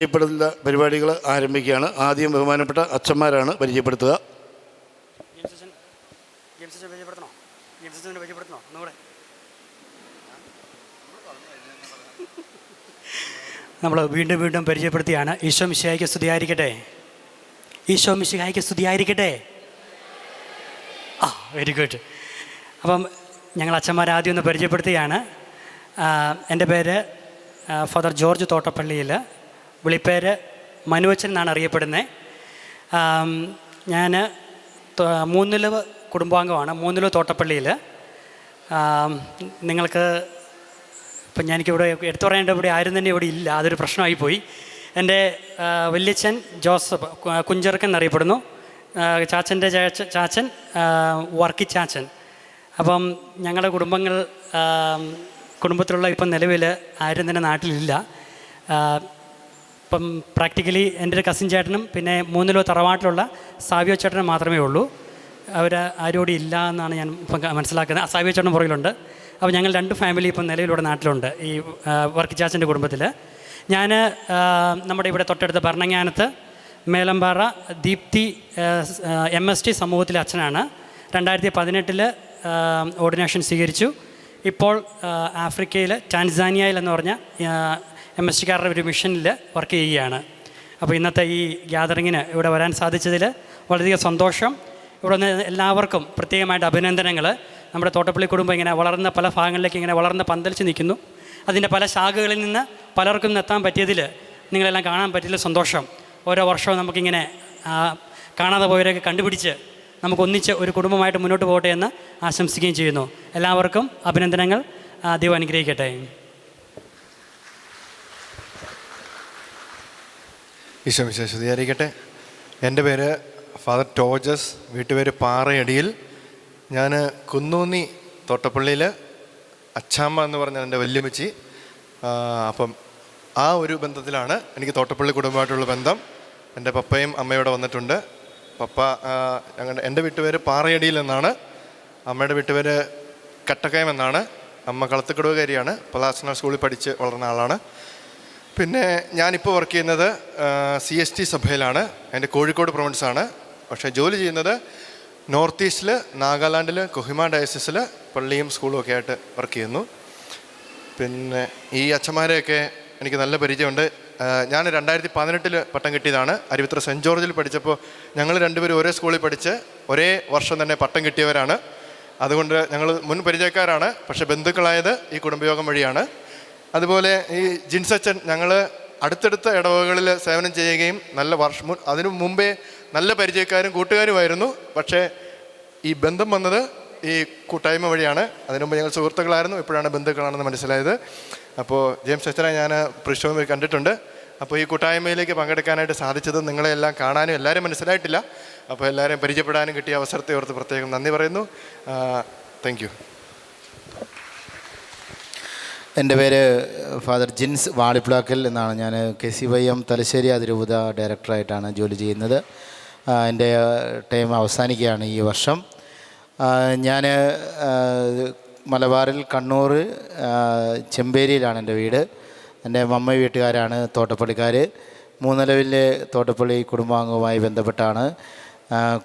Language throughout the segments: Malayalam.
പരിചയപ്പെടുന്ന പരിപാടികൾ ആരംഭിക്കുകയാണ്. ആദ്യം ബഹുമാനപ്പെട്ട അച്ഛന്മാരാണ് പരിചയപ്പെടുത്തുക. നമ്മൾ വീണ്ടും വീണ്ടും പരിചയപ്പെടുത്തിയാണ്. ഈശോ മിശിഹായ്ക്ക് സ്തുതിയായിരിക്കട്ടെ. ഈശോ മിശിഹായ്ക്ക് സ്തുതിയായിരിക്കട്ടെ. Very good. അപ്പം ഞങ്ങൾ അച്ഛന്മാർ ആദ്യം ഒന്ന് പരിചയപ്പെടുത്തുകയാണ്. എൻ്റെ പേര് ഫാദർ ജോർജ് തോട്ടപ്പള്ളിയിൽ, വിളിപ്പേര് മനുവച്ചൻ എന്നാണ് അറിയപ്പെടുന്നത്. ഞാൻ മൂന്നിലവ് കുടുംബാംഗമാണ്, മൂന്നിലവ് തോട്ടപ്പള്ളിയിൽ. നിങ്ങൾക്ക് ഇപ്പം എനിക്കിവിടെ എടുത്തു പറയേണ്ട ഇവിടെ ആരും തന്നെ ഇവിടെ ഇല്ല, അതൊരു പ്രശ്നമായിപ്പോയി. എൻ്റെ വല്യച്ഛൻ ജോസഫ് കുഞ്ചർക്കൻ എന്നറിയപ്പെടുന്നു. ചാച്ചൻ്റെ ചാച്ചൻ വർക്കി ചാച്ചൻ. അപ്പം ഞങ്ങളുടെ കുടുംബത്തിലുള്ള ഇപ്പം നിലവിൽ ആരും തന്നെ നാട്ടിലില്ല. ഇപ്പം പ്രാക്ടിക്കലി എൻ്റെ ഒരു കസിൻ ചേട്ടനും പിന്നെ മൂന്നിലോ തറവാട്ടിലുള്ള സാവിയോ ചേട്ടനും മാത്രമേ ഉള്ളൂ. അവർ ആരും കൂടി ഇല്ല എന്നാണ് ഞാൻ ഇപ്പം മനസ്സിലാക്കുന്നത്. സാവിയോ ചേട്ടൻ പുറകിലുണ്ട്. അപ്പോൾ ഞങ്ങൾ 2 ഫാമിലി ഇപ്പം നിലവിലൂടെ നാട്ടിലുണ്ട്, ഈ വർക്കി ചാച്ചൻ്റെ കുടുംബത്തിൽ. ഞാൻ നമ്മുടെ ഇവിടെ തൊട്ടടുത്ത ഭരണങ്ങാനത്ത് മേലമ്പാറ ദീപ്തി MST സമൂഹത്തിലെ അച്ഛനാണ്. 2018 ഓർഡിനേഷൻ സ്വീകരിച്ചു. ഇപ്പോൾ ആഫ്രിക്കയിൽ ടാൻസാനിയയിൽ എന്ന് പറഞ്ഞ MSTക്കാരുടെ ഒരു മിഷനിൽ വർക്ക് ചെയ്യുകയാണ്. അപ്പോൾ ഇന്നത്തെ ഈ ഗ്യാതറിങ്ങിന് ഇവിടെ വരാൻ സാധിച്ചതിൽ വളരെയധികം സന്തോഷം. ഇവിടെ നിന്ന് എല്ലാവർക്കും പ്രത്യേകമായിട്ട് അഭിനന്ദനങ്ങൾ. നമ്മുടെ തോട്ടപ്പള്ളി കുടുംബം ഇങ്ങനെ വളർന്ന പല ഭാഗങ്ങളിലേക്ക് ഇങ്ങനെ വളർന്ന് പന്തലിച്ച് നിൽക്കുന്നു. അതിൻ്റെ പല ശാഖകളിൽ നിന്ന് പലർക്കും എത്താൻ പറ്റിയതിൽ, നിങ്ങളെല്ലാം കാണാൻ പറ്റിയതിൽ സന്തോഷം. ഓരോ വർഷവും നമുക്കിങ്ങനെ കാണാതെ പോയവരെയൊക്കെ കണ്ടുപിടിച്ച് നമുക്കൊന്നിച്ച് ഒരു കുടുംബമായിട്ട് മുന്നോട്ട് പോകട്ടെ എന്ന് ആശംസിക്കുകയും ചെയ്യുന്നു. എല്ലാവർക്കും അഭിനന്ദനങ്ങൾ. ദൈവം അനുഗ്രഹിക്കട്ടെ. ഈശോ മിശിഹായ്ക്ക് സ്തുതിയായിരിക്കട്ടെ. എൻ്റെ പേര് ഫാദർ ടോജസ്, വീട്ടുപേര് പാറയടിയിൽ. ഞാൻ കുന്നൂന്നി തോട്ടപ്പള്ളിയിൽ അച്ചാമ്മ എന്ന് പറഞ്ഞ എൻ്റെ വല്യമ്മച്ചി. അപ്പം ആ ഒരു ബന്ധത്തിലാണ് എനിക്ക് തോട്ടപ്പള്ളി കുടുംബമായിട്ടുള്ള ബന്ധം. എൻ്റെ പപ്പയും അമ്മയോടെ വന്നിട്ടുണ്ട്. പപ്പ എൻ്റെ വീട്ടുപേര് പാറയടിയിൽ എന്നാണ്, അമ്മയുടെ വീട്ടുപേര് കട്ടക്കയം എന്നാണ്. അമ്മ കളത്തുക്കടുവുകാരിയാണ്, പലാസന സ്കൂളിൽ പഠിച്ച് വളർന്ന ആളാണ്. പിന്നെ ഞാനിപ്പോൾ വർക്ക് ചെയ്യുന്നത് CST സഭയിലാണ്. എൻ്റെ കോഴിക്കോട് പ്രൊവിൻസാണ്. പക്ഷേ ജോലി ചെയ്യുന്നത് നോർത്ത് ഈസ്റ്റിൽ, നാഗാലാൻഡിൽ, കൊഹിമ ഡയസിസിൽ പള്ളിയും സ്കൂളും ഒക്കെ ആയിട്ട് വർക്ക് ചെയ്യുന്നു. പിന്നെ ഈ അച്ഛന്മാരെയൊക്കെ എനിക്ക് നല്ല പരിചയമുണ്ട്. ഞാൻ 2018 പട്ടം കിട്ടിയതാണ്. അരുവിത്ര സെൻറ്റ് ജോർജിൽ പഠിച്ചപ്പോൾ ഞങ്ങൾ രണ്ടുപേരും ഒരേ സ്കൂളിൽ പഠിച്ച് ഒരേ വർഷം തന്നെ പട്ടം കിട്ടിയവരാണ്. അതുകൊണ്ട് ഞങ്ങൾ മുൻ പരിചയക്കാരാണ്. പക്ഷേ ബന്ധുക്കളായത് ഈ കുടുംബയോഗം വഴിയാണ്. അതുപോലെ ഈ ജിൻസച്ചൻ, ഞങ്ങൾ അടുത്തടുത്ത ഇടവകളിൽ സേവനം ചെയ്യുകയും നല്ല അതിനു മുമ്പേ നല്ല പരിചയക്കാരും കൂട്ടുകാരുമായിരുന്നു. പക്ഷേ ഈ ബന്ധം വന്നത് ഈ കൂട്ടായ്മ വഴിയാണ്. അതിനു മുമ്പ് ഞങ്ങൾ സുഹൃത്തുക്കളായിരുന്നു, ഇപ്പോഴാണ് ബന്ധുക്കളാണെന്ന് മനസ്സിലായത്. അപ്പോൾ ജെയിംസ് അച്ഛനെ ഞാൻ പൃഷ്ഠഭൂമിയിൽ കണ്ടിട്ടുണ്ട്. അപ്പോൾ ഈ കൂട്ടായ്മയിലേക്ക് പങ്കെടുക്കാനായിട്ട് സാധിച്ചത് നിങ്ങളെല്ലാം കാണാനും എല്ലാവരും മനസ്സിലായിട്ടില്ല. അപ്പോൾ എല്ലാവരെയും പരിചയപ്പെടാനും കിട്ടിയ അവസരത്തെ ഓർത്ത് പ്രത്യേകം നന്ദി പറയുന്നു. Thank you. എൻ്റെ പേര് ഫാദർ ജിൻസ് വാളിപ്ലാക്കൽ എന്നാണ്. ഞാൻ KCYM തലശ്ശേരി അതിരൂപത ഡയറക്ടറായിട്ടാണ് ജോലി ചെയ്യുന്നത്. എൻ്റെ ടൈം അവസാനിക്കുകയാണ് ഈ വർഷം. ഞാൻ മലബാറിൽ കണ്ണൂർ ചെമ്പേരിയിലാണ് എൻ്റെ വീട്. എൻ്റെ മമ്മ വീട്ടുകാരാണ് തോട്ടപ്പള്ളിക്കാർ. മൂന്നിലവിലെ തോട്ടപ്പള്ളി കുടുംബാംഗവുമായി ബന്ധപ്പെട്ടാണ്.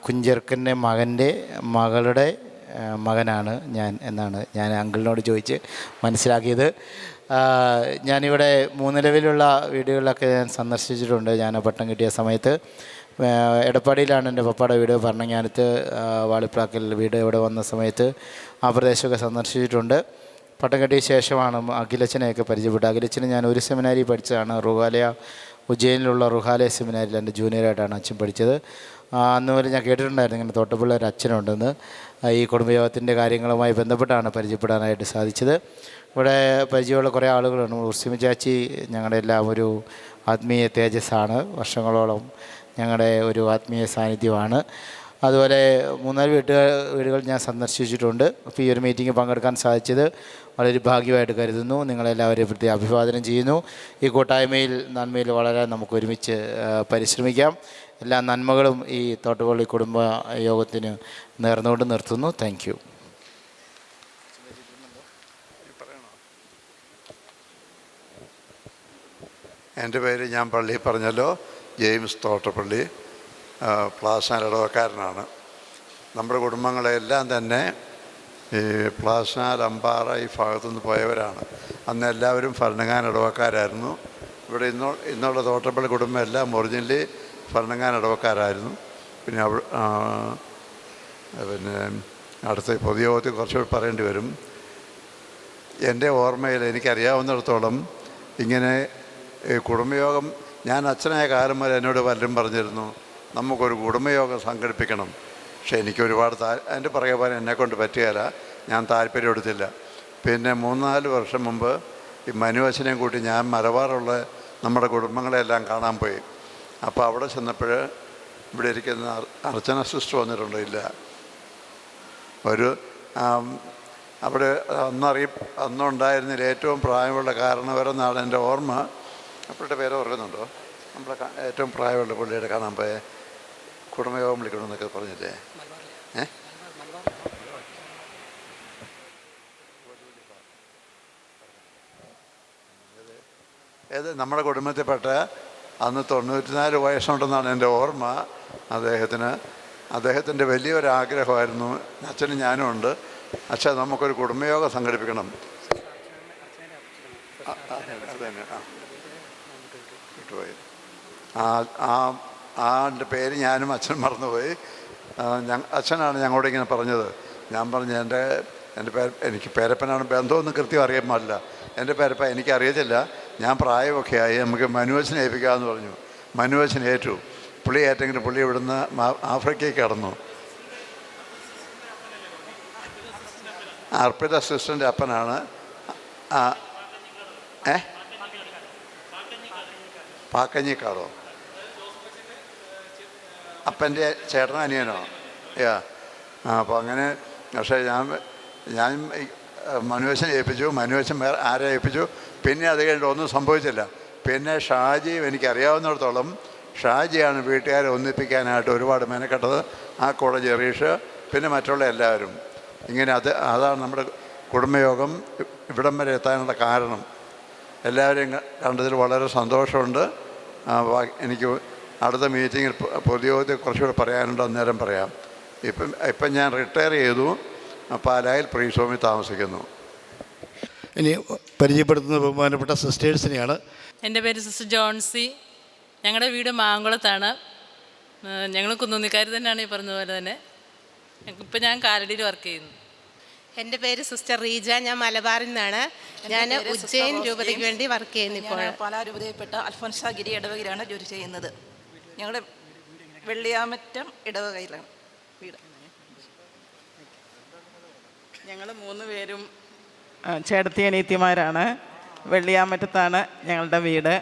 കുഞ്ചർക്കൻ്റെ മകളുടെ മകനാണ് ഞാൻ എന്നാണ് ഞാൻ അങ്കിളിനോട് ചോദിച്ച് മനസ്സിലാക്കിയത്. ഞാനിവിടെ മൂന്നിലവിലുള്ള വീടുകളിലൊക്കെ ഞാൻ സന്ദർശിച്ചിട്ടുണ്ട്. ഞാൻ പട്ടം കിട്ടിയ സമയത്ത് എടപ്പാടിയിലാണ് എൻ്റെ പപ്പയുടെ വീട്. ഭരണങ്ങാനത്ത് വാളിപ്രാക്കൽ വീട്. ഇവിടെ വന്ന സമയത്ത് ആ പ്രദേശമൊക്കെ സന്ദർശിച്ചിട്ടുണ്ട്. പട്ടം കിട്ടിയ ശേഷമാണ് അഖിലച്ചനെയൊക്കെ പരിചയപ്പെട്ടത്. അഖിലച്ചന് ഞാൻ ഒരു സെമിനാരി പഠിച്ചതാണ്, റുഹാലയ, ഉജ്ജയിനിലുള്ള റുഹാലയ സെമിനാരിൽ എൻ്റെ ജൂനിയറായിട്ടാണ് അച്ഛൻ പഠിച്ചത്. അന്ന് മുതൽ ഞാൻ കേട്ടിട്ടുണ്ടായിരുന്നു ഇങ്ങനെ തോട്ടപ്പള്ളി ഒരു അച്ഛനുണ്ടെന്ന്. ഈ കുടുംബയോഗത്തിൻ്റെ കാര്യങ്ങളുമായി ബന്ധപ്പെട്ടാണ് പരിചയപ്പെടാനായിട്ട് സാധിച്ചത്. ഇവിടെ പരിചയമുള്ള കുറേ ആളുകളുണ്ട്. ഉർസിമ ചാച്ചി ഞങ്ങളുടെ എല്ലാം ഒരു ആത്മീയ തേജസ്സാണ്. വർഷങ്ങളോളം ഞങ്ങളുടെ ഒരു ആത്മീയ സാന്നിധ്യമാണ്. അതുപോലെ 3-4 വീടുകൾ ഞാൻ സന്ദർശിച്ചിട്ടുണ്ട്. അപ്പോൾ ഈ ഒരു മീറ്റിംഗ് പങ്കെടുക്കാൻ സാധിച്ചത് വളരെ ഭാഗ്യമായിട്ട് കരുതുന്നു. നിങ്ങളെല്ലാവരെയും പ്രത്യേകം അഭിവാദനം ചെയ്യുന്നു. ഈ കൂട്ടായ്മയിൽ നന്മയിൽ വളരാൻ നമുക്ക് ഒരുമിച്ച് പരിശ്രമിക്കാം. എല്ലാ നന്മകളും ഈ തോട്ടപ്പള്ളി കുടുംബ യോഗത്തിന് നേർന്നുകൊണ്ട് നിർത്തുന്നു. Thank you. എൻ്റെ പേര് ഞാൻ പള്ളിയിൽ പറഞ്ഞല്ലോ, ജെയിംസ് തോട്ടപ്പള്ളി, പ്ലാസ്നാൽ ഇടവക്കാരനാണ്. നമ്മുടെ കുടുംബങ്ങളെല്ലാം തന്നെ ഈ പ്ലാസ്നാൽ, അമ്പാറ ഈ ഭാഗത്തുനിന്ന് പോയവരാണ്. അന്ന് എല്ലാവരും ഭരണങ്ങാൻ ഇടവക്കാരായിരുന്നു. ഇവിടെ ഇന്നുള്ള തോട്ടപ്പള്ളി കുടുംബം എല്ലാം ഒറിജിനലി ഭരണങ്ങാൻ ഇടവക്കാരായിരുന്നു. പിന്നെ പിന്നെ അടുത്ത പൊതുയോഗത്തിൽ കുറച്ചുകൂടി പറയേണ്ടി വരും. എൻ്റെ ഓർമ്മയിൽ എനിക്കറിയാവുന്നിടത്തോളം ഇങ്ങനെ കുടുംബയോഗം, ഞാൻ അച്ഛനായ കാലം വരെ എന്നോട് പലരും പറഞ്ഞിരുന്നു നമുക്കൊരു കുടുംബയോഗം സംഘടിപ്പിക്കണം. പക്ഷേ എനിക്കൊരുപാട് അതിൻ്റെ പുറകെ പോലെ എന്നെക്കൊണ്ട് പറ്റുകയില്ല, ഞാൻ താല്പര്യം എടുത്തില്ല. പിന്നെ 3-4 വർഷം മുമ്പ് ഈ മനുവച്ചനെയും കൂട്ടി ഞാൻ മലബാറുള്ള നമ്മുടെ കുടുംബങ്ങളെല്ലാം കാണാൻ പോയി. അപ്പോൾ അവിടെ ചെന്നപ്പോൾ ഇവിടെ ഇരിക്കുന്ന അർച്ചന സിസ്റ്റർ വന്നിട്ടുണ്ടോ? ഇല്ല. ഒരു അവിടെ അന്നുണ്ടായിരുന്നതിൽ ഏറ്റവും പ്രായമുള്ള കാരണവരെന്നാണ് എൻ്റെ ഓർമ്മ. അപ്പോഴത്തെ പേര് ഓർക്കുന്നുണ്ടോ? നമ്മളെ ഏറ്റവും പ്രായമുള്ള പുള്ളിയുടെ കാണാൻ പോയ കുടുംബയോഗം വിളിക്കണമെന്നൊക്കെ പറഞ്ഞില്ലേ? ഏത് നമ്മുടെ കുടുംബത്തിൽപ്പെട്ട അന്ന് 94 വയസ്സുണ്ടെന്നാണ് എൻ്റെ ഓർമ്മ അദ്ദേഹത്തിൻ്റെ വലിയൊരാഗ്രഹമായിരുന്നു. അച്ഛനും ഞാനും ഉണ്ട്, അച്ഛൻ നമുക്കൊരു കുടുംബയോഗം സംഘടിപ്പിക്കണം. അതന്നെ വിട്ടുപോയി. ആൻ്റെ പേര് ഞാനും അച്ഛൻ മറന്നുപോയി. അച്ഛനാണ് ഞങ്ങളോട് ഇങ്ങനെ പറഞ്ഞത്. ഞാൻ പറഞ്ഞു എൻ്റെ എനിക്ക് പേരപ്പനാണ്, ബന്ധമൊന്നും കൃത്യം അറിയാൻ പാടില്ല. എൻ്റെ പേരപ്പ എനിക്കറിയത്തില്ല, ഞാൻ പ്രായമൊക്കെ ആയി, നമുക്ക് മനുവച്ചനെ ഏൽപ്പിക്കാമെന്ന് പറഞ്ഞു. മനുവച്ചൻ ഏറ്റു. പുള്ളി ഏറ്റെങ്കിലും പുള്ളി ഇവിടുന്ന് ആഫ്രിക്കയ്ക്ക് കടന്നു. അർപ്പിത സിസ്റ്ററിൻ്റെ അപ്പനാണ്. പാക്കഞ്ഞിക്കാടോ? അപ്പൻ്റെ ചേട്ടനോ അനിയനോ? അപ്പോൾ അങ്ങനെ. പക്ഷേ ഞാൻ മനുവച്ചനെ ഏൽപ്പിച്ചു. മനുവച്ചൻ വേറെ ആരെ ഏൽപ്പിച്ചു. പിന്നെ അത് കഴിഞ്ഞിട്ട് ഒന്നും സംഭവിച്ചില്ല. പിന്നെ ഷാജി, എനിക്കറിയാവുന്നിടത്തോളം ഷാജിയാണ് വീട്ടുകാരെ ഒന്നിപ്പിക്കാനായിട്ട് ഒരുപാട് മെനക്കെട്ടത്. ആ കൂടെ ജെറീഷ്, പിന്നെ മറ്റുള്ള എല്ലാവരും. ഇങ്ങനെ അതാണ് നമ്മുടെ കുടുംബയോഗം ഇവിടം വരെ എത്താനുള്ള കാരണം. എല്ലാവരെയും കണ്ടതിൽ വളരെ സന്തോഷമുണ്ട്. എനിക്ക് അടുത്ത മീറ്റിങ്ങിൽ പൊതുയോഗത്തിൽ കുറച്ചുകൂടെ പറയാനുണ്ട്, അന്നേരം പറയാം. ഇപ്പം ഞാൻ റിട്ടയർ ചെയ്തു, പാലായിൽ പ്രീസോമിൽ താമസിക്കുന്നു. ഇനി പരിചയപ്പെടുത്തുന്ന ബഹുമാനപ്പെട്ട സിസ്റ്റേഴ്സിനെയാണ്. എൻ്റെ പേര് സിസ്റ്റർ ജോൺസി. ഞങ്ങളുടെ വീട് മാങ്കുളത്താണ്. ഞങ്ങൾ കുന്നുന്നിക്കാർ തന്നെയാണ് ഈ പറഞ്ഞതുപോലെ തന്നെ. ഇപ്പം ഞാൻ കാലടിയിൽ വർക്ക് ചെയ്യുന്നു. എൻ്റെ പേര് സിസ്റ്റർ റീജ. ഞാൻ മലബാറിൽ നിന്നാണ്. ഞാൻ ഉജ്ജയിൻ രൂപതയ്ക്ക് വേണ്ടി വർക്ക് ചെയ്യുന്നു. ഇപ്പോൾ പാലാ രൂപതയിൽപ്പെട്ട അൽഫോൻസാഗിരി ഇടവകയിലാണ് ജോലി ചെയ്യുന്നത്. ഞങ്ങളുടെ വെള്ളിയാമറ്റം ഇടവകയിലാണ് വീട്. ഞങ്ങൾ 3 പേരും ചേട്ടത്തി അനിയത്തിമാരാണ്. വെള്ളിയാമറ്റത്താണ് ഞങ്ങളുടെ വീട്.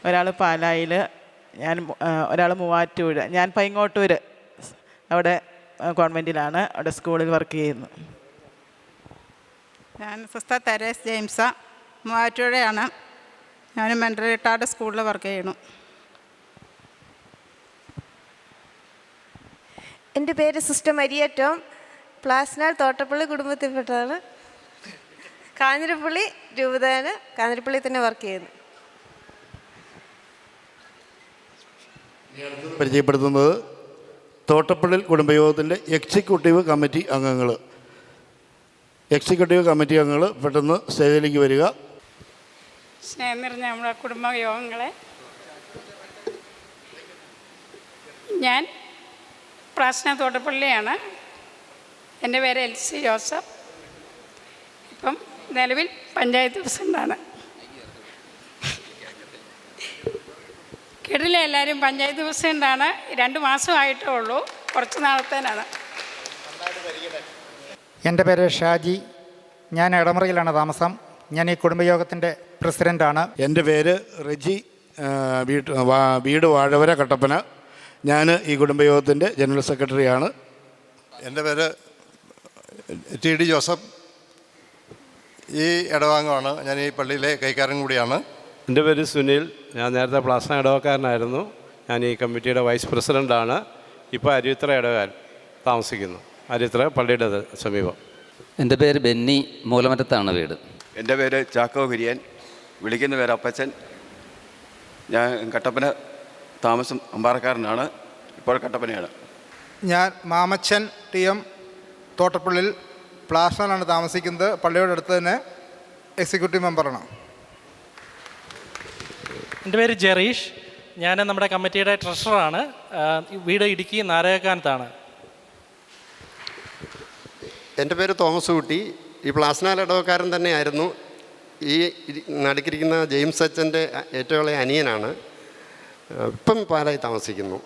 ഒരാൾ പാലായിൽ, ഒരാൾ മൂവാറ്റൂർ, ഞാൻ പൈങ്ങോട്ടൂർ അവിടെ കോൺവെൻറ്റിലാണ്, അവിടെ സ്കൂളിൽ വർക്ക് ചെയ്യുന്നു. ഞാൻ സിസ്റ്റർ തെരേസ് ജെയിംസ, മൂവാറ്റൂരെയാണ്. ഞാൻ മെൻഡറിട്ടാട് സ്കൂളിൽ വർക്ക് ചെയ്യണു. എൻ്റെ പേര് സിസ്റ്റർ മരിയ ടോം. പ്ലാസ്നാൽ തോട്ടപ്പള്ളി കുടുംബത്തിൽപ്പെട്ടതാണ്. കാഞ്ഞിരപ്പള്ളി രൂപതയാണ്, കാഞ്ഞിരപ്പള്ളി തന്നെ വർക്ക് ചെയ്യുന്നു. പരിചയപ്പെടുത്തുന്നത് തോട്ടപ്പള്ളി കുടുംബയോഗത്തിൻ്റെ എക്സിക്യൂട്ടീവ് കമ്മിറ്റി അംഗങ്ങൾ. എക്സിക്യൂട്ടീവ് കമ്മിറ്റി അംഗങ്ങൾ പെട്ടെന്ന് സ്റ്റേജിലേക്ക് വരിക. സ്നേഹം നിറഞ്ഞ നമ്മുടെ കുടുംബയോഗങ്ങളെ, ഞാൻ പ്രാശ്ന തോട്ടപ്പള്ളിയാണ്. എൻ്റെ പേര് എൽസി ജോസഫ്. ഇപ്പം നിലവിൽ പഞ്ചായത്ത് പ്രസിഡൻ്റാണ്. കേട്ടില്ല എല്ലാവരും? പഞ്ചായത്ത് പ്രസിഡൻ്റാണ്. 2 മാസമായിട്ടേ ഉള്ളൂ, കുറച്ച് നാളത്തേനാണ്. എൻ്റെ പേര് ഷാജി. ഞാൻ ഇടമുറിയിലാണ് താമസം. ഞാൻ ഈ കുടുംബയോഗത്തിൻ്റെ പ്രസിഡൻ്റാണ്. എൻ്റെ പേര് റെജി, വീട് വാഴവര കട്ടപ്പന. ഞാൻ ഈ കുടുംബയോഗത്തിൻ്റെ ജനറൽ സെക്രട്ടറിയാണ്. എൻ്റെ പേര് TD ജോസഫ്. ഈ ഇടവാംഗമാണ്. ഞാൻ ഈ പള്ളിയിലെ കൈക്കാരൻ കൂടിയാണ്. എൻ്റെ പേര് സുനിൽ. ഞാൻ നേരത്തെ പ്ലാസ്ന ഇടവക്കാരനായിരുന്നു. ഞാൻ ഈ കമ്മിറ്റിയുടെ വൈസ് പ്രസിഡൻ്റാണ്. ഇപ്പോൾ അരുവിത്തറ ഇടവകാരൻ താമസിക്കുന്നു, അരുവിത്തറ പള്ളിയുടെ സമീപം. എൻ്റെ പേര് ബെന്നി, മൂലമറ്റത്താണ് വീട്. എൻ്റെ പേര് ചാക്കോ കുര്യൻ, വിളിക്കുന്ന പേര് അപ്പച്ചൻ. ഞാൻ കട്ടപ്പന താമസം അമ്പാറക്കാരനാണ്, ഇപ്പോൾ കട്ടപ്പനയാണ്. ഞാൻ മാമച്ചൻ ടി എം തോട്ടപ്പള്ളിയിൽ പ്ലാസ്മയിലാണ് താമസിക്കുന്നത്. പള്ളിയോട് അടുത്ത് തന്നെ എക്സിക്യൂട്ടീവ് മെമ്പറാണ്. എൻ്റെ പേര് ജെറീഷ്. ഞാൻ നമ്മുടെ കമ്മിറ്റിയുടെ ട്രഷററാണ്. വീട് ഇടുക്കി നാരകക്കാനത്താണ്. എൻ്റെ പേര് തോമസ് കുട്ടി. ഈ പ്ലാസ്നാൽ ഇടവക്കാരൻ തന്നെയായിരുന്നു. ഈ നടുക്കിരിക്കുന്ന ജെയിംസ് അച്ഛൻ്റെ ഏറ്റവും ഇളയ അനിയനാണ്. ഇപ്പം പാലായി താമസിക്കുന്നു.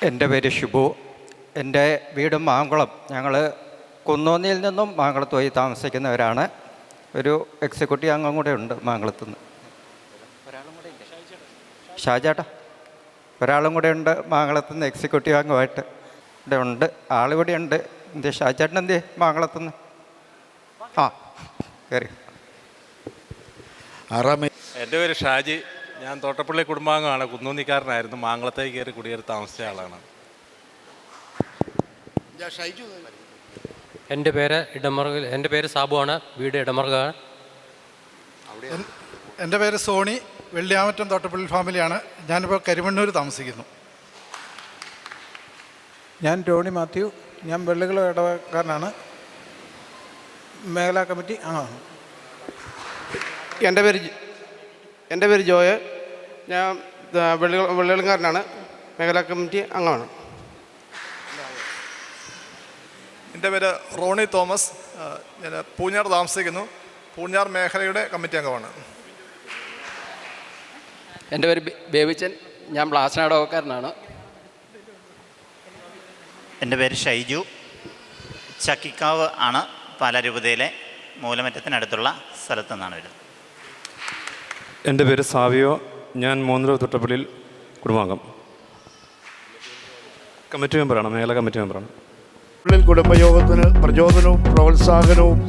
എൻ്റെ പേര് ഷിബു. എൻ്റെ വീട് മാങ്കുളം. ഞങ്ങൾ കുന്നോന്നിയിൽ നിന്നും മാങ്കുളത്ത് പോയി താമസിക്കുന്നവരാണ്. ഒരു എക്സിക്യൂട്ടീവ് അംഗം കൂടെ ഉണ്ട് മാങ്കുളത്ത് നിന്ന്. ഷാജേട്ടാ, ഒരാളും കൂടെ ഉണ്ട് മാങ്കുളത്ത് നിന്ന് എക്സിക്യൂട്ടീവ് അംഗമായിട്ട്. ഇവിടെ ഉണ്ട്, ആളിവിടെ ഉണ്ട്. എന്ത് ഷാജേട്ടൻ എന്തേ മാങ്കുളത്ത് നിന്ന്? ആ കയറി. എൻ്റെ പേര് ഷാജി. ഞാൻ തോട്ടപ്പള്ളി കുടുംബാംഗമാണ്. കുന്നൂന്നിക്കാരനായിരുന്നു. മാങ്കുളത്തേക്ക് കയറി കുടിയേറി താമസിച്ച ആളാണ്. എൻ്റെ പേര് സാബുവാണ്. വീട് ഇടമറുകാണ്. എൻ്റെ പേര് സോണി. വെള്ളിയാമറ്റം തോട്ടപ്പള്ളി ഫാമിലിയാണ്. ഞാനിപ്പോൾ കരിമണ്ണൂർ താമസിക്കുന്നു. ഞാൻ ടോണി മാത്യു. ഞാൻ വെള്ളികുളം ഇടവക്കാരനാണ്. മേഖലാ കമ്മിറ്റി അംഗമാണ്. എൻ്റെ പേര് ജോയ്. ഞാൻ വെള്ളികുളംകാരനാണ്. മേഖലാ കമ്മിറ്റി അംഗമാണ്. എൻ്റെ പേര് റോണി തോമസ്. ഞാൻ പൂഞ്ഞാർ താമസിക്കുന്നു. പൂഞ്ഞാർ മേഖലയുടെ കമ്മിറ്റി അംഗമാണ്. എൻ്റെ പേര് ബേബിച്ചൻ. ഞാൻ പ്ലാസ്ന ഇടവക്കാരനാണ്. എൻ്റെ പേര് ഷൈജു. ചക്കിക്കാവ് ആണ്. പാലാരൂപതയിലെ മൂലമറ്റത്തിനടുത്തുള്ള സ്ഥലത്തു നിന്നാണ് വരുന്നത്. എൻ്റെ പേര് സാവിയോ. ഞാൻ മൂന്നിലൂർ തൊട്ടപ്പള്ളിയിൽ കുടുംബാംഗം. കമ്മിറ്റി മെമ്പറാണ്, മേഖല കമ്മിറ്റി മെമ്പറാണ്. കുടുംബയോഗത്തിന് പ്രചോദനവും പ്രോത്സാഹനവും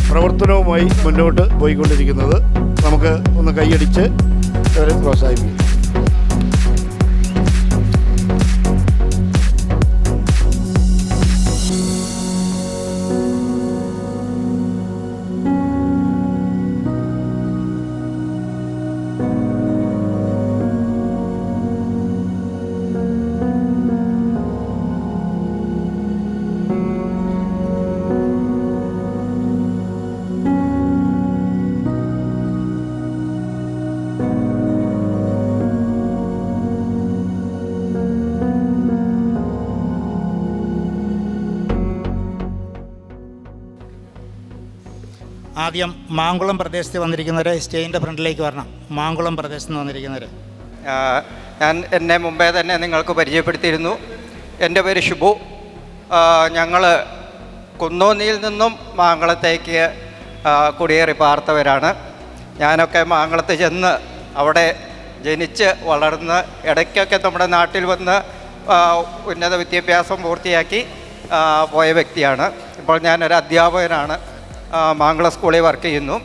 പ്രവർത്തനവുമായി മുന്നോട്ട് പോയിക്കൊണ്ടിരിക്കുന്നത്. നമുക്ക് ഒന്ന് കൈയടിച്ച് അവരെ പ്രോത്സാഹിപ്പിക്കും. ആദ്യം മാങ്കുളം പ്രദേശത്ത് വന്നിരിക്കുന്നവർ സ്റ്റേജിൻ്റെ ഫ്രണ്ടിലേക്ക് വരണം. മാങ്കുളം പ്രദേശത്ത് നിന്ന് വന്നിരിക്കുന്നവർ. ഞാൻ എന്നെ മുമ്പേ തന്നെ നിങ്ങൾക്ക് പരിചയപ്പെടുത്തിയിരുന്നു. എൻ്റെ പേര് ഷിബു. ഞങ്ങൾ കുന്നോന്നിയിൽ നിന്നും മാങ്കുളത്തേക്ക് കുടിയേറി പാർത്തവരാണ്. ഞാനൊക്കെ മാങ്കുളത്ത് ചെന്ന് അവിടെ ജനിച്ച് വളർന്ന് ഇടയ്ക്കൊക്കെ നമ്മുടെ നാട്ടിൽ വന്ന് ഉന്നത വിദ്യാഭ്യാസം പൂർത്തിയാക്കി പോയ വ്യക്തിയാണ്. ഇപ്പോൾ ഞാനൊരു അധ്യാപകനാണ്. മാങ്കുളം സ്കൂളിൽ വർക്ക് ചെയ്യുന്നു.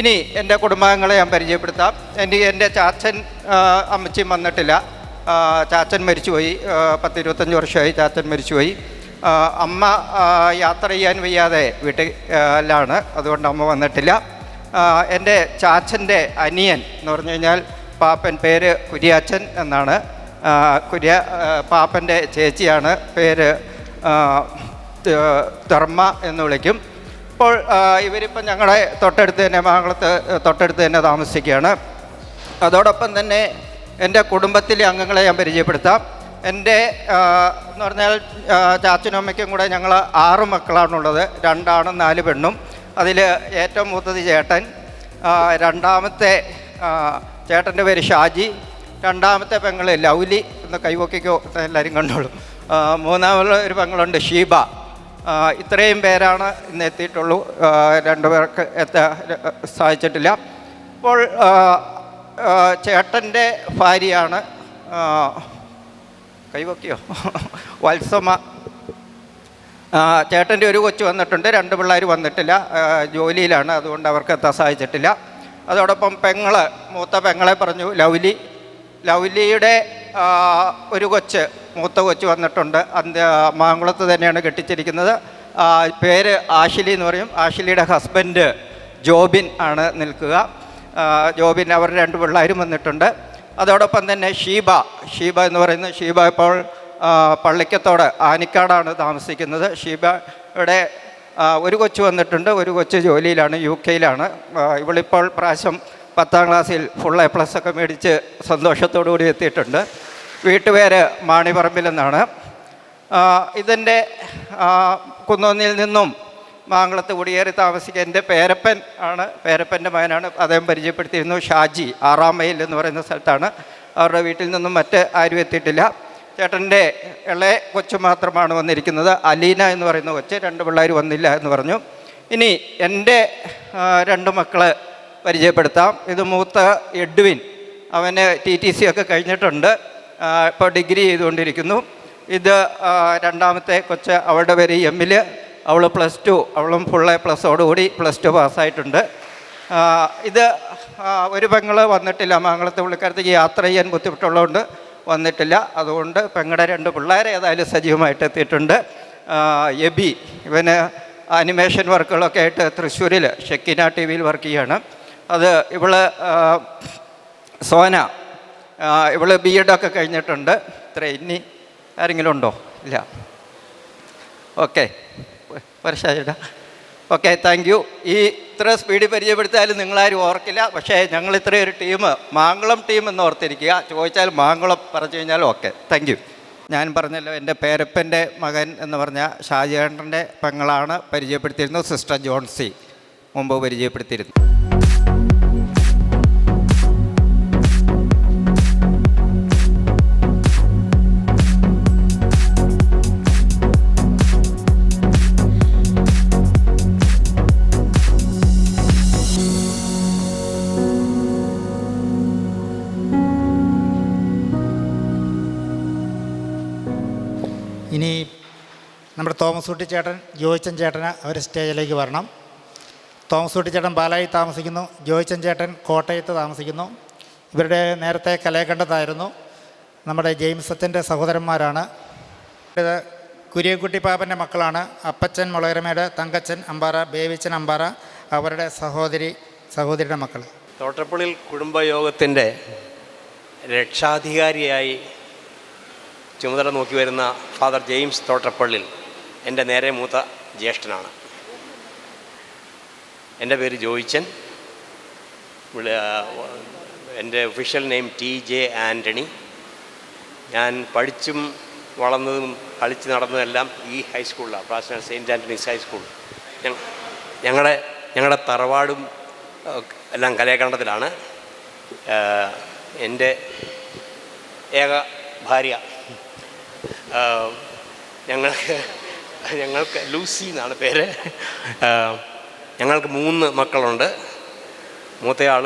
ഇനി എൻ്റെ കുടുംബാംഗങ്ങളെ ഞാൻ പരിചയപ്പെടുത്താം. എൻ്റെ ചാച്ചൻ അമ്മച്ചിയും വന്നിട്ടില്ല. ചാച്ചൻ മരിച്ചുപോയി. 10-25 വർഷമായി ചാച്ചൻ മരിച്ചുപോയി. അമ്മ യാത്ര ചെയ്യാൻ വയ്യാതെ വീട്ടിലാണ്, അതുകൊണ്ട് അമ്മ വന്നിട്ടില്ല. എൻ്റെ ചാച്ചൻ്റെ അനിയൻ എന്ന് പറഞ്ഞു കഴിഞ്ഞാൽ പാപ്പൻ, പേര് കുര്യാച്ചൻ എന്നാണ്. പാപ്പൻ്റെ ചേച്ചിയാണ്, പേര് ധർമ്മ എന്ന് വിളിക്കും. ഇപ്പോൾ ഇവരിപ്പം ഞങ്ങളുടെ തൊട്ടടുത്ത് തന്നെ, മാങ്കുളത്ത് തൊട്ടടുത്ത് തന്നെ താമസിക്കുകയാണ്. അതോടൊപ്പം തന്നെ എൻ്റെ കുടുംബത്തിലെ അംഗങ്ങളെ ഞാൻ പരിചയപ്പെടുത്താം. എൻ്റെ എന്ന് പറഞ്ഞാൽ ചാച്ചനും അമ്മയ്ക്കും കൂടെ ഞങ്ങൾ 6 മക്കളാണുള്ളത്. 2 ആണും 4 പെണ്ണും. അതിൽ ഏറ്റവും മൂത്തത് ചേട്ടൻ. രണ്ടാമത്തെ ചേട്ടൻ്റെ പേര് ഷാജി. രണ്ടാമത്തെ പെങ്ങൾ ലൗലി. ഒന്ന് കൈവക്കിക്കോ, എല്ലാവരും കണ്ടോളൂ. മൂന്നാമത് ഒരു പെങ്ങളുണ്ട് ഷീബ. ഇത്രയും പേരാണ് ഇന്ന് എത്തിയിട്ടുള്ളൂ. 2 പേർക്ക് എത്താൻ സാധിച്ചിട്ടില്ല. ഇപ്പോൾ ചേട്ടൻ്റെ ഭാര്യയാണ്, കൈവക്കിയോ, വത്സമ. ചേട്ടൻ്റെ ഒരു കൊച്ചു വന്നിട്ടുണ്ട്. 2 പിള്ളേർ വന്നിട്ടില്ല, ജോലിയിലാണ്, അതുകൊണ്ട് അവർക്ക് എത്താൻ സാധിച്ചിട്ടില്ല. അതോടൊപ്പം മൂത്ത പെങ്ങളെ പറഞ്ഞു ലൗലി. ലൗലിയുടെ ഒരു കൊച്ച്, മൂത്ത കൊച്ച് വന്നിട്ടുണ്ട്. മാങ്കുളത്ത് തന്നെയാണ് കെട്ടിച്ചിരിക്കുന്നത്. പേര് ആഷിലി എന്ന് പറയും. ആഷിലിയുടെ ഹസ്ബൻഡ് ജോബിൻ ആണ് നിൽക്കുക. ജോബിൻ, അവർ 2 പിള്ളേരും വന്നിട്ടുണ്ട്. അതോടൊപ്പം തന്നെ ഷീബ എന്ന് പറയുന്നത്, ഷീബ ഇപ്പോൾ പള്ളിക്കത്തോട് ആനിക്കാടാണ് താമസിക്കുന്നത്. ഷീബയുടെ ഒരു കൊച്ചു വന്നിട്ടുണ്ട്, ഒരു കൊച്ചു ജോലിയിലാണ്, UK-യിലാണ്. ഇവളിപ്പോൾ പ്രാവശ്യം 10ാം ക്ലാസ്സിൽ ഫുൾ A+ ഒക്കെ മേടിച്ച് സന്തോഷത്തോടു കൂടി എത്തിയിട്ടുണ്ട്. വീട്ടുപേര് മാണിപ്പറമ്പിലെന്നാണ്. ഇതിൻ്റെ കുന്നോന്നിയിൽ നിന്നും മാങ്കുളത്ത് കുടിയേറി താമസിക്കുക എൻ്റെ പേരപ്പൻ ആണ്, പേരപ്പൻ്റെ മകനാണ്. അദ്ദേഹം പരിചയപ്പെടുത്തിയിരുന്നു, ഷാജി, 6 മൈൽ എന്ന് പറയുന്ന സ്ഥലത്താണ്. അവരുടെ വീട്ടിൽ നിന്നും മറ്റ് ആരും എത്തിയിട്ടില്ല. ചേട്ടൻ്റെ ഇളയ കൊച്ചു മാത്രമാണ് വന്നിരിക്കുന്നത്, അലീന എന്ന് പറയുന്ന കൊച്ച്. 2 പിള്ളേർ വന്നില്ല എന്ന് പറഞ്ഞു. ഇനി എൻ്റെ 2 മക്കളെ പരിചയപ്പെടുത്താം. ഇത് മൂത്ത എഡ്വിൻ, അവന് TTC ഒക്കെ കഴിഞ്ഞിട്ടുണ്ട്, ഇപ്പോൾ ഡിഗ്രി ചെയ്തുകൊണ്ടിരിക്കുന്നു. ഇത് രണ്ടാമത്തെ കൊച്ച്, അവളുടെ പേര് എമ്മിൽ, അവൾ +2, അവളും ഫുൾ A+ കൂടി +2 പാസ്സായിട്ടുണ്ട്. ഇത് ഒരു പെങ്ങള് വന്നിട്ടില്ല, മാങ്കുളത്തെ പുള്ളിക്കാരത്തേക്ക് യാത്ര ചെയ്യാൻ ബുദ്ധിമുട്ടുള്ളതുകൊണ്ട് വന്നിട്ടില്ല. അതുകൊണ്ട് പെങ്ങളുടെ 2 പിള്ളേർ ഏതായാലും സജീവമായിട്ട് എത്തിയിട്ടുണ്ട്. എബി, ഇവന് ആനിമേഷൻ വർക്കുകളൊക്കെ ആയിട്ട് തൃശ്ശൂരിൽ ഷെക്കിന TV-യിൽ വർക്ക് ചെയ്യുകയാണ്. അത് ഇവള് സോന, ഇവള് B.Ed ഒക്കെ കഴിഞ്ഞിട്ടുണ്ട്. ഇത്ര ഇനി ആരെങ്കിലും ഉണ്ടോ? ഇല്ല. ഓക്കെ, വർഷായിട. Okay, thank you. ഈ ഇത്ര സ്പീഡിൽ പരിചയപ്പെടുത്തിയാലും നിങ്ങളാരും ഓർക്കില്ല. പക്ഷേ ഞങ്ങൾ ഇത്രയൊരു ടീം, മാങ്കുളം ടീം എന്ന് ഓർത്തിരിക്കുക. ചോദിച്ചാൽ മാങ്കുളം പറഞ്ഞു കഴിഞ്ഞാൽ ഓക്കെ. Thank U. ഞാൻ പറഞ്ഞല്ലോ, എൻ്റെ പേരപ്പൻ്റെ മകൻ എന്ന് പറഞ്ഞ ഷാജേട്ടൻ്റെ പെങ്ങളാണ് പരിചയപ്പെടുത്തിയിരുന്നു, സിസ്റ്റർ ജോൺസി, മുമ്പ് പരിചയപ്പെടുത്തിയിരുന്നു. ഇനി നമ്മുടെ തോമസ് കുട്ടി ചേട്ടൻ, ജോയിച്ചൻ ചേട്ടന് അവർ സ്റ്റേജിലേക്ക് വരണം. തോമസ് കുട്ടി ചേട്ടൻ പാലായിൽ താമസിക്കുന്നു, ജോയിച്ചൻ ചേട്ടൻ കോട്ടയത്ത് താമസിക്കുന്നു. ഇവരുടെ നേരത്തെ കലയക്കണ്ടത്തായിരുന്നു. നമ്മുടെ ജെയിംസ് അച്ഛൻ്റെ സഹോദരന്മാരാണ്. ഇത് കുര്യക്കുട്ടി പാപ്പൻ്റെ മക്കളാണ്. അപ്പച്ചൻ മുളകരമേട്, തങ്കച്ചൻ അമ്പാറ, ബേബിച്ചൻ അമ്പാറ, അവരുടെ സഹോദരിയുടെ മക്കൾ. തോട്ടപ്പള്ളിയിൽ കുടുംബയോഗത്തിൻ്റെ രക്ഷാധികാരിയായി ചുമതല നോക്കി വരുന്ന ഫാദർ ജെയിംസ് തോട്ടപ്പള്ളിൽ എൻ്റെ നേരെ മൂത്ത ജ്യേഷ്ഠനാണ്. എൻ്റെ പേര് ജോയിച്ചൻ. എൻ്റെ ഒഫീഷ്യൽ നെയിം TJ ആൻ്റണി. ഞാൻ പഠിച്ചും വളർന്നതും കളിച്ച് നടന്നതെല്ലാം ഈ ഹൈസ്കൂളിലാണ്, പ്രാശ്ന സെയിൻറ്റ് ആൻ്റണീസ് ഹൈസ്കൂൾ. ഞങ്ങളുടെ തറവാടും എല്ലാം കലയക്കണ്ടത്തിലാണ്. എൻ്റെ ഏക ഭാര്യ, ഞങ്ങൾക്ക് ലൂസി എന്നാണ് പേര്. ഞങ്ങൾക്ക് 3 മക്കളുണ്ട്. മൂത്തയാൾ,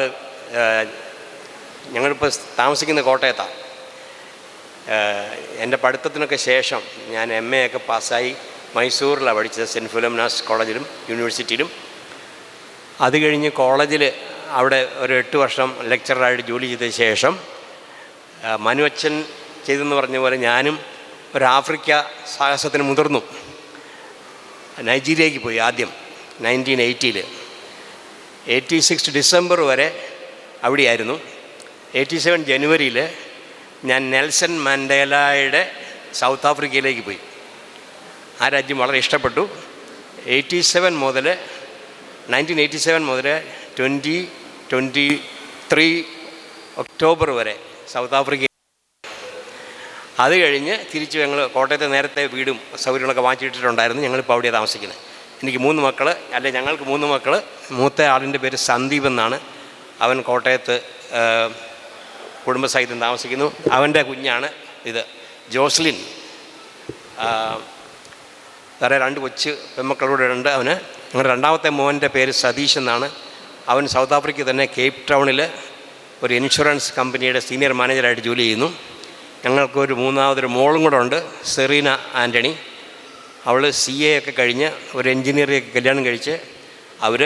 ഞങ്ങളിപ്പോൾ താമസിക്കുന്ന കോട്ടയത്താണ്. എൻ്റെ പഠിത്തത്തിനൊക്കെ ശേഷം ഞാൻ MA ഒക്കെ പാസ്സായി മൈസൂരിലാണ് പഠിച്ചത്, സെൻറ്റ് ഫിലോമിനാസ് കോളേജിലും യൂണിവേഴ്സിറ്റിയിലും. അത് കഴിഞ്ഞ് കോളേജിൽ അവിടെ ഒരു 8 വർഷം ലെക്ചറായിട്ട് ജോലി ചെയ്ത ശേഷം മനുവച്ചൻ ചെയ്തെന്ന് പറഞ്ഞ പോലെ ഞാനും ഒരു ആഫ്രിക്ക സാഹസത്തിന് മുതിർന്നു. നൈജീരിയയ്ക്ക് പോയി ആദ്യം 1980. 86 ഡിസംബർ വരെ അവിടെയായിരുന്നു. 87 ജനുവരിയിൽ ഞാൻ നെൽസൺ മണ്ടേലയുടെ സൗത്ത് ആഫ്രിക്കയിലേക്ക് പോയി. ആ രാജ്യം വളരെ ഇഷ്ടപ്പെട്ടു. 1987 മുതൽ 2023 ഒക്ടോബർ വരെ സൗത്ത് ആഫ്രിക്ക. അത് കഴിഞ്ഞ് തിരിച്ച് ഞങ്ങൾ കോട്ടയത്തെ നേരത്തെ വീടും സൗകര്യങ്ങളൊക്കെ വാങ്ങിച്ചിട്ടുണ്ടായിരുന്നു. ഞങ്ങളിപ്പോൾ അവിടെയാണ് താമസിക്കുന്നത്. എനിക്ക് 3 മക്കൾ, അല്ലെ ഞങ്ങൾക്ക് 3 മക്കൾ. മൂത്ത ആളിൻ്റെ പേര് സന്ദീപ് എന്നാണ്. അവൻ കോട്ടയത്ത് കുടുംബസഹിതം താമസിക്കുന്നു. അവൻ്റെ കുഞ്ഞാണ് ഇത്, ജോസ്ലിൻ. വേറെ 2 കൊച്ച് പെൺമക്കളൂടെ ഉണ്ട് അവന്. ഞങ്ങളുടെ രണ്ടാമത്തെ മോൻ്റെ പേര് സതീഷ് എന്നാണ്. അവൻ സൗത്ത് ആഫ്രിക്കയിൽ തന്നെ കേപ്പ് ടൗണിൽ ഒരു ഇൻഷുറൻസ് കമ്പനിയുടെ സീനിയർ മാനേജറായിട്ട് ജോലി ചെയ്യുന്നു. ഞങ്ങൾക്കൊരു മൂന്നാമതൊരു മോളും കൂടെ ഉണ്ട്, സെറീന ആൻ്റണി. അവൾ CA ഒക്കെ കഴിഞ്ഞ് ഒരു എൻജിനീയറിംഗ് കല്യാണം കഴിച്ച് അവർ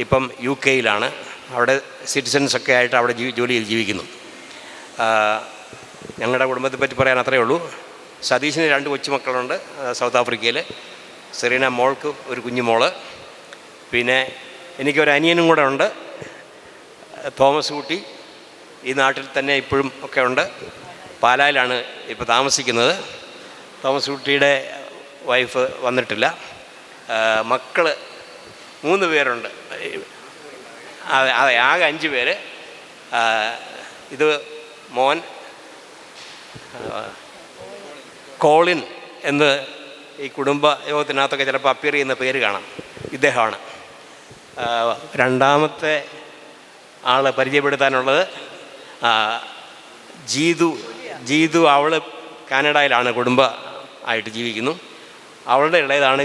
ഇപ്പം UK-യിലാണ്. അവിടെ സിറ്റിസൺസൊക്കെ ആയിട്ട് അവിടെ ജോലി ചെയ്ത് ജീവിക്കുന്നു. ഞങ്ങളുടെ കുടുംബത്തെ പറ്റി പറയാൻ അത്രയേ ഉള്ളൂ. സതീഷിന് 2 കൊച്ചുമക്കളുണ്ട് സൗത്ത് ആഫ്രിക്കയിൽ. സെറീന മോൾക്ക് ഒരു കുഞ്ഞു മോള്. പിന്നെ എനിക്കൊരു അനിയനും കൂടെ ഉണ്ട്, തോമസ് കുട്ടി ഈ നാട്ടിൽ തന്നെ ഇപ്പോഴും ഒക്കെ ഉണ്ട്. പാലായിലാണ് ഇപ്പോൾ താമസിക്കുന്നത്. തോമസ് കുട്ടിയുടെ വൈഫ് വന്നിട്ടില്ല. മക്കൾ 3 പേരുണ്ട്. അതെ, ആകെ 5 പേര്. ഇത് മോൻ കോളിൻ എന്ന് ഈ കുടുംബ യോഗത്തിനകത്തൊക്കെ ചിലപ്പോൾ അപ്പിയർ ചെയ്യുന്ന പേര് കാണാം. ഇദ്ദേഹമാണ്. രണ്ടാമത്തെ ആൾ പരിചയപ്പെടുത്താനുള്ളത് ജീതു. അവൾ കാനഡയിലാണ് കുടുംബ ആയിട്ട് ജീവിക്കുന്നു. അവളുടെ ഇളയതാണ്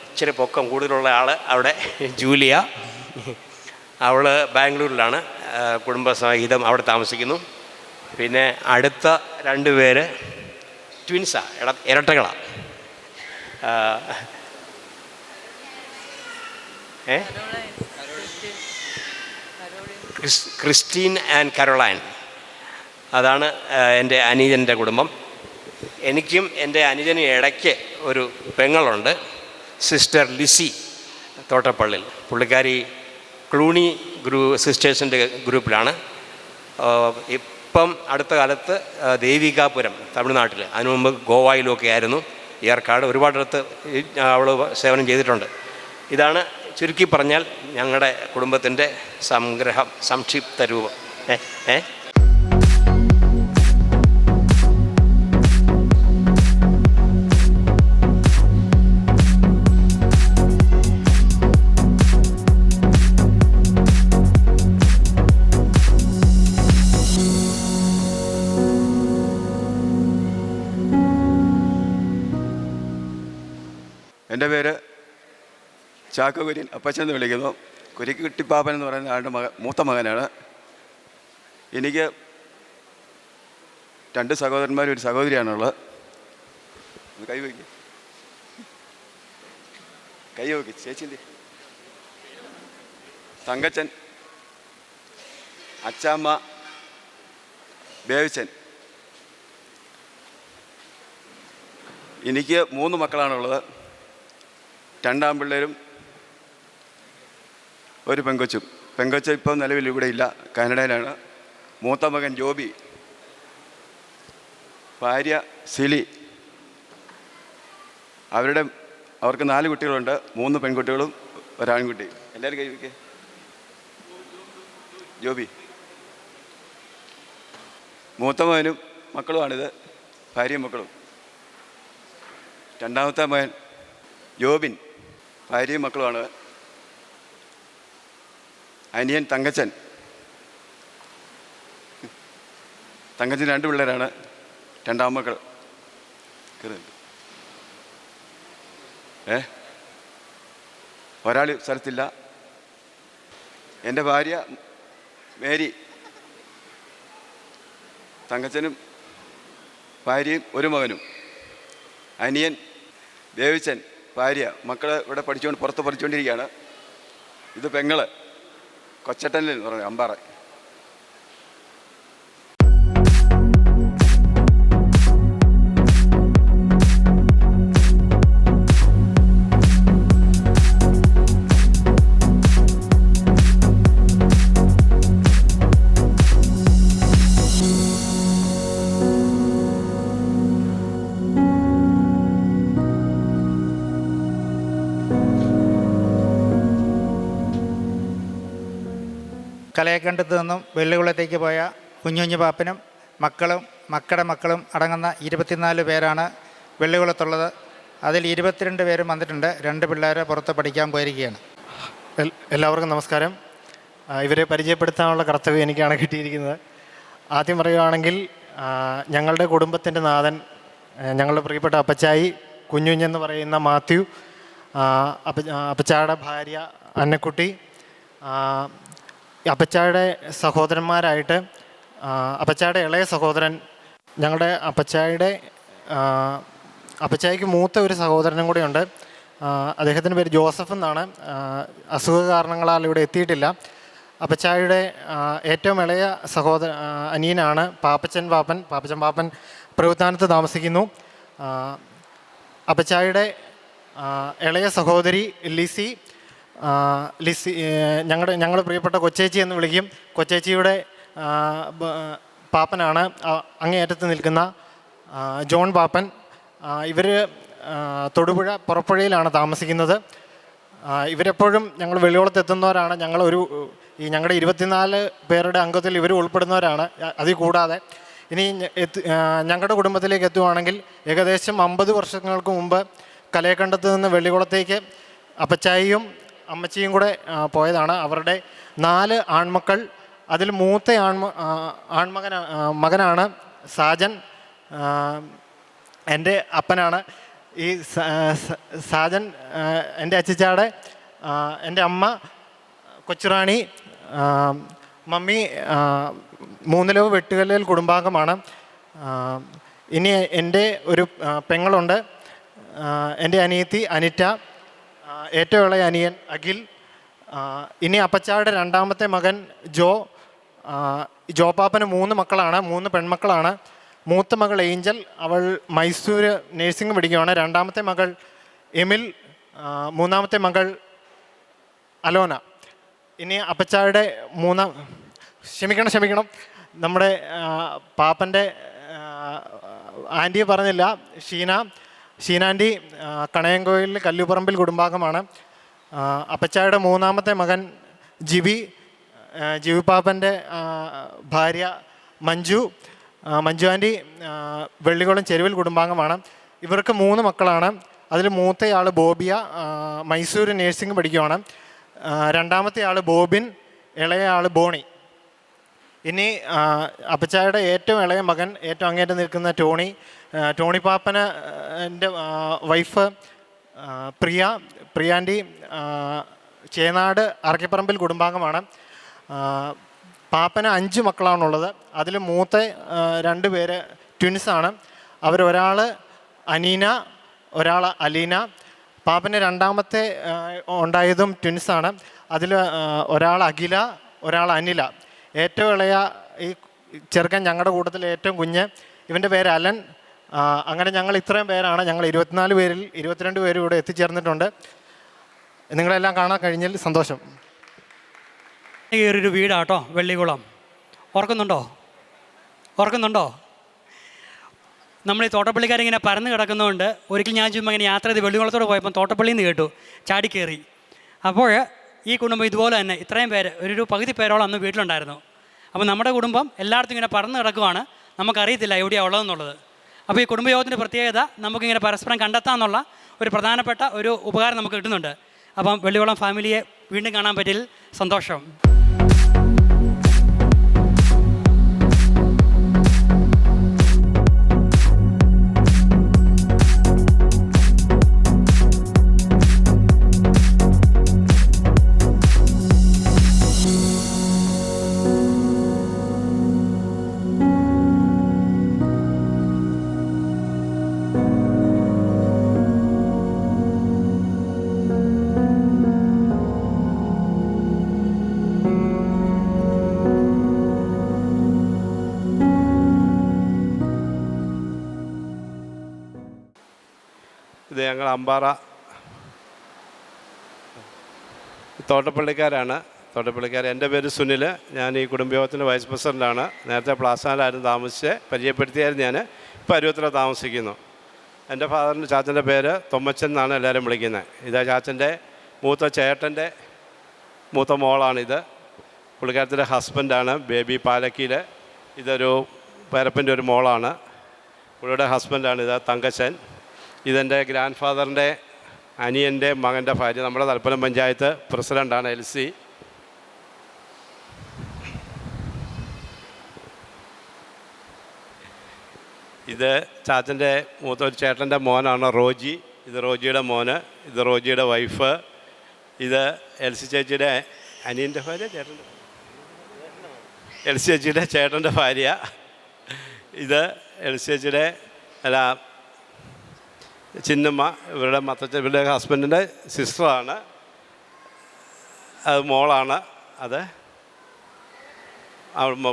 ഇച്ചിരി പൊക്കം കൂടുതലുള്ള ആൾ അവിടെ, ജൂലിയ. അവൾ ബാംഗ്ലൂരിലാണ് കുടുംബസഹിതം അവിടെ താമസിക്കുന്നു. പിന്നെ അടുത്ത 2 പേര് ട്വിൻസാണ്, ഇരട്ടകളാണ്. Christine and Caroline. അതാണ് എൻ്റെ അനുജൻ്റെ കുടുംബം. എനിക്കും എൻ്റെ അനുജനും ഇടയ്ക്ക് ഒരു പെങ്ങളുണ്ട്, സിസ്റ്റർ ലിസി തോട്ടപ്പള്ളിൽ. പുള്ളിക്കാരി ക്ലൂണി സിസ്റ്റേഴ്സിൻ്റെ ഗ്രൂപ്പിലാണ്. ഇപ്പം അടുത്ത കാലത്ത് ദേവികാപുരം തമിഴ്നാട്ടിൽ, അതിനു മുമ്പ് ഗോവയിലുമൊക്കെ ആയിരുന്നു. ഏർക്കാട് ഒരുപാടിടത്ത് അവൾ സേവനം ചെയ്തിട്ടുണ്ട്. ഇതാണ് ചുരുക്കി പറഞ്ഞാൽ ഞങ്ങളുടെ കുടുംബത്തിൻ്റെ സംക്ഷിപ്ത രൂപം. എൻ്റെ പേര് ചാക്കോ കുര്യൻ, അപ്പച്ചൻ എന്ന് വിളിക്കുന്നു. കുരിക്കുട്ടിപ്പാപ്പൻ എന്ന് പറയുന്ന ആളുടെ മൂത്ത മകനാണ്. എനിക്ക് 2 സഹോദരന്മാരും 1 സഹോദരിയാണുള്ളത്. കൈ വയ്ക്ക് ചേച്ചിൻ്റെ തങ്കച്ചൻ, അച്ചാമ്മ, ബേവിച്ചൻ. എനിക്ക് 3 മക്കളാണുള്ളത്. 2 ആൺപിള്ളേരും 1 പെങ്കൊച്ചും. പെങ്കൊച്ച് ഇപ്പം നിലവിൽ ഇവിടെ ഇല്ല, കാനഡയിലാണ്. മൂത്ത മകൻ ജോബി, ഭാര്യ സിലി. അവർക്ക് 4 കുട്ടികളുണ്ട്, 3 പെൺകുട്ടികളും 1 ആൺകുട്ടി. എല്ലാവരും കൈ വയ്ക്കേ. ജോബി മൂത്ത മകനും മക്കളുമാണിത്, ഭാര്യയും മക്കളും. രണ്ടാമത്തെ മകൻ ജോബിൻ, ഭാര്യയും മക്കളുമാണ്. അനിയൻ തങ്കച്ചൻ. തങ്കച്ചൻ 2 പിള്ളേരാണ്, 2 ആൺമക്കൾ. ഒരാൾ സ്ഥലത്തില്ല. എൻ്റെ ഭാര്യ മേരി, തങ്കച്ചനും ഭാര്യയും 1 മകനും. അനിയൻ ദേവിച്ചൻ, ഭാര്യ, മക്കൾ ഇവിടെ പുറത്ത് പഠിച്ചുകൊണ്ടിരിക്കുകയാണ്. ഇത് പെങ്ങള് കൊച്ചട്ടനിൽ എന്ന് പറഞ്ഞു, അമ്പാറ. കലയക്കണ്ടത്ത് നിന്നും വെള്ളികുളത്തേക്ക് പോയ കുഞ്ഞുഞ്ഞു പാപ്പനും മക്കളുടെ മക്കളും അടങ്ങുന്ന 24 പേരാണ് വെള്ളികുളത്തുള്ളത്. അതിൽ 22 പേരും വന്നിട്ടുണ്ട്. 2 പിള്ളേരെ പുറത്ത് പഠിക്കാൻ പോയിരിക്കുകയാണ്. എല്ലാവർക്കും നമസ്കാരം. ഇവരെ പരിചയപ്പെടുത്താനുള്ള കർത്തവ്യം എനിക്കാണ് കിട്ടിയിരിക്കുന്നത്. ആദ്യം പറയുകയാണെങ്കിൽ ഞങ്ങളുടെ കുടുംബത്തിൻ്റെ നാഥൻ, ഞങ്ങളുടെ പ്രിയപ്പെട്ട അപ്പച്ചായി കുഞ്ഞുഞ്ഞെന്ന് പറയുന്ന മാത്യു, അപ്പച്ചായുടെ ഭാര്യ അന്നക്കുട്ടി, അപ്പച്ചായുടെ സഹോദരന്മാരായിട്ട് അപ്പച്ചായുടെ ഇളയ സഹോദരൻ, ഞങ്ങളുടെ അപ്പച്ചായിക്ക് മൂത്ത ഒരു സഹോദരനും കൂടെയുണ്ട്. അദ്ദേഹത്തിൻ്റെ പേര് ജോസഫ് എന്നാണ്. അസുഖ കാരണങ്ങളാൽ ഇവിടെ എത്തിയിട്ടില്ല. അപ്പച്ചായുടെ ഏറ്റവും ഇളയ അനിയനാണ് പാപ്പച്ചൻ പാപ്പൻ പ്രഭുത്താനത്ത് താമസിക്കുന്നു. അപ്പച്ചായുടെ ഇളയ സഹോദരി ലിസി ലിസി, ഞങ്ങൾ പ്രിയപ്പെട്ട കൊച്ചേച്ചി എന്ന് വിളിക്കും. കൊച്ചേച്ചിയുടെ പാപ്പനാണ് അങ്ങേയറ്റത്ത് നിൽക്കുന്ന ജോൺ പാപ്പൻ. ഇവർ തൊടുപുഴ പുറപ്പുഴയിലാണ് താമസിക്കുന്നത്. ഇവരെപ്പോഴും ഞങ്ങൾ വെള്ളിയോളത്ത് എത്തുന്നവരാണ്. ഞങ്ങളുടെ 24 പേരുടെ അംഗത്തിൽ ഇവർ ഉൾപ്പെടുന്നവരാണ്. അതിൽ കൂടാതെ ഇനി ഞങ്ങളുടെ കുടുംബത്തിലേക്ക് എത്തുവാണെങ്കിൽ ഏകദേശം 50 വർഷങ്ങൾക്ക് മുമ്പ് കലയക്കണ്ടത്ത് നിന്ന് വെള്ളിക്കുളത്തേക്ക് അപ്പച്ചായിയും അമ്മച്ചിയും കൂടെ പോയതാണ്. അവരുടെ 4 ആൺമക്കൾ. അതിൽ മൂത്ത മകനാണ് സാജൻ. എൻ്റെ അപ്പനാണ്. ഈ സാജൻ എൻ്റെ അച്ചിച്ചാടെ, എൻ്റെ അമ്മ കൊച്ചുറാണി, മമ്മി മൂന്നിലവ് വെട്ടുകല്ലിൽ കുടുംബാംഗമാണ്. ഇനി എൻ്റെ ഒരു പെങ്ങളുണ്ട്, എൻ്റെ അനിയത്തി അനിറ്റ, ഏറ്റവും ഇളയ അനിയൻ അഖിൽ. ഇനി അപ്പച്ചായുടെ രണ്ടാമത്തെ മകൻ ജോ പാപ്പന് 3 മക്കളാണ്, 3 പെൺമക്കളാണ്. മൂത്ത മകൾ ഏഞ്ചൽ, അവൾ മൈസൂർ നേഴ്സിംഗ് പഠിക്കുകയാണ്. രണ്ടാമത്തെ മകൾ എമിൽ, മൂന്നാമത്തെ മകൾ അലോന. ഇനി അപ്പച്ചായുടെ ക്ഷമിക്കണം നമ്മുടെ പാപ്പൻ്റെ ആൻറ്റിയെ പറഞ്ഞില്ല, ഷീനാൻറ്റി കണയങ്കോയിലിൽ കല്ലുപറമ്പിൽ കുടുംബാംഗമാണ്. അപ്പച്ചായുടെ മൂന്നാമത്തെ മകൻ ജിബി പാപ്പൻ്റെ ഭാര്യ മഞ്ജു ആൻറ്റി വെള്ളിക്കുളം ചെരുവിൽ കുടുംബാംഗമാണ്. ഇവർക്ക് 3 മക്കളാണ്. അതിൽ മൂത്തയാൾ ബോബിയ, മൈസൂർ നേഴ്സിംഗ് പഠിക്കുകയാണ്. രണ്ടാമത്തെ ആൾ ബോബിൻ, ഇളയ ആൾ ബോണി. ഇനി അപ്പച്ചായുടെ ഏറ്റവും ഇളയ മകൻ, ഏറ്റവും അങ്ങേറ്റം നിൽക്കുന്ന ടോണി പാപ്പന് എൻ്റെ വൈഫ് പ്രിയാൻറ്റി ചേനാട് അറക്കിപ്പറമ്പിൽ കുടുംബാംഗമാണ്. പാപ്പന് 5 മക്കളാണുള്ളത്. അതിൽ മൂത്ത 2 പേര് ട്വിൻസാണ്. ഒരാൾ അനീന, ഒരാൾ അലീന. പാപ്പന് രണ്ടാമത്തെ ഉണ്ടായതും ട്വിൻസാണ്. അതിൽ ഒരാൾ അഖില, ഒരാൾ അനില. ഏറ്റവും ഇളയ ഈ ചെറുക്കൻ ഞങ്ങളുടെ കൂട്ടത്തിൽ ഏറ്റവും കുഞ്ഞ്, ഇവൻ്റെ പേര് അലൻ. അങ്ങനെ ഞങ്ങൾ ഇത്രയും പേരാണ്. ഞങ്ങൾ 24 പേരിൽ 22 പേരും ഇവിടെ എത്തിച്ചേർന്നിട്ടുണ്ട്. നിങ്ങളെല്ലാം കാണാൻ കഴിഞ്ഞതിൽ സന്തോഷം. കയറിയൊരു വീടാട്ടോ വെള്ളിക്കുളം. ഓർക്കുന്നുണ്ടോ? നമ്മൾ ഈ തോട്ടപ്പള്ളിക്കാരിങ്ങനെ പരന്ന് കിടക്കുന്നതുകൊണ്ട് ഒരിക്കൽ ഞാൻ ചുമ്മാ ഇങ്ങനെ യാത്ര ചെയ്ത് വെള്ളിക്കുളത്തോടെ പോയപ്പോൾ തോട്ടപ്പള്ളിയിൽ നിന്ന് കേട്ടു ചാടിക്കയറി. അപ്പോൾ ഈ കുടുംബം ഇതുപോലെ തന്നെ ഇത്രയും പേര്, ഒരു പകുതി പേരോളം അന്ന് വീട്ടിലുണ്ടായിരുന്നു. അപ്പോൾ നമ്മുടെ കുടുംബം എല്ലായിടത്തും ഇങ്ങനെ പരന്ന് കിടക്കുവാണ്. നമുക്കറിയത്തില്ല എവിടെയാണ് ഉള്ളതെന്നുള്ളത്. അപ്പോൾ ഈ കുടുംബയോഗത്തിൻ്റെ പ്രത്യേകത നമുക്കിങ്ങനെ പരസ്പരം കണ്ടെത്താമെന്നുള്ള ഒരു പ്രധാനപ്പെട്ട ഒരു ഉപകാരം നമുക്ക് കിട്ടുന്നുണ്ട്. അപ്പം വെള്ളിക്കുളം ഫാമിലിയെ വീണ്ടും കാണാൻ പറ്റിയതിൽ സന്തോഷം. ഇത് ഞങ്ങൾ അമ്പാറ തോട്ടപ്പള്ളിക്കാരാണ്. എൻ്റെ പേര് സുനിൽ. ഞാൻ ഈ കുടുംബയോഗത്തിൻ്റെ വൈസ് പ്രസിഡൻ്റാണ്. നേരത്തെ പ്ലാസാലായിരുന്നു താമസിച്ച്, പരിചയപ്പെടുത്തിയായിരുന്നു ഞാൻ. ഇപ്പോൾ അരുവത്തറ താമസിക്കുന്നു. എൻ്റെ ചാച്ചൻ്റെ പേര് തൊമ്മച്ചൻ എന്നാണ് എല്ലാവരും വിളിക്കുന്നത്. ഇത് ചാച്ചൻ്റെ ചേട്ടൻ്റെ മൂത്ത മോളാണിത്. പുള്ളിക്കാരത്തിൻ്റെ ഹസ്ബൻഡാണ് ബേബി പാലക്കിയിൽ. ഇതൊരു പേരപ്പൻ്റെ ഒരു മോളാണ്. പുള്ളിയുടെ ഹസ്ബൻഡാണിത് തങ്കച്ചൻ. ഇതെൻ്റെ ഗ്രാൻഡ് ഫാദറിൻ്റെ അനിയൻ്റെ മകൻ്റെ ഭാര്യ, നമ്മുടെ തലപ്പലം പഞ്ചായത്ത് പ്രസിഡൻ്റാണ് എൽസി. ഇത് ചാച്ചൻ്റെ ഒരു ചേട്ടൻ്റെ മോനാണ് റോജി. ഇത് റോജിയുടെ മോന്, ഇത് റോജിയുടെ വൈഫ്. ഇത് എൽസി ചേച്ചിയുടെ അനിയൻ്റെ ഭാര്യ, എൽസി ചേച്ചിയുടെ ചേട്ടൻ്റെ ഭാര്യ. ഇത് എൽസി ചേച്ചിയുടെ ചിന്നമ്മ, ഇവരുടെ ഹസ്ബൻഡിൻ്റെ സിസ്റ്ററാണ്. അത് മോളാണ്. അത്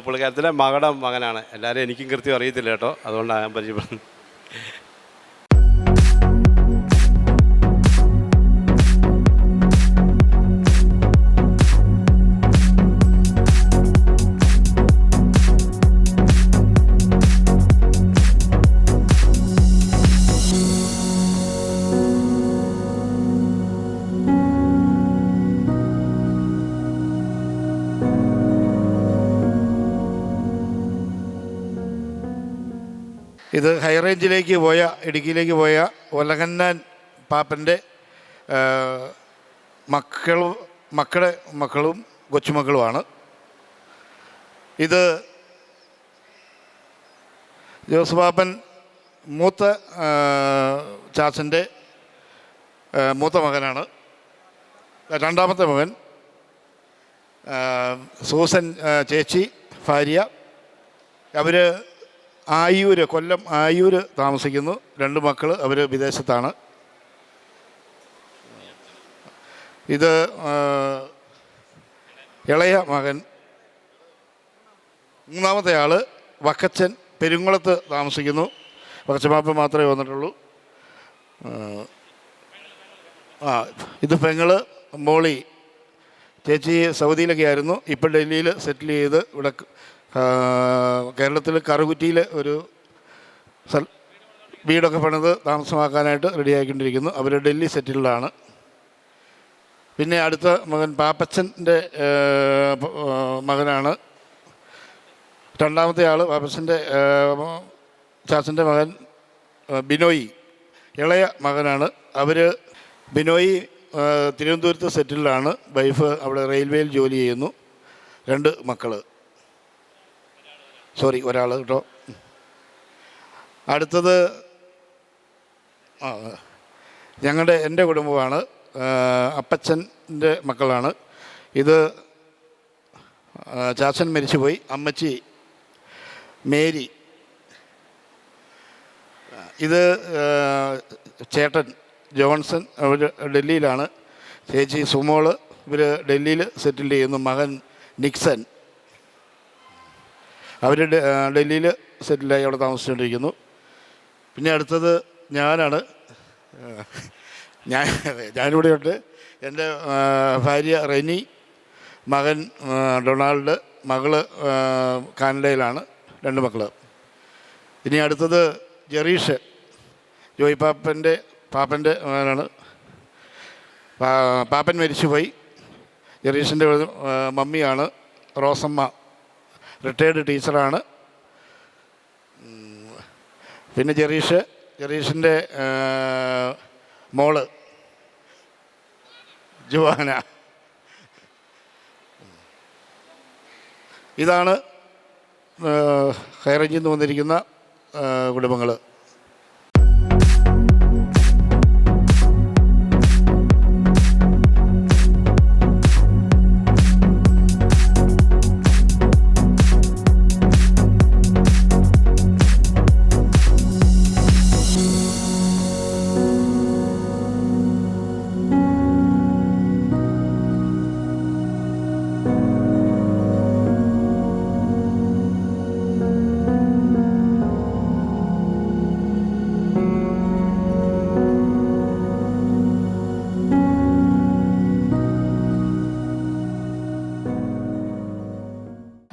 പുള്ളിക്കാരത്തിലെ മകളുടെ മകനാണ്. എല്ലാവരും എനിക്കും കൃത്യം അറിയത്തില്ല കേട്ടോ, അതുകൊണ്ടാണ് ഞാൻ പരിചയപ്പെടുന്നത്. ഇത് ഹൈറേഞ്ചിലേക്ക് പോയ ഇടുക്കിയിലേക്ക് പോയ ഒലകന്നാൻ പാപ്പൻ്റെ മക്കളും കൊച്ചുമക്കളുമാണ്. ഇത് ജോസ് പാപ്പൻ മൂത്ത ചാച്ചൻ്റെ മൂത്ത മകനാണ്. രണ്ടാമത്തെ മകൻ സൂസൻ ചേച്ചി ഭാര്യ. അവർ കൊല്ലം ആയൂർ താമസിക്കുന്നു. 2 മക്കൾ അവർ വിദേശത്താണ്. ഇത് ഇളയ മകൻ. മൂന്നാമത്തെ ആൾ വക്കച്ചൻ പെരുങ്കുളത്ത് താമസിക്കുന്നു. വക്കച്ചമാപ്പൻ മാത്രമേ വന്നിട്ടുള്ളൂ. ഇത് പെങ്ങള് മോളി. ചേച്ചി സൗദിയിലൊക്കെ ആയിരുന്നു, ഇപ്പോൾ ഡൽഹിയിൽ സെറ്റിൽ ചെയ്ത് ഇവിടെ കേരളത്തിൽ കറുകുറ്റിയിൽ ഒരു വീടൊക്കെ പണിത് താമസമാക്കാനായിട്ട് റെഡിയാക്കിക്കൊണ്ടിരിക്കുന്നു. അവർ ഡൽഹി സെറ്റിൽഡാണ്. പിന്നെ അടുത്ത മകൻ പാപ്പച്ചൻ്റെ മകനാണ്. രണ്ടാമത്തെ ആൾ പാപ്പച്ചൻ്റെ ചാച്ചൻ്റെ മകൻ ബിനോയി, ഇളയ മകനാണ്. ബിനോയി തിരുവനന്തപുരത്ത് സെറ്റിൽഡാണ്. വൈഫ് അവിടെ റെയിൽവേയിൽ ജോലി ചെയ്യുന്നു. 2 മക്കൾ, ഒരാൾ കേട്ടോ. അടുത്തത് എൻ്റെ കുടുംബമാണ്. അപ്പച്ചൻ്റെ മക്കളാണ്. ഇത് ചാച്ചൻ മരിച്ചുപോയി. അമ്മച്ചി മേരി. ഇത് ചേട്ടൻ ജോൺസൺ, അവർ ഡൽഹിയിലാണ്. ചേച്ചി സുമോള്, ഇവർ ഡൽഹിയിൽ സെറ്റിൽ ചെയ്യുന്നു. മകൻ നിക്സൺ, അവർ ഡൽഹിയിൽ സെറ്റിലായി അവിടെ താമസിച്ചുകൊണ്ടിരിക്കുന്നു. പിന്നെ അടുത്തത് ഞാനാണ്. ഞാനിവിടെയുണ്ട്. എൻ്റെ ഭാര്യ റെനി, മകൻ ഡൊണാൾഡ്, മകള് കാനഡയിലാണ്. 2 മക്കൾ. ഇനി അടുത്തത് ജെറീഷ്, ജോയി പാപ്പൻ്റെ മകനാണ്. പാപ്പൻ മരിച്ചുപോയി. ജെറീഷിൻ്റെ മമ്മിയാണ് റോസമ്മ, റിട്ടയേർഡ് ടീച്ചറാണ്. പിന്നെ ജെറീഷിൻ്റെ മോള് ജുവാന. ഇതാണ് ഹൈറേഞ്ചിൽ നിന്ന് വന്നിരിക്കുന്ന കുടുംബങ്ങൾ.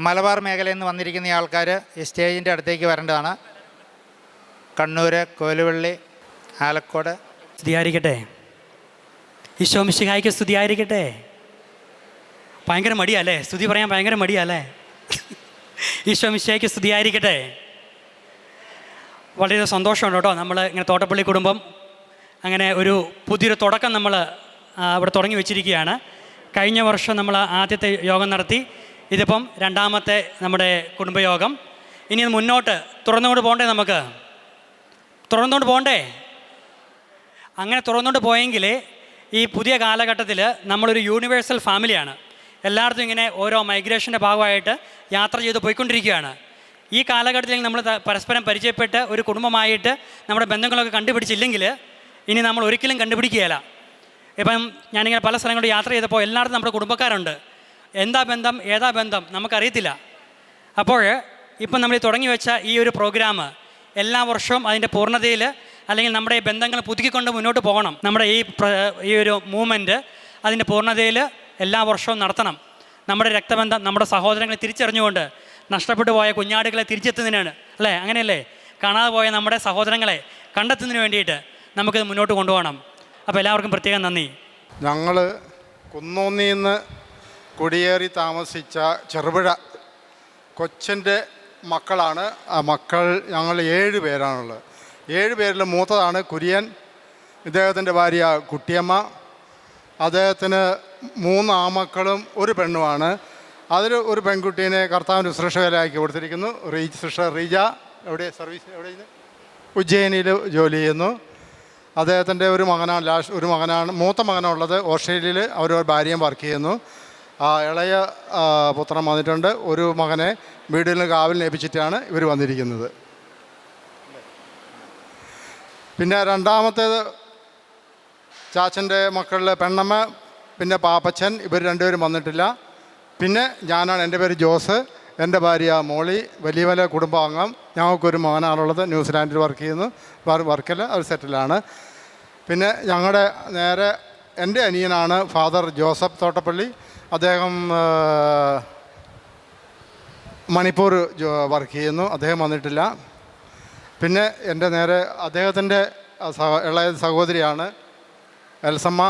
മലബാർ മേഖലയിൽ നിന്ന് വന്നിരിക്കുന്ന ആൾക്കാർ ഈ സ്റ്റേജിൻ്റെ അടുത്തേക്ക് വരേണ്ടതാണ്. കണ്ണൂർ, കോലുവള്ളി, ആലക്കോട്. സ്തുതിയായിരിക്കട്ടെ. ഈശോ മിശിഹായ്ക്ക് സ്തുതിയായിരിക്കട്ടെ. ഭയങ്കര മടിയല്ലേ സ്തുതി പറയാൻ? ഭയങ്കര മടിയല്ലേ? ഈശോ മിശിഹായ്ക്ക് സ്തുതിയായിരിക്കട്ടെ. വളരെ സന്തോഷമുണ്ട് കേട്ടോ. നമ്മൾ ഇങ്ങനെ തോട്ടപ്പള്ളി കുടുംബം അങ്ങനെ ഒരു പുതിയൊരു തുടക്കം നമ്മൾ ഇവിടെ തുടങ്ങി വെച്ചിരിക്കുകയാണ്. കഴിഞ്ഞ വർഷം നമ്മൾ ആദ്യത്തെ യോഗം നടത്തി. ഇതിപ്പം 2ാമത്തെ നമ്മുടെ കുടുംബയോഗം. ഇനി ഇത് മുന്നോട്ട് തുറന്നുകൊണ്ട് പോകണ്ടേ? നമുക്ക് തുറന്നുകൊണ്ട് പോകണ്ടേ? അങ്ങനെ തുറന്നുകൊണ്ട് പോയെങ്കിൽ ഈ പുതിയ കാലഘട്ടത്തിൽ നമ്മളൊരു യൂണിവേഴ്സൽ ഫാമിലിയാണ്. എല്ലായിടത്തും ഇങ്ങനെ ഓരോ മൈഗ്രേഷൻ്റെ ഭാഗമായിട്ട് യാത്ര ചെയ്ത് പോയിക്കൊണ്ടിരിക്കുകയാണ്. ഈ കാലഘട്ടത്തിൽ നമ്മൾ പരസ്പരം പരിചയപ്പെട്ട് ഒരു കുടുംബമായിട്ട് നമ്മുടെ ബന്ധങ്ങളൊക്കെ കണ്ടുപിടിച്ചില്ലെങ്കിൽ ഇനി നമ്മൾ ഒരിക്കലും കണ്ടുപിടിക്കുകയില്ല. ഇപ്പം ഞാനിങ്ങനെ പല സ്ഥലങ്ങളിൽ യാത്ര ചെയ്തപ്പോൾ എല്ലായിടത്തും നമ്മുടെ കുടുംബക്കാരുണ്ട്. എന്താ ബന്ധം, ഏതാ ബന്ധം നമുക്കറിയത്തില്ല. അപ്പോൾ ഇപ്പം നമ്മൾ തുടങ്ങി വെച്ച ഈ ഒരു പ്രോഗ്രാം എല്ലാ വർഷവും അതിൻ്റെ പൂർണ്ണതയിൽ അല്ലെങ്കിൽ നമ്മുടെ ഈ ബന്ധങ്ങൾ പുതുക്കിക്കൊണ്ട് മുന്നോട്ട് പോകണം. നമ്മുടെ ഈ ഒരു മൂവ്മെൻറ്റ് അതിൻ്റെ പൂർണ്ണതയിൽ എല്ലാ വർഷവും നടത്തണം. നമ്മുടെ രക്തബന്ധം, നമ്മുടെ സഹോദരങ്ങളെ തിരിച്ചറിഞ്ഞുകൊണ്ട് നഷ്ടപ്പെട്ടു പോയ കുഞ്ഞാടുകളെ തിരിച്ചെത്തുന്നതിനാണ്, അല്ലേ? അങ്ങനെയല്ലേ? കാണാതെ പോയ നമ്മുടെ സഹോദരങ്ങളെ കണ്ടെത്തുന്നതിന് വേണ്ടിയിട്ട് നമുക്കിത് മുന്നോട്ട് കൊണ്ടുപോകണം. അപ്പോൾ എല്ലാവർക്കും പ്രത്യേകം നന്ദി. ഞങ്ങൾ കുന്നോന്നിയിൽ നിന്ന് കുടിയേറി താമസിച്ച ചെറുപുഴ കൊച്ചൻ്റെ മക്കളാണ്. ആ മക്കൾ ഞങ്ങൾ 7 പേരാണുള്ളത്. 7 പേരിൽ മൂത്തതാണ് കുര്യൻ. ഇദ്ദേഹത്തിൻ്റെ ഭാര്യ കുട്ടിയമ്മ. അദ്ദേഹത്തിന് 3 ആമക്കളും 1 പെണ്ണുമാണ്. അതിൽ ഒരു പെൺകുട്ടീനെ കർത്താവിൻ്റെ ശുശ്രൂഷ വേലയാക്കി കൊടുത്തിരിക്കുന്നു. സിസ്റ്റർ റീജ എവിടെ ഉജ്ജയിനിൽ ജോലി ചെയ്യുന്നു. അദ്ദേഹത്തിൻ്റെ ഒരു മകനാണ് മൂത്ത മകനുള്ളത് ഓസ്ട്രേലിയയിൽ. അവർ ഭാര്യയും വർക്ക് ചെയ്യുന്നു. ഇളയ പുത്രൻ വന്നിട്ടുണ്ട്. ഒരു മകനെ വീട്ടിൽ കാവലിന് ഏൽപ്പിച്ചിട്ടാണ് ഇവർ വന്നിരിക്കുന്നത്. പിന്നെ രണ്ടാമത്തേത് ചാച്ചൻ്റെ മക്കളിലെ പെണ്ണമ്മ, പിന്നെ പാപ്പച്ചൻ, ഇവർ 2 പേരും വന്നിട്ടില്ല. പിന്നെ ഞാനാണ്. എൻ്റെ പേര് ജോസ്, എൻ്റെ ഭാര്യ മോളി, വലിയ കുടുംബാംഗം. ഞങ്ങൾക്കൊരു മകനാണുള്ളത്, ന്യൂസിലാൻഡിൽ വർക്ക് ചെയ്യുന്നു. വർക്കിൽ അവർ സെറ്റിലാണ്. പിന്നെ ഞങ്ങളുടെ നേരെ എൻ്റെ അനിയനാണ് ഫാദർ ജോസഫ് തോട്ടപ്പള്ളി. അദ്ദേഹം മണിപ്പൂർ വർക്ക് ചെയ്യുന്നു. അദ്ദേഹം വന്നിട്ടില്ല. പിന്നെ എൻ്റെ നേരെ അദ്ദേഹത്തിൻ്റെ ഇളയ സഹോദരിയാണ് എൽസമ്മ.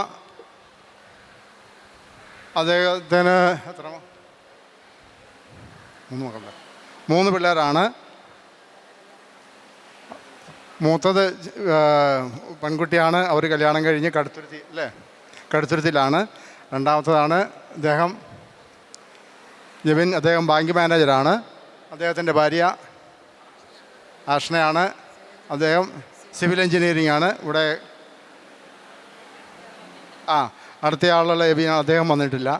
അദ്ദേഹത്തിന് 3 മക്കളുണ്ട്. 3 പിള്ളേരാണ്. മൂത്തത് പെൺകുട്ടിയാണ്. അവർ കല്യാണം കഴിഞ്ഞ് കടുത്തുരുത്തിയിലാണ്. രണ്ടാമത്തതാണ് അദ്ദേഹം ജെബിൻ. അദ്ദേഹം ബാങ്ക് മാനേജറാണ്. അദ്ദേഹത്തിൻ്റെ ഭാര്യ ആഷ്നയാണ്. അദ്ദേഹം സിവിൽ എഞ്ചിനീയറിംഗ് ആണ്. ഇവിടെ അടുത്തയാളുള്ള എബിയാണ്. അദ്ദേഹം വന്നിട്ടില്ല.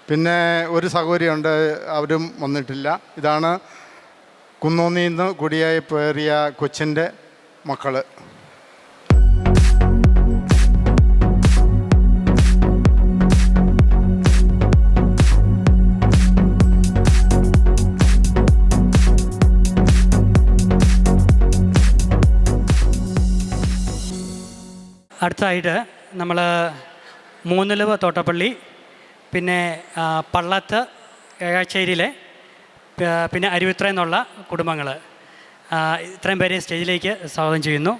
പിന്നെ ഒരു സഹോദരിയുണ്ട്, അവരും വന്നിട്ടില്ല. ഇതാണ് കുന്നോന്നിയിൽ നിന്ന് കുടിയായി പേറിയ കൊച്ചിൻ്റെ മക്കൾ. അടുത്തായിട്ട് നമ്മൾ മൂന്നിലവ് തോട്ടപ്പള്ളി, പിന്നെ പള്ളത്ത് ഏഴാച്ചേരിയിലെ, പിന്നെ അരുവിത്ര എന്നുള്ള കുടുംബങ്ങൾ, ഇത്രയും പേരെ സ്റ്റേജിലേക്ക് സ്വാഗതം ചെയ്യുന്നു.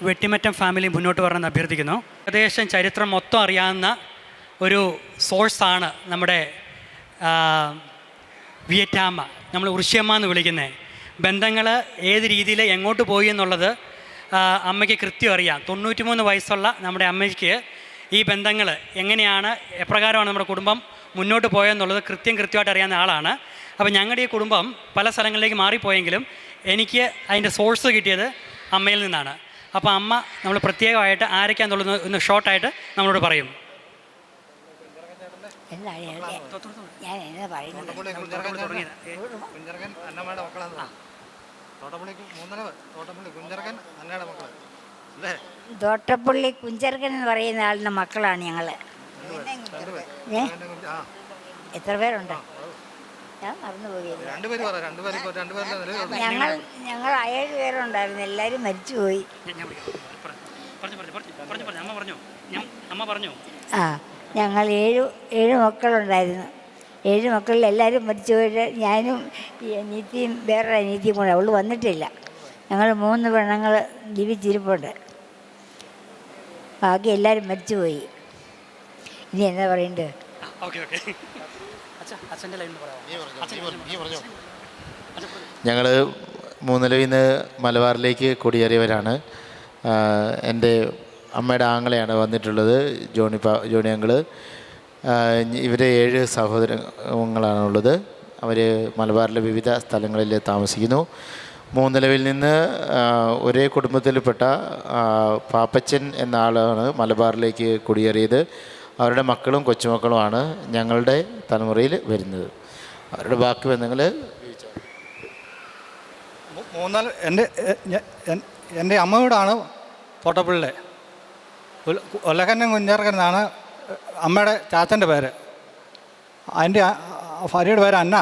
വെട്ടിമറ്റം ഫാമിലി മുന്നോട്ട് വരണമെന്ന് അഭ്യർത്ഥിക്കുന്നു. ഏകദേശം ചരിത്രം മൊത്തം അറിയാവുന്ന ഒരു സോഴ്സാണ് നമ്മുടെ വിയറ്റാമ്മ, നമ്മൾ ഉർഷ്യമ്മ എന്ന് വിളിക്കുന്നത്. ബന്ധങ്ങൾ ഏത് രീതിയിൽ എങ്ങോട്ട് പോയി എന്നുള്ളത് അമ്മയ്ക്ക് കൃത്യം അറിയാം. 93 വയസ്സുള്ള നമ്മുടെ അമ്മയ്ക്ക് ഈ ബന്ധങ്ങൾ എങ്ങനെയാണ്, എപ്രകാരമാണ് നമ്മുടെ കുടുംബം മുന്നോട്ട് പോയെന്നുള്ളത് കൃത്യമായിട്ട് അറിയാവുന്ന ആളാണ്. അപ്പോൾ ഞങ്ങളുടെ ഈ കുടുംബം പല സ്ഥലങ്ങളിലേക്ക് മാറിപ്പോയെങ്കിലും എനിക്ക് അതിൻ്റെ സോഴ്സ് കിട്ടിയത് അമ്മയിൽ നിന്നാണ്. അപ്പോൾ അമ്മ നമ്മൾ പ്രത്യേകമായിട്ട് ആരൊക്കെയാണെന്നുള്ളത് ഒന്ന് ഷോർട്ടായിട്ട് നമ്മളോട് പറയും. തോട്ടപ്പള്ളി കുഞ്ചർക്കൻ എന്ന് പറയുന്ന ആളിൻ്റെ മക്കളാണ് ഞങ്ങൾ. എത്ര പേരുണ്ട്? ഞാൻ മറന്നുപോയി. ഞങ്ങൾ 7 പേരുണ്ടായിരുന്നു. എല്ലാവരും മരിച്ചുപോയി. ഞങ്ങൾ 7 മക്കളുണ്ടായിരുന്നു. 7 മക്കളിൽ എല്ലാവരും മരിച്ചു പോയിട്ട് ഞാനും ഈ അനിയത്തിയും വേറൊരു അനിയത്തിയും കൂടെ. അവൾ വന്നിട്ടില്ല. ഞങ്ങൾ 3 പെണ്ണുങ്ങൾ ജീവിച്ചിരിപ്പുണ്ട്. ബാക്കി എല്ലാവരും മരിച്ചുപോയി. ഇനി എന്താ പറയണ്ടത്? ഞങ്ങൾ മൂന്നിലവിൽ നിന്ന് മലബാറിലേക്ക് കുടിയേറിയവരാണ്. എൻ്റെ അമ്മയുടെ ആങ്ങളെയാണ് വന്നിട്ടുള്ളത്, ജോണി അങ്കിള്. ഇവർ 7 സഹോദരങ്ങളാണുള്ളത്. അവർ മലബാറിലെ വിവിധ സ്ഥലങ്ങളിൽ താമസിക്കുന്നു. മൂന്നിലവിൽ നിന്ന് ഒരേ കുടുംബത്തിൽപ്പെട്ട പാപ്പച്ചൻ എന്ന ആളാണ് മലബാറിലേക്ക് കുടിയേറിയത്. അവരുടെ മക്കളും കൊച്ചുമക്കളുമാണ് ഞങ്ങളുടെ തലമുറയിൽ വരുന്നത്. അവരുടെ ബാക്കി ബന്ധങ്ങൾ എൻ്റെ അമ്മയോടാണ് തോട്ടപ്പള്ളിയിലെ ഒലകന്നൻ കുഞ്ഞാർക്കൻ എന്നാണ് അമ്മയുടെ ചാച്ചൻ്റെ പേര്. അതിൻ്റെ ഭാര്യയുടെ പേര് അന്ന.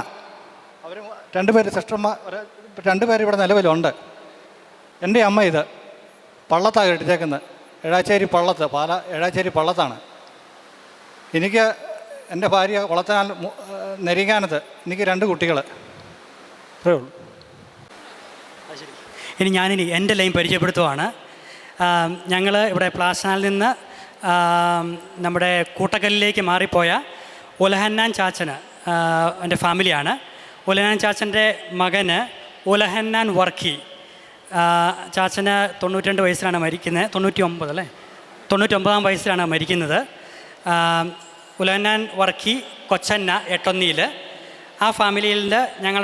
അവർ 2 പേര് സിസ്റ്റർമാർ, 2 പേര് ഇവിടെ നിലവിലുണ്ട്. എൻ്റെ അമ്മ ഇത് പള്ളത്താണ് കെട്ടിച്ചേക്കുന്നത്. ഏഴാച്ചേരി പള്ളത്ത്, ഏഴാച്ചേരി പള്ളത്താണ്. എനിക്ക് എൻ്റെ ഭാര്യ കുളത്താൽ നെരിങ്ങാനത്ത്. എനിക്ക് 2 കുട്ടികൾ. അത്രേ ഉള്ളൂ. ഞാനിനി എൻ്റെ ലൈൻ പരിചയപ്പെടുത്തുവാണ്. ഞങ്ങൾ ഇവിടെ പ്ലാസാനിൽ നിന്ന് നമ്മുടെ കൂട്ടക്കല്ലിലേക്ക് മാറിപ്പോയ ഉലഹന്നാൻ ചാച്ചന് എൻ്റെ ഫാമിലിയാണ്. ഉലഹന്നാൻ ചാച്ചൻ്റെ മകന് ഉലഹന്നാൻ വർക്കി. ചാച്ചന് 92 വയസ്സിലാണ് മരിക്കുന്നത്, 99 അല്ലേ, 99 വയസ്സിലാണ് മരിക്കുന്നത്. ഉലഹന്നാൻ വർക്കി കൊച്ചന്ന എട്ടൊന്നിയിൽ. ആ ഫാമിലിയിൽ ഞങ്ങൾ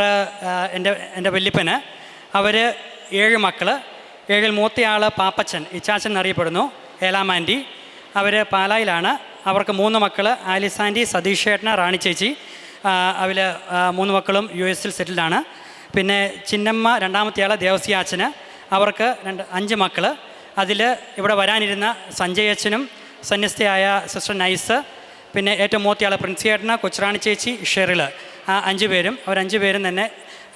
എൻ്റെ വല്യപ്പന് അവർ 7 മക്കൾ. 7 മൂത്തയാൾ പാപ്പച്ചൻ, ഇച്ചാച്ചൻ എന്നറിയപ്പെടുന്നു, ഏലാമാൻറ്റി. അവർ പാലായിലാണ്. അവർക്ക് 3 മക്കൾ, ആലിസാൻറ്റി, സതീഷ് ചേട്ടന്, റാണി ചേച്ചി. അവർ 3 മക്കളും US സെറ്റിൽഡാണ്. പിന്നെ ചിന്നമ്മ രണ്ടാമത്തെയാൾ ദേവസ്യാച്ചന്, അവർക്ക് 5 മക്കൾ. അതിൽ ഇവിടെ വരാനിരുന്ന സഞ്ജയ് അച്ഛനും സന്യസ്തയായ സിസ്റ്റർ നൈസ്, പിന്നെ ഏറ്റവും മൂത്തയാൾ പ്രിൻസിയേട്ടന്, കൊച്ചുറാണി ചേച്ചി, ഷെറിൽ. ആ 5 പേരും, അവർ 5 പേരും തന്നെ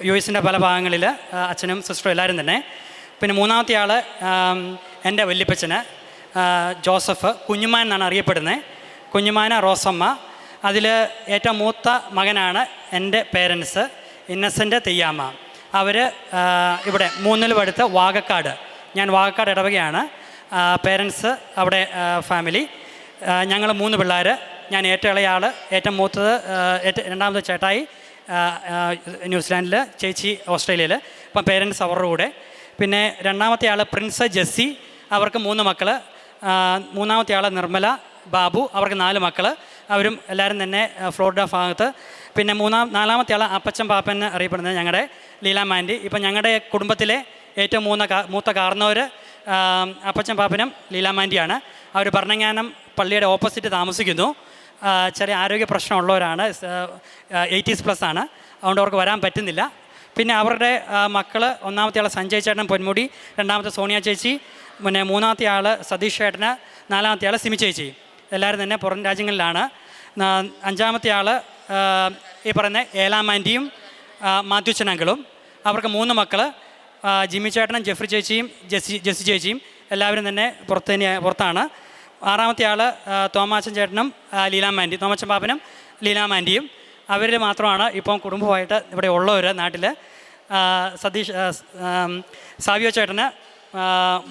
US പല ഭാഗങ്ങളിൽ അച്ഛനും സിസ്റ്ററും എല്ലാവരും തന്നെ. പിന്നെ മൂന്നാമത്തെ ആൾ എൻ്റെ വല്യപ്പച്ചന് ജോസഫ്, കുഞ്ഞുമാൻ എന്നാണ് അറിയപ്പെടുന്നത്. കുഞ്ഞുമാന റോസമ്മ. അതിൽ ഏറ്റവും മൂത്ത മകനാണ് എൻ്റെ പേരൻസ് ഇന്നസെൻ്റ് തെയ്യാമ്മ. അവർ ഇവിടെ മൂന്നിലുപടുത്ത് വാകക്കാട്, ഞാൻ വാകക്കാട് ഇടവകയാണ്. പേരൻസ് അവിടെ ഫാമിലി. ഞങ്ങൾ 3 പിള്ളേർ. ഞാൻ ഏറ്റവും ഇളയ ആൾ, ഏറ്റവും മൂത്തത് രണ്ടാമത്തെ ചേട്ടായി ന്യൂസിലാൻഡിൽ, ചേച്ചി ഓസ്ട്രേലിയയിൽ. അപ്പം പേരൻസ് അവരുടെ കൂടെ. പിന്നെ രണ്ടാമത്തെ ആൾ പ്രിൻസ് ജെസ്സി, അവർക്ക് 3 മക്കൾ. മൂന്നാമത്തെ ആൾ നിർമ്മല ബാബു, അവർക്ക് 4 മക്കൾ. അവരും എല്ലാവരും തന്നെ ഫ്ലോറിഡ ഭാഗത്ത്. പിന്നെ നാലാമത്തെ ആൾ അപ്പച്ചൻ പാപ്പൻ അറിയപ്പെടുന്നത് ഞങ്ങളുടെ ലീലാമാൻറ്റി. ഇപ്പം ഞങ്ങളുടെ കുടുംബത്തിലെ ഏറ്റവും മൂത്ത കാർന്നവർ അപ്പച്ചൻ പാപ്പനും ലീലാമാൻറ്റിയാണ്. അവർ ഭരണങ്ങാനം പള്ളിയുടെ ഓപ്പോസിറ്റ് താമസിക്കുന്നു. ചെറിയ ആരോഗ്യ പ്രശ്നമുള്ളവരാണ്, 80s+ ആണ്. അതുകൊണ്ട് അവർക്ക് വരാൻ പറ്റുന്നില്ല. പിന്നെ അവരുടെ മക്കൾ, ഒന്നാമത്തെ ആൾ സഞ്ജയ് ചേട്ടൻ പൊന്മുടി, രണ്ടാമത്തെ സോണിയ ചേച്ചി, പിന്നെ മൂന്നാമത്തെ ആൾ സതീഷ് ചേട്ടന്, നാലാമത്തെ ആൾ സിമി ചേച്ചി. എല്ലാവരും തന്നെ പുറം രാജ്യങ്ങളിലാണ്. 5-ാമത്തെ ആൾ ഈ പറയുന്ന ഏലാമാൻറ്റിയും മാത്യുച്ചനങ്കളും. അവർക്ക് 3 മക്കൾ, ജിമ്മി ചേട്ടനും ജെഫ്രി ചേച്ചിയും ജെസ്സി ചേച്ചിയും. എല്ലാവരും തന്നെ പുറത്താണ്. 6-ാമത്തെ ആൾ തോമാച്ചൻ ചേട്ടനും ലീലാമാൻറ്റി, തോമാച്ചൻ പാപ്പനും ലീലാമാൻറ്റിയും. അവരിൽ മാത്രമാണ് ഇപ്പം കുടുംബമായിട്ട് ഇവിടെ ഉള്ളവർ നാട്ടിൽ. സാവിയോ ചേട്ടന്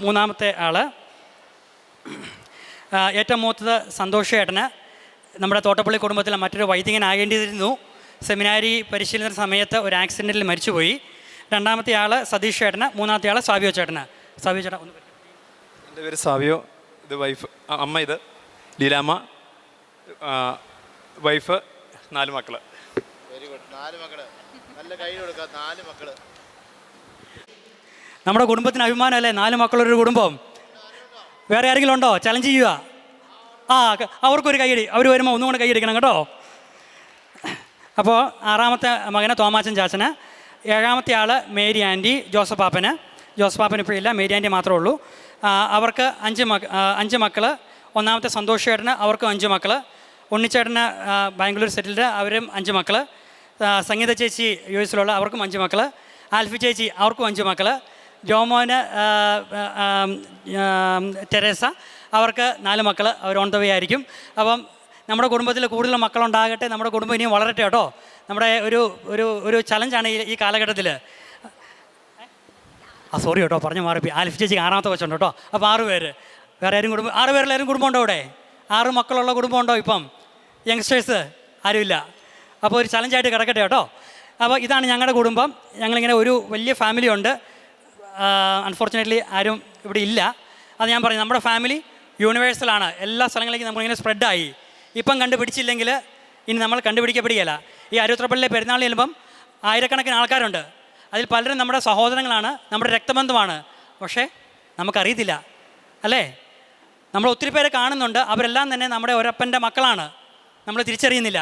3-ാമത്തെ ആൾ. ഏറ്റവും മൂത്തത് സന്തോഷ് ചേട്ടന്. നമ്മുടെ തോട്ടപ്പള്ളി കുടുംബത്തിലെ മറ്റൊരു വൈദികനാകേണ്ടിയിരുന്നു. സെമിനാരി പരിശീലന സമയത്ത് ഒരു ആക്സിഡൻറ്റിൽ മരിച്ചുപോയി. 2-ാമത്തെ ആൾ സതീഷ് ചേട്ടന്, 3-ാമത്തെ ആൾ സാവിയോ ചേട്ടന്. സാവിയോ ചേട്ടൻ ഒന്ന്. എൻ്റെ പേര് സാവിയോ, ഇത് വൈഫ്, അമ്മ ഇത് ലീലാമ്മ, വൈഫ്, 4 മക്കൾ. വെരി ഗുഡ്, 4 മക്കൾ. നല്ല കൈ കൊടുക്കുക, 4 മക്കൾ. നമ്മുടെ കുടുംബത്തിന് അഭിമാനമല്ലേ 4 മക്കളൊരു കുടുംബം. വേറെ ആരെങ്കിലും ഉണ്ടോ? ചലഞ്ച് ചെയ്യുക. അവർക്കൊരു കൈയടി, അവർ വരുമ്പോൾ ഒന്നും കൂടെ കൈയടിക്കണം കേട്ടോ. അപ്പോൾ 6-ാമത്തെ മകന് തോമാച്ചൻ ചാച്ചന്, 7-ാമത്തെ ആൾ മേരി ആൻറ്റി, ജോസഫ് പാപ്പൻ ഇപ്പോൾ ഇല്ല, മേരി ആൻറ്റി മാത്രമേ ഉള്ളൂ. അവർക്ക് 5 മക്കൾ. 1-ാമത്തെ സന്തോഷ് ചേട്ടന്, അവർക്കും 5 മക്കൾ. ഉണ്ണിച്ചേട്ടന് ബാംഗ്ലൂർ സെറ്റിൽഡ്, അവരും 5 മക്കൾ. സംഗീത ചേച്ചി US അവർക്കും 5 മക്കൾ. ആൽഫി ചേച്ചി, അവർക്കും 5 മക്കൾ. ജോമോന് തെരേസ, അവർക്ക് 4 മക്കൾ. അവർ ഓൺ ദ വേ ആയിരിക്കും. അപ്പം നമ്മുടെ കുടുംബത്തിൽ കൂടുതൽ മക്കളുണ്ടാകട്ടെ, നമ്മുടെ കുടുംബം ഇനിയും വളരട്ടെ കേട്ടോ. നമ്മുടെ ഒരു ചലഞ്ചാണ് ഈ കാലഘട്ടത്തിൽ. സോറി കേട്ടോ, പറഞ്ഞു മാറിപ്പോയി. ആൽഫി ചേച്ചിക്ക് 6-ാമത്തെ വെച്ചുണ്ട് കേട്ടോ. അപ്പോൾ 6 പേര്. വേറെ ആരും 6 പേരെല്ലാവരും കുടുംബം ഉണ്ടോ ഇവിടെ? 6 മക്കളുള്ള കുടുംബം ഉണ്ടോ ഇപ്പം? യങ്സ്റ്റേഴ്സ് ആരുമില്ല. അപ്പോൾ ഒരു ചലഞ്ചായിട്ട് കിടക്കട്ടെ കേട്ടോ. അപ്പോൾ ഇതാണ് ഞങ്ങളുടെ കുടുംബം. ഞങ്ങളിങ്ങനെ ഒരു വലിയ ഫാമിലി ഉണ്ട്. അൺഫോർച്ചുനേറ്റ്ലി ആരും ഇവിടെ ഇല്ല. അത് ഞാൻ പറഞ്ഞു, നമ്മുടെ ഫാമിലി യൂണിവേഴ്സലാണ്. എല്ലാ സ്ഥലങ്ങളിലേക്കും നമ്മളിങ്ങനെ സ്പ്രെഡായി. ഇപ്പം കണ്ടുപിടിച്ചില്ലെങ്കിൽ ഇനി നമ്മൾ കണ്ടുപിടിക്കപ്പെടുകയില്ല. ഈ അരുത്രപ്പള്ളിയിലെ പെരുന്നാൾ ചെല്ലുമ്പം ആയിരക്കണക്കിന് ആൾക്കാരുണ്ട്. അതിൽ പലരും നമ്മുടെ സഹോദരങ്ങളാണ്, നമ്മുടെ രക്തബന്ധമാണ്. പക്ഷേ നമുക്കറിയത്തില്ല അല്ലേ? നമ്മൾ ഒത്തിരി പേരെ കാണുന്നുണ്ട്, അവരെല്ലാം തന്നെ നമ്മുടെ ഒരപ്പൻ്റെ മക്കളാണ്. നമ്മൾ തിരിച്ചറിയുന്നില്ല.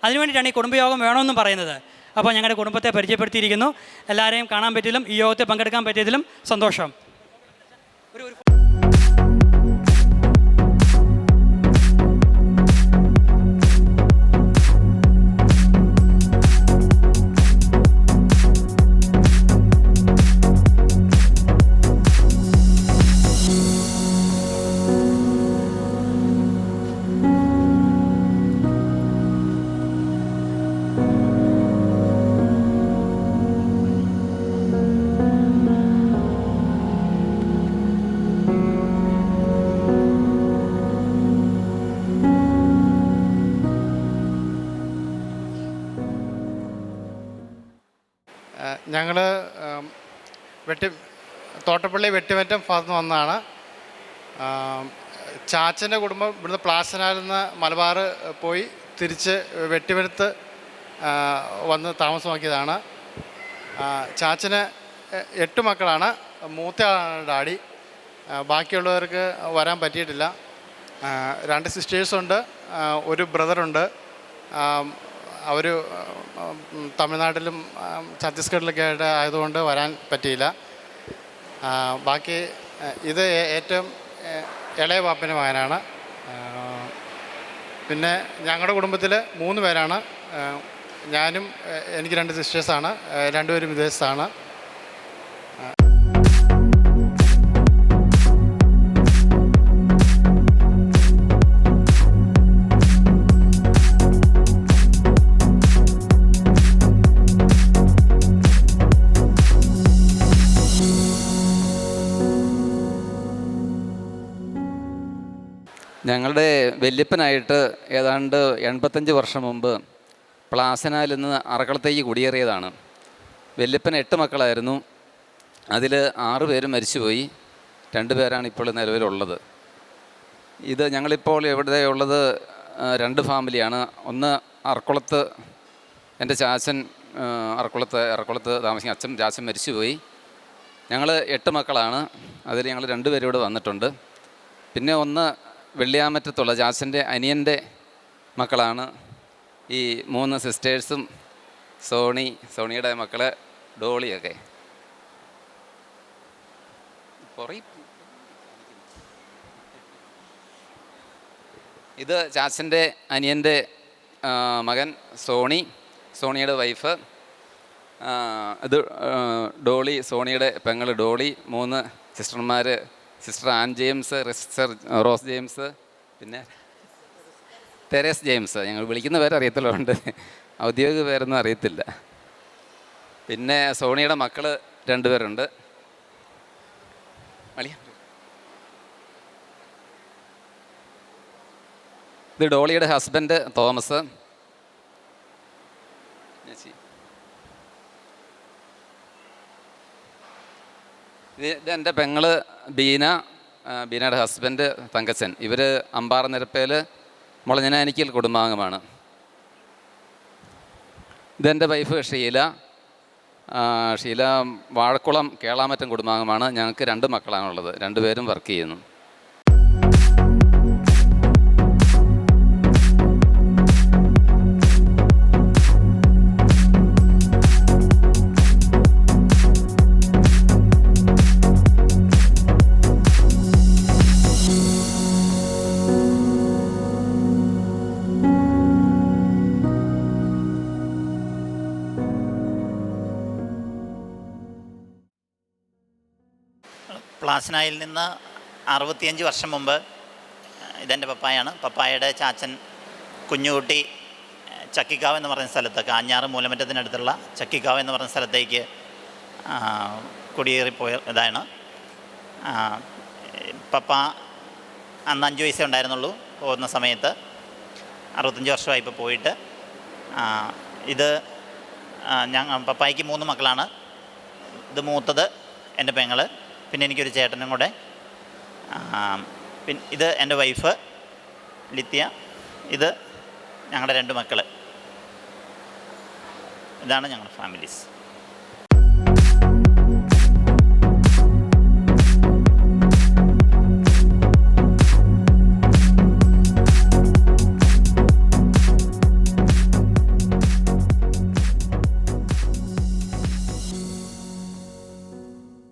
അതിനുവേണ്ടിയിട്ടാണ് ഈ കുടുംബയോഗം വേണമെന്നും പറയുന്നത്. അപ്പോൾ ഞങ്ങളുടെ കുടുംബത്തെ പരിചയപ്പെടുത്തിയിരിക്കുന്നു. എല്ലാവരെയും കാണാൻ പറ്റിയതിലും ഈ യോഗത്തിൽ പങ്കെടുക്കാൻ പറ്റിയതിലും സന്തോഷം. ഞങ്ങൾ തോട്ടപ്പള്ളി വെട്ടിമറ്റം ഭാഗത്ത് നിന്ന് വന്നതാണ്. ചാച്ചൻ്റെ കുടുംബം ഇവിടുന്ന് പ്ലാസനാലിൽ നിന്ന് മലബാർ പോയി തിരിച്ച് വെട്ടിമരത്ത് വന്ന് താമസമാക്കിയതാണ്. ചാച്ചന് 8 മക്കളാണ്. മൂത്തയാളാണ് ഡാഡി. ബാക്കിയുള്ളവർക്ക് വരാൻ പറ്റിയിട്ടില്ല. 2 സിസ്റ്റേഴ്സുണ്ട്, ഒരു ബ്രദറുണ്ട്. അവർ തമിഴ്നാട്ടിലും ഛത്തീസ്ഗഡിലൊക്കെ ആയിട്ട് ആയതുകൊണ്ട് വരാൻ പറ്റിയില്ല. ബാക്കി ഇത് ഏറ്റവും ഇളയ പാപ്പൻ്റെ മകനാണ്. പിന്നെ ഞങ്ങളുടെ കുടുംബത്തിൽ 3 പേരാണ്. ഞാനും എനിക്ക് 2 സിസ്റ്റേഴ്സാണ്. 2 പേരും വിദേശത്താണ്. ഞങ്ങളുടെ വല്യപ്പനായിട്ട് ഏതാണ്ട് 85 വർഷം മുമ്പ് പ്ലാസനാലിൽ നിന്ന് അറക്കളത്തേക്ക് കുടിയേറിയതാണ്. വല്യപ്പൻ 8 മക്കളായിരുന്നു. അതിൽ 6 പേരും മരിച്ചുപോയി. 2 പേരാണ് ഇപ്പോൾ നിലവിലുള്ളത്. ഇത് ഞങ്ങളിപ്പോൾ ഇവിടെ ഉള്ളത് 2 ഫാമിലിയാണ്. ഒന്ന് അറക്കുളത്ത്, എൻ്റെ ചാച്ചൻ അറക്കുളത്ത് താമസിക്കും. ചാച്ചൻ മരിച്ചുപോയി. ഞങ്ങൾ 8 മക്കളാണ്. അതിൽ ഞങ്ങൾ 2 പേരും ഇവിടെ വന്നിട്ടുണ്ട്. പിന്നെ ഒന്ന് വെള്ളിയാമറ്റത്തുള്ള ചാച്ചൻ്റെ അനിയൻ്റെ മക്കളാണ് ഈ 3 സിസ്റ്റേഴ്സും സോണിയുടെ മക്കള് ഡോളിയൊക്കെ. ഇത് ചാച്ചൻ്റെ അനിയൻ്റെ മകൻ സോണിയുടെ വൈഫ്. ഇത് ഡോളി, സോണിയുടെ പെങ്ങൾ ഡോളി. 3 സിസ്റ്റർമാർ, sister Ann James, sister Rose James, പിന്നെ തെരേസ് ജെയിംസ്. ഞങ്ങൾ വിളിക്കുന്ന പേര് അറിയത്തില്ലുണ്ട്, ഔദ്യോഗിക പേരൊന്നും അറിയത്തില്ല. പിന്നെ സോണിയുടെ മക്കൾ 2 പേരുണ്ട്. ഇത് ഡോളിയുടെ ഹസ്ബൻഡ് തോമസ്. ഇത് എൻ്റെ പെങ്ങള് ബീനയുടെ ഹസ്ബൻഡ് തങ്കച്ചൻ. ഇവർ അമ്പാറ നിരപ്പേൽ മുളഞ്ഞനാനിക്കൽ കുടുംബാംഗമാണ്. ഇതെൻ്റെ വൈഫ് ഷീല വാഴക്കുളം കേളാമറ്റം കുടുംബാംഗമാണ്. ഞങ്ങൾക്ക് 2 മക്കളാണുള്ളത്. 2 പേരും വർക്ക് ചെയ്യുന്നു. പ്ലാസനായിൽ നിന്ന് 65 വർഷം മുമ്പ് ഇതെൻ്റെ പപ്പായാണ്. പപ്പായുടെ ചാച്ചൻ കുഞ്ഞുകുട്ടി ചക്കിക്കാവ് എന്ന് പറയുന്ന സ്ഥലത്ത്, കാഞ്ഞാറ് മൂലമറ്റത്തിനടുത്തുള്ള ചക്കിക്കാവ് എന്ന് പറയുന്ന സ്ഥലത്തേക്ക് കുടിയേറിപ്പോയ ഇതാണ്. പപ്പ അന്ന് 5 വയസ്സേ ഉണ്ടായിരുന്നുള്ളൂ പോകുന്ന സമയത്ത്. 65 വർഷമായി ഇപ്പോൾ പോയിട്ട്. ഇത് പപ്പായ്ക്ക് 3 മക്കളാണ്. ഇത് മൂത്തത് എൻ്റെ പെങ്ങൾ, പിന്നെ എനിക്കൊരു ചേട്ടനും കൂടെ. പിന്നെ ഇത് എൻ്റെ വൈഫ് ലിത്യ. ഇത് ഞങ്ങളുടെ 2 മക്കൾ. ഇതാണ് ഞങ്ങളുടെ ഫാമിലീസ്.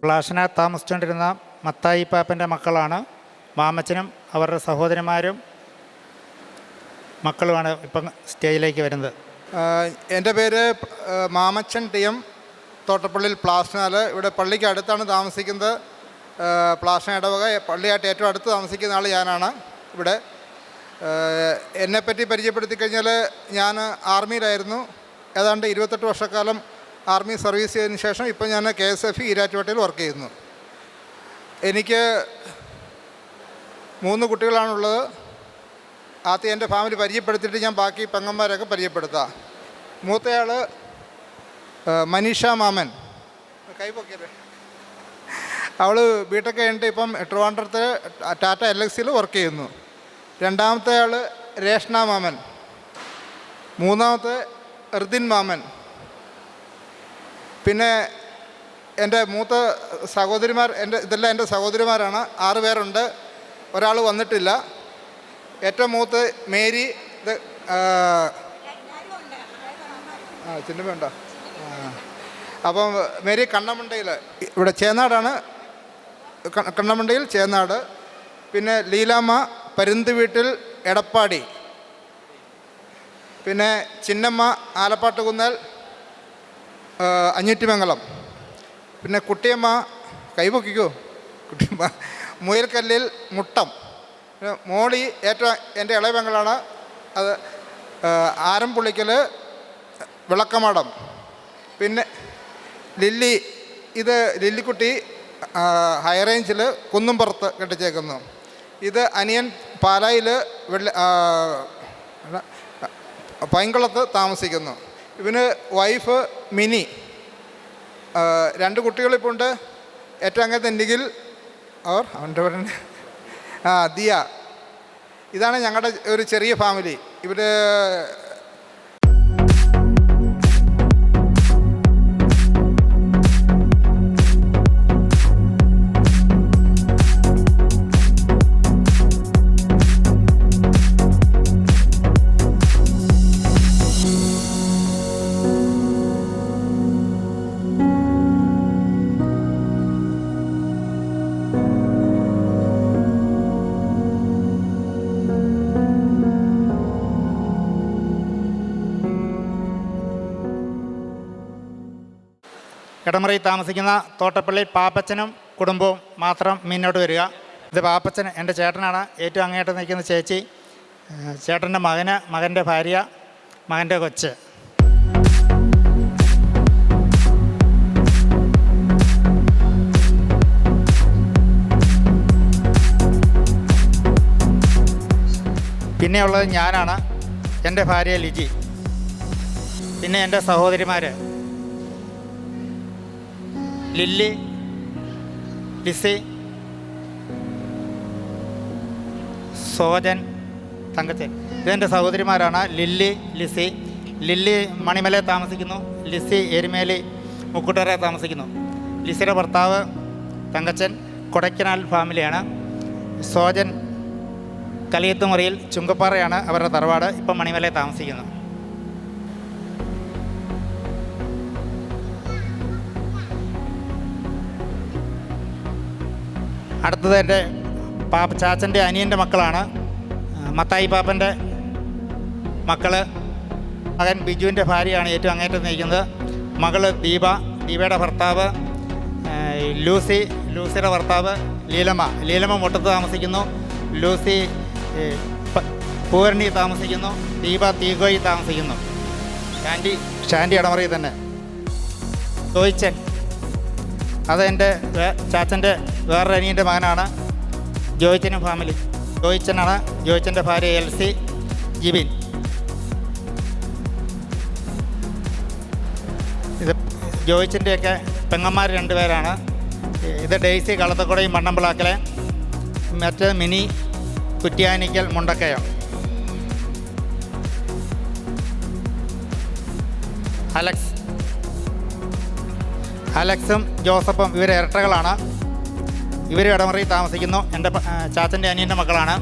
പ്ലാസനാത്ത് താമസിച്ചുകൊണ്ടിരുന്ന മത്തായി പാപ്പൻ്റെ മക്കളാണ്. മാമച്ചനും അവരുടെ സഹോദരന്മാരും മക്കളുമാണ് ഇപ്പം സ്റ്റേജിലേക്ക് വരുന്നത്. എൻ്റെ പേര് മാമച്ചൻ ടി.എം. തോട്ടപ്പള്ളിയിൽ പ്ലാസനാല്. ഇവിടെ പള്ളിക്ക് അടുത്താണ് താമസിക്കുന്നത്. പ്ലാസന ഇടവക പള്ളിയായിട്ട് ഏറ്റവും അടുത്ത് താമസിക്കുന്ന ആൾ ഞാനാണ്. ഇവിടെ എന്നെപ്പറ്റി പരിചയപ്പെടുത്തി കഴിഞ്ഞാൽ ഞാൻ ആർമിയിലായിരുന്നു. ഏതാണ്ട് 28 വർഷക്കാലം ആർമി സർവീസ് ചെയ്തതിന് ശേഷം ഇപ്പോൾ ഞാൻ KSF ഈരാറ്റുപേട്ടയിൽ വർക്ക് ചെയ്യുന്നു. എനിക്ക് 3 കുട്ടികളാണുള്ളത്. ആദ്യം എൻ്റെ ഫാമിലി പരിചയപ്പെടുത്തിയിട്ട് ഞാൻ ബാക്കി പെങ്ങന്മാരൊക്കെ പരിചയപ്പെടുത്താം. മൂത്തയാൾ മനീഷ മാമൻ, കൈ പൊക്കിയത്. അവൾ ബിടെക് കഴിഞ്ഞിട്ട് ഇപ്പം ട്രിവാൻഡ്രത്ത് ടാറ്റ LXയിൽ വർക്ക് ചെയ്യുന്നു. രണ്ടാമത്തെ ആൾ രേഷ്ണ മാമൻ. മൂന്നാമത്തെ ഋതിൻ മാമൻ. പിന്നെ എൻ്റെ മൂത്ത സഹോദരിമാർ, ഇതെല്ലാം എൻ്റെ സഹോദരിമാരാണ്. 6 പേരുണ്ട്. ഒരാൾ വന്നിട്ടില്ല. ഏറ്റവും മൂത്ത് മേരി. ഇത് ചിന്നമ്മയുണ്ടോ? അപ്പം മേരി കണ്ണമണ്ടയിൽ, ഇവിടെ ചേന്നാടാണ്, കണ്ണമണ്ടയിൽ ചേന്നാട്. പിന്നെ ലീലാമ്മ പരുന്ത് വീട്ടിൽ എടപ്പാടി. പിന്നെ ചിന്നമ്മ ആലപ്പാട്ടുകുന്നേൽ അഞ്ഞൂറ്റിമംഗലം. പിന്നെ കുട്ടിയമ്മ, കൈപൊക്കിക്കോ, കുട്ടിയമ്മ മുയൽക്കല്ലിൽ മുട്ടം. മോളി ഏറ്റവും എൻ്റെ ഇളയ പെങ്ങളാണ്. അത് ആരംപുള്ളിക്കൽ വിളക്കമാടം. പിന്നെ ലില്ലി, ഇത് ലില്ലിക്കുട്ടി ഹൈറേഞ്ചിൽ കുന്നുംപുറത്ത് കെട്ടിച്ചേക്കുന്നു. ഇത് അനിയൻ പാലായിൽ പൈങ്കുളത്ത് താമസിക്കുന്നു. ഇവന് വൈഫ് മിനി. 2 കുട്ടികളിപ്പോൾ ഉണ്ട്. ഏറ്റവും അങ്ങനത്തെ നിഖിൽ അവൻ്റെ പേര് ദിയ. ഇതാണ് ഞങ്ങളുടെ ഒരു ചെറിയ ഫാമിലി. ഇവർ ഇടമുറയിൽ താമസിക്കുന്ന തോട്ടപ്പള്ളി പാപ്പച്ചനും കുടുംബവും മാത്രം മുന്നോട്ട് വരിക. ഇത് പാപ്പച്ചൻ എൻ്റെ ചേട്ടനാണ്. ഏറ്റവും അങ്ങേയറ്റം നിൽക്കുന്ന ചേച്ചി, ചേട്ടൻ്റെ മകന്, മകൻ്റെ ഭാര്യ, മകൻ്റെ കൊച്ച്. പിന്നെയുള്ളത് ഞാനാണ്, എൻ്റെ ഭാര്യ ലിജി. പിന്നെ എൻ്റെ സഹോദരിമാർ ലില്ലി, ലിസി, സോജൻ, തങ്കച്ചൻ. ഇതെൻ്റെ സഹോദരിമാരാണ്. ലില്ലി, ലിസി. ലില്ലി മണിമലയിൽ താമസിക്കുന്നു. ലിസി എരുമേലി മുക്കുട്ടറെ താമസിക്കുന്നു. ലിസിയുടെ ഭർത്താവ് തങ്കച്ചൻ കൊടൈക്കനാൽ ഫാമിലിയാണ്. സോജൻ കലിയത്തുമുറിയിൽ ചുങ്കപ്പാറയാണ് അവരുടെ തറവാട്. ഇപ്പം മണിമലയിൽ താമസിക്കുന്നു. അടുത്തത് എൻ്റെ ചാച്ചൻ്റെ അനിയൻ്റെ മക്കളാണ്. മത്തായി പാപ്പൻ്റെ മക്കൾ. മകൻ ബിജുവിൻ്റെ ഭാര്യയാണ് ഏറ്റവും അങ്ങേറ്റം നയിക്കുന്നത്. മകൾ ദീപ, ദീപയുടെ ഭർത്താവ് ലൂസി, ലൂസിയുടെ ഭർത്താവ് ലീലമ്മ മുട്ടത്ത് താമസിക്കുന്നു. ലൂസി പൂരണി താമസിക്കുന്നു. ദീപ തീഗോയി താമസിക്കുന്നു. ഷാൻഡി ഇടമറയിൽ തന്നെ. ജോയിച്ചൻ, അത് എൻ്റെ ചാച്ചൻ്റെ വേറൊരു അനിയൻ്റെ മകനാണ്. ജോയിച്ചനും ഫാമിലി. ജോയിച്ചനാണ്. ജോയിച്ചൻ്റെ ഭാര്യ എൽസി, ജിബിൻ. ഇത് ജോയിച്ചൻ്റെയൊക്കെ പെങ്ങന്മാർ 2 പേരാണ്. ഇത് ഡെയ്സി കളത്തക്കുടയും മണ്ണമ്പിളാക്കലെ, മറ്റേത് മിനി കുറ്റിയാനിക്കൽ മുണ്ടക്കയം. അലക്സും ജോസഫും ഇവർ ഇരട്ടകളാണ്. ഇവർ ഇടമുറിയിൽ താമസിക്കുന്നു. എൻ്റെ ചാച്ചൻ്റെ അനിയൻ്റെ മക്കളാണ്.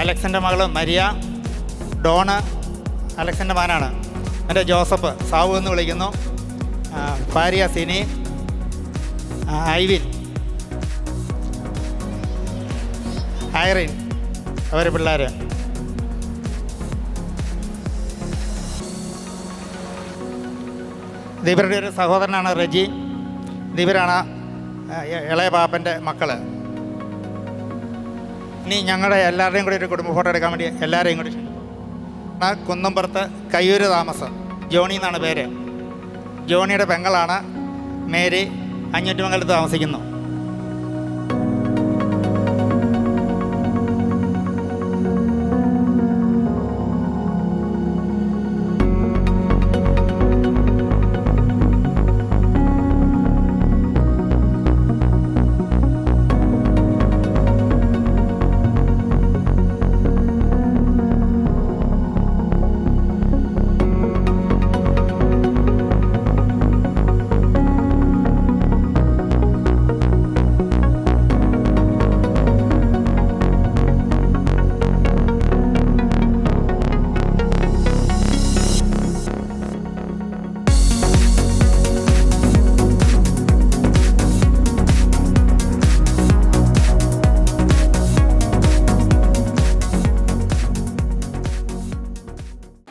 അലക്സിൻ്റെ മകൾ മരിയ, ഡോണ് അലക്സിൻ്റെ മകനാണ്. എൻ്റെ ജോസഫ്, സാവു എന്ന് വിളിക്കുന്നു. ഭാര്യ സിനി, ഐവിൻ, ഐറിൻ, അവർ പിള്ളേർ. ഇവരുടെ ഒരു സഹോദരനാണ് റജി. ഇവരാണ് ഇളയ പാപ്പൻ്റെ മക്കൾ. ഇനി ഞങ്ങളുടെ എല്ലാവരുടെയും കൂടി ഒരു കുടുംബ ഫോട്ടോ എടുക്കാൻ വേണ്ടി എല്ലാവരെയും കൂടി. കുന്നുംപുറത്ത് കയ്യൂര് താമസം. ജോണി എന്നാണ് പേര്. ജോണിയുടെ പെങ്ങളാണ് മേരി. അഞ്ഞൂറ്റിമംഗലത്ത് താമസിക്കുന്നു.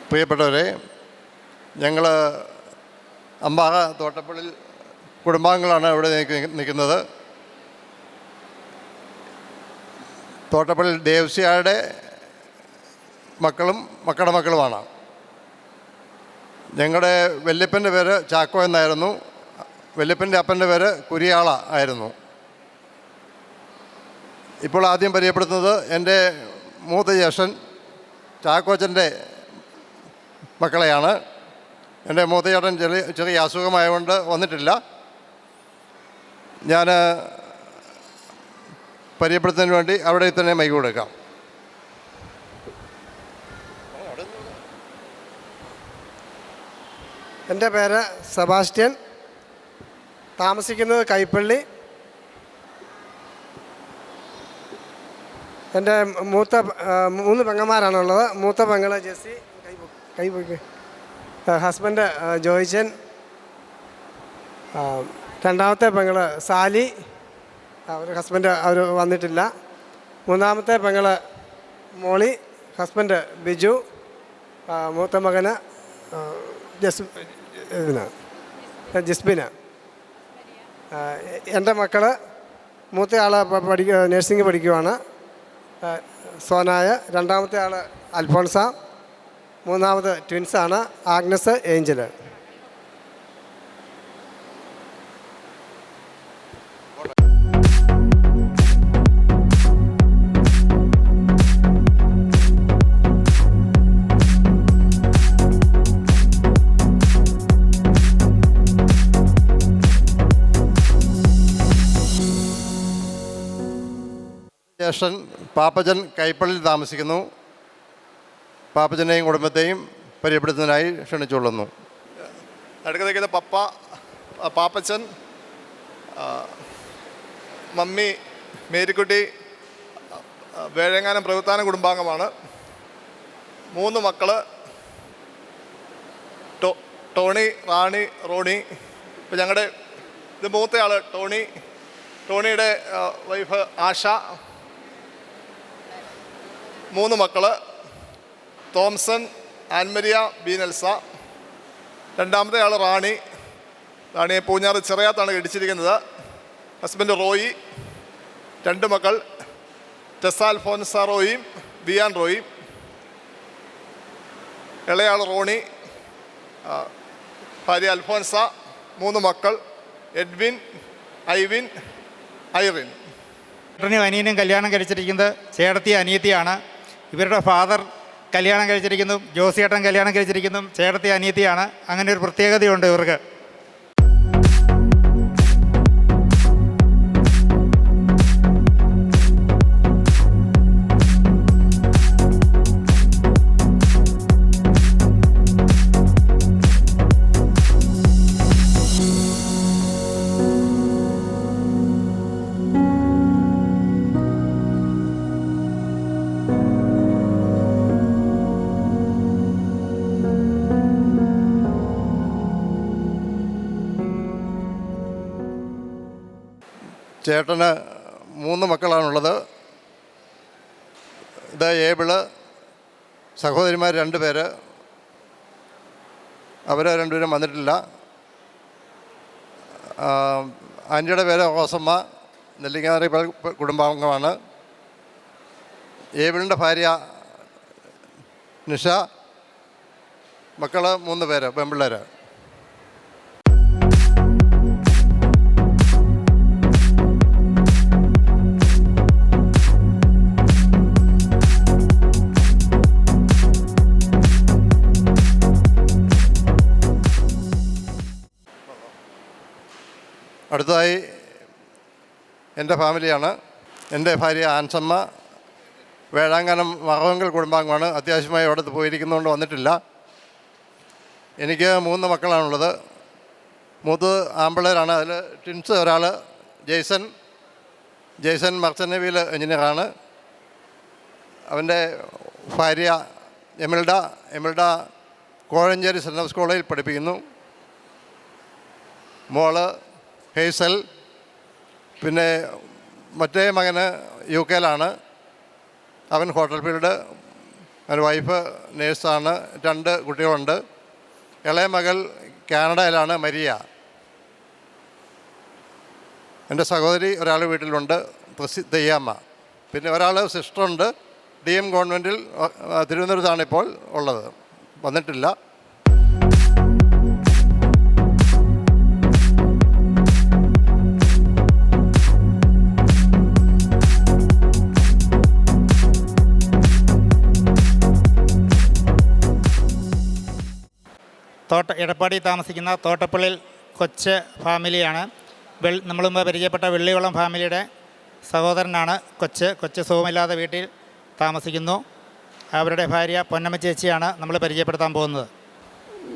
പ്രിയപ്പെട്ടവരെ, ഞങ്ങൾ അമ്പാറ തോട്ടപ്പള്ളിൽ കുടുംബാംഗങ്ങളാണ് ഇവിടെ നിൽക്കുന്നത്. തോട്ടപ്പള്ളിൽ ദേവസ്യയുടെ മക്കളും മക്കളുടെ മക്കളുമാണ്. ഞങ്ങളുടെ വല്യപ്പൻ്റെ പേര് ചാക്കോ എന്നായിരുന്നു. വല്യപ്പൻ്റെ അപ്പൻ്റെ പേര് കുരിയാള ആയിരുന്നു. ഇപ്പോൾ ആദ്യം പരിചയപ്പെടുത്തുന്നത് എൻ്റെ മൂത്ത ജ്യേഷ്ഠൻ ചാക്കോച്ചൻ്റെ മക്കളെയാണ്. എൻ്റെ മൂത്ത ചേട്ടൻ ചെറിയ അസുഖമായതുകൊണ്ട് വന്നിട്ടില്ല. ഞാൻ പരിചയപ്പെടുത്തുന്നതിന് വേണ്ടി അവിടെ തന്നെ മൈക്ക് കൊടുക്കാം. എൻ്റെ പേര് സെബാസ്റ്റ്യൻ, താമസിക്കുന്നത് കൈപ്പള്ളി. എൻ്റെ മൂന്ന് പെങ്ങന്മാരാണുള്ളത്. മൂത്ത പെങ്ങള് ജെസ്സി, ഹസ്ബൻഡ് ജോയിച്ചൻ. രണ്ടാമത്തെ പെങ്ങള് സാലി, അവർ ഹസ്ബൻഡ് അവർ വന്നിട്ടില്ല. മൂന്നാമത്തെ പെങ്ങള് മോളി, ഹസ്ബൻഡ് ബിജു. മൂത്ത മകന് ജസ്ബിന. എൻ്റെ മക്കൾ, മൂത്തയാൾ നഴ്സിംഗ് പഠിക്കുവാണ്, സോനായ. രണ്ടാമത്തെ ആൾ അൽഫോൺസ. മൂന്നാമത് ട്വിൻസാണ്, ആഗ്നസ്, ഏഞ്ചൽ. ജ്യേഷ്ഠൻ പാപ്പച്ചൻ കൈപ്പള്ളിയിൽ താമസിക്കുന്നു. പാപ്പച്ചനെയും കുടുംബത്തെയും പരിചയപ്പെടുത്തുന്നതിനായി ക്ഷണിച്ചുകൊള്ളുന്നു. അടുക്കത്തേക്ക് പാപ്പച്ചൻ, മമ്മി മേരിക്കുട്ടി വേഴങ്ങാനം പ്രവിത്താനം കുടുംബാംഗമാണ്. 3 മക്കൾ ടോണി, റാണി, റോണി. ഇപ്പം ഞങ്ങളുടെ ഇത് മൂത്തയാൾ ടോണിയുടെ വൈഫ് ആശ. 3 മക്കൾ തോംസൺ, ആൻമരിയ, ബീനൽസ. രണ്ടാമത്തെ ആൾ റാണിയെ പൂഞ്ഞാറ് ചെറിയാത്താണ് ഇടിച്ചിരിക്കുന്നത്. ഹസ്ബൻഡ് റോയി. 2 മക്കൾ ടെസാൽഫോൻസ റോയും വിയാൻ റോയും. ഇളയാൾ റോണി, ഭാര്യ അൽഫോൻസ. 3 മക്കൾ എഡ്വിൻ, ഐവിൻ, ഐറിൻ. ചേട്ടനും അനിയനും കല്യാണം കഴിച്ചിരിക്കുന്നത് ചേട്ടത്തി അനിയത്തിയാണ്. ഇവരുടെ ഫാദർ കല്യാണം കഴിച്ചിരിക്കുന്നു, ജോസിയേട്ടൻ കല്യാണം കഴിച്ചിരിക്കുന്നു, ചേട്ടത്തി അനിയത്തിയാണ്. അങ്ങനെ ഒരു പ്രത്യേകതയുണ്ട് ഇവർക്ക്. ചേട്ടന് 3 മക്കളാണുള്ളത്. ഇത് ഏബിള്, സഹോദരിമാർ 2 പേര്. അവർ 2 പേരും വന്നിട്ടില്ല. ആൻറ്റിയുടെ പേര് റോസമ്മ, നെല്ലിങ്ങാറി കുടുംബാംഗമാണ്. ഏബിളിൻ്റെ ഭാര്യ നിഷ. മക്കൾ 3 പേര്, പെൺപിള്ളേർ. അടുത്തതായി എൻ്റെ ഫാമിലിയാണ്. എൻ്റെ ഭാര്യ ആൻസമ്മ, വേഴാങ്കനം മറവങ്കൽ കുടുംബാംഗമാണ്. അത്യാവശ്യമായി അവിടെ പോയിരിക്കുന്നതുകൊണ്ട് വന്നിട്ടില്ല. എനിക്ക് 3 മക്കളാണുള്ളത്. മൂത്തത് ആമ്പിള്ളേരാണ്. അതിൽ ട്വിൻസ് ഒരാൾ ജെയ്സൺ മർച്ചൻ്റ് നേവിയിൽ എഞ്ചിനീയറാണ്. അവൻ്റെ ഭാര്യ എമിൽഡ കോഴഞ്ചേരി സെൻറ് ജോസഫ് കോളേജിൽ പഠിപ്പിക്കുന്നു. മോള് ഹേസൽ. പിന്നെ മറ്റേ മകന് UK-ലാണ്. അവൻ ഹോട്ടൽ ഫീൽഡ് എൻ്റെ വൈഫ് നേഴ്സാണ്. 2 കുട്ടികളുണ്ട്. ഇളയ മകൾ കാനഡയിലാണ്, മരിയ. എൻ്റെ സഹോദരി ഒരാൾ വീട്ടിലുണ്ട്, തെയ്യാമ്മ. പിന്നെ ഒരാൾ സിസ്റ്ററുണ്ട്, DM ഗവൺമെൻറ്റിൽ തിരുവനന്തപുരത്താണ് ഇപ്പോൾ ഉള്ളത്, വന്നിട്ടില്ല. എടപ്പാടി താമസിക്കുന്ന തോട്ടപ്പള്ളിയിൽ കൊച്ച് ഫാമിലിയാണ്. നമ്മൾ മുമ്പ് പരിചയപ്പെട്ട വെള്ളികുളം ഫാമിലിയുടെ സഹോദരനാണ് കൊച്ച് സുഖമില്ലാതെ വീട്ടിൽ താമസിക്കുന്നു. അവരുടെ ഭാര്യ പൊന്നമ്മ ചേച്ചിയാണ് നമ്മൾ പരിചയപ്പെടുത്താൻ പോകുന്നത്.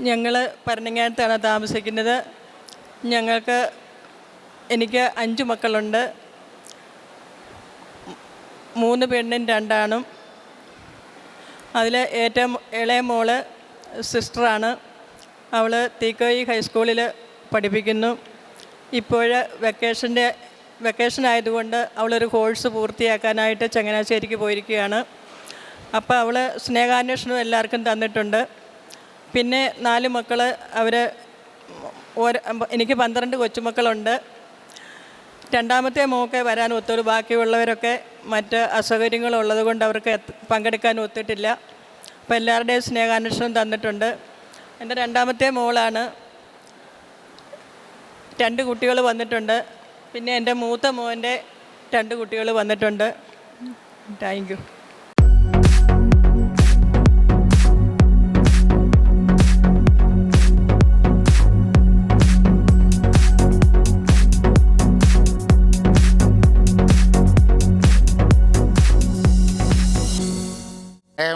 ഞങ്ങൾ പരന്നങ്ങാനത്താണ് താമസിക്കുന്നത്. എനിക്ക് 5 മക്കളുണ്ട്. 3 പെണ്ണും 2 ആണും. അതിൽ ഏറ്റവും ഇളയ മോള് സിസ്റ്ററാണ്. അവൾ തീക്കോയി ഹൈസ്കൂളിൽ പഠിപ്പിക്കുന്നു. ഇപ്പോൾ വെക്കേഷൻ ആയതുകൊണ്ട് അവളൊരു കോഴ്സ് പൂർത്തിയാക്കാനായിട്ട് ചങ്ങനാശ്ശേരിക്ക് പോയിരിക്കുകയാണ്. അപ്പോൾ അവൾ സ്നേഹാന്വേഷണം എല്ലാവർക്കും തന്നിട്ടുണ്ട്. പിന്നെ 4 മക്കൾ എനിക്ക് 12 കൊച്ചുമക്കളുണ്ട്. രണ്ടാമത്തെ മോൾക്ക് വരാൻ ഒത്തുള്ളൂ. ബാക്കിയുള്ളവരൊക്കെ മറ്റ് അസൗകര്യങ്ങളുള്ളത് കൊണ്ട് അവർക്ക് പങ്കെടുക്കാൻ ഒത്തിട്ടില്ല. അപ്പോൾ എല്ലാവരുടെയും സ്നേഹാന്വേഷണം തന്നിട്ടുണ്ട്. എൻ്റെ രണ്ടാമത്തെ മോളാണ്. 2 കുട്ടികൾ വന്നിട്ടുണ്ട്. പിന്നെ എൻ്റെ മൂത്ത മോൻ്റെ 2 കുട്ടികൾ വന്നിട്ടുണ്ട്. Thank you.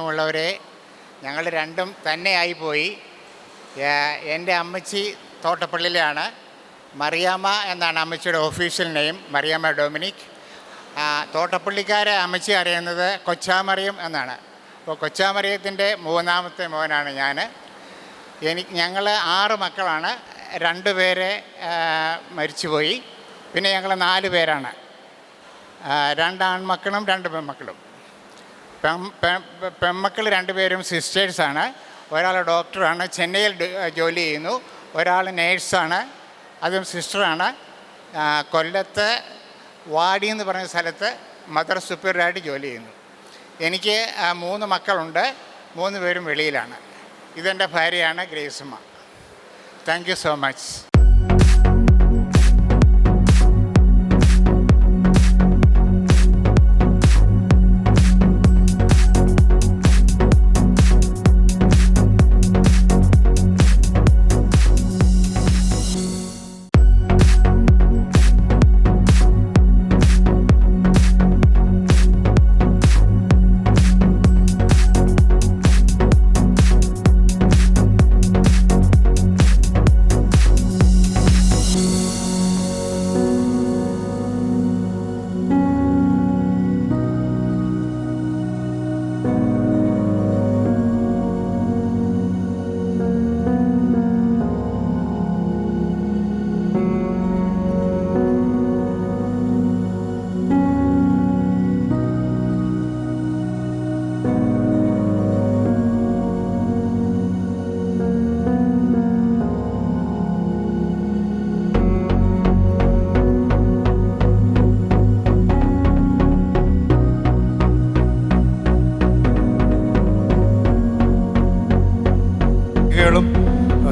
ഉള്ളവരെ ഞങ്ങൾ രണ്ടും തന്നെയായിപ്പോയി. എൻ്റെ അമ്മച്ചി തോട്ടപ്പള്ളിയിലാണ്. മറിയാമ്മ എന്നാണ് അമ്മച്ചിയുടെ ഒഫീഷ്യൽ നെയിം, മറിയാമ്മ ഡൊമിനിക്. തോട്ടപ്പള്ളിക്കാരെ അമ്മച്ചി അറിയുന്നത് കൊച്ചാമറിയം എന്നാണ്. അപ്പോൾ കൊച്ചാമറിയത്തിൻ്റെ 3ാമത്തെ മോനാണ് ഞാൻ. ഞങ്ങൾ 6 മക്കളാണ്. 2 പേര് മരിച്ചുപോയി. പിന്നെ ഞങ്ങൾ 4 പേരാണ്. 2 ആൺമക്കളും 2 പെൺമക്കളും. പെൺമക്കൾ 2 പേരും സിസ്റ്റേഴ്സാണ്. ഒരാൾ ഡോക്ടറാണ്, ചെന്നൈയിൽ ജോലി ചെയ്യുന്നു. ഒരാൾ നേഴ്സാണ്, അതും സിസ്റ്ററാണ്. കൊല്ലത്ത് വാടി എന്ന് പറഞ്ഞ സ്ഥലത്ത് മദർ സൂപ്പറായിട്ട് ജോലി ചെയ്യുന്നു. എനിക്ക് 3 മക്കളുണ്ട്. 3 പേരും വെളിയിലാണ്. ഇതെൻ്റെ ഭാര്യയാണ് ഗ്രേസുമ്മ. Thank you so much.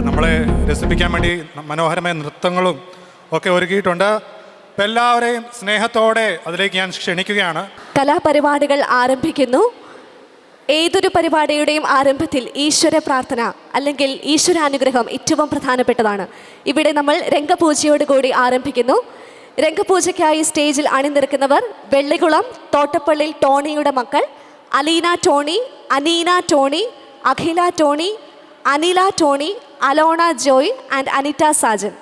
നമ്മളെ രസിപ്പിക്കാൻ വേണ്ടി മനോഹരമായ നൃത്തങ്ങളും ഒക്കെ ഒരുക്കിയിട്ടുണ്ട്. അപ്പം എല്ലാവരെയും സ്നേഹത്തോടെ അതിലേക്ക് ഞാൻ ക്ഷണിക്കുകയാണ്. കലാപരിപാടികൾ ആരംഭിക്കുന്നു. ഏതൊരു പരിപാടിയുടെയും ആരംഭത്തിൽ ഈശ്വര പ്രാർത്ഥന അല്ലെങ്കിൽ ഈശ്വരാനുഗ്രഹം ഏറ്റവും പ്രധാനപ്പെട്ടതാണ്. ഇവിടെ നമ്മൾ രംഗപൂജയോടുകൂടി ആരംഭിക്കുന്നു. രംഗപൂജയ്ക്കായി സ്റ്റേജിൽ അണിനിരക്കുന്നവർ വെള്ളികുളം തോട്ടപ്പള്ളി ടോണിയുടെ മക്കൾ Aleena Tony, Aneena Tony, Akhila Tony, Anila Tony, Alona Joy and Anita Sajan.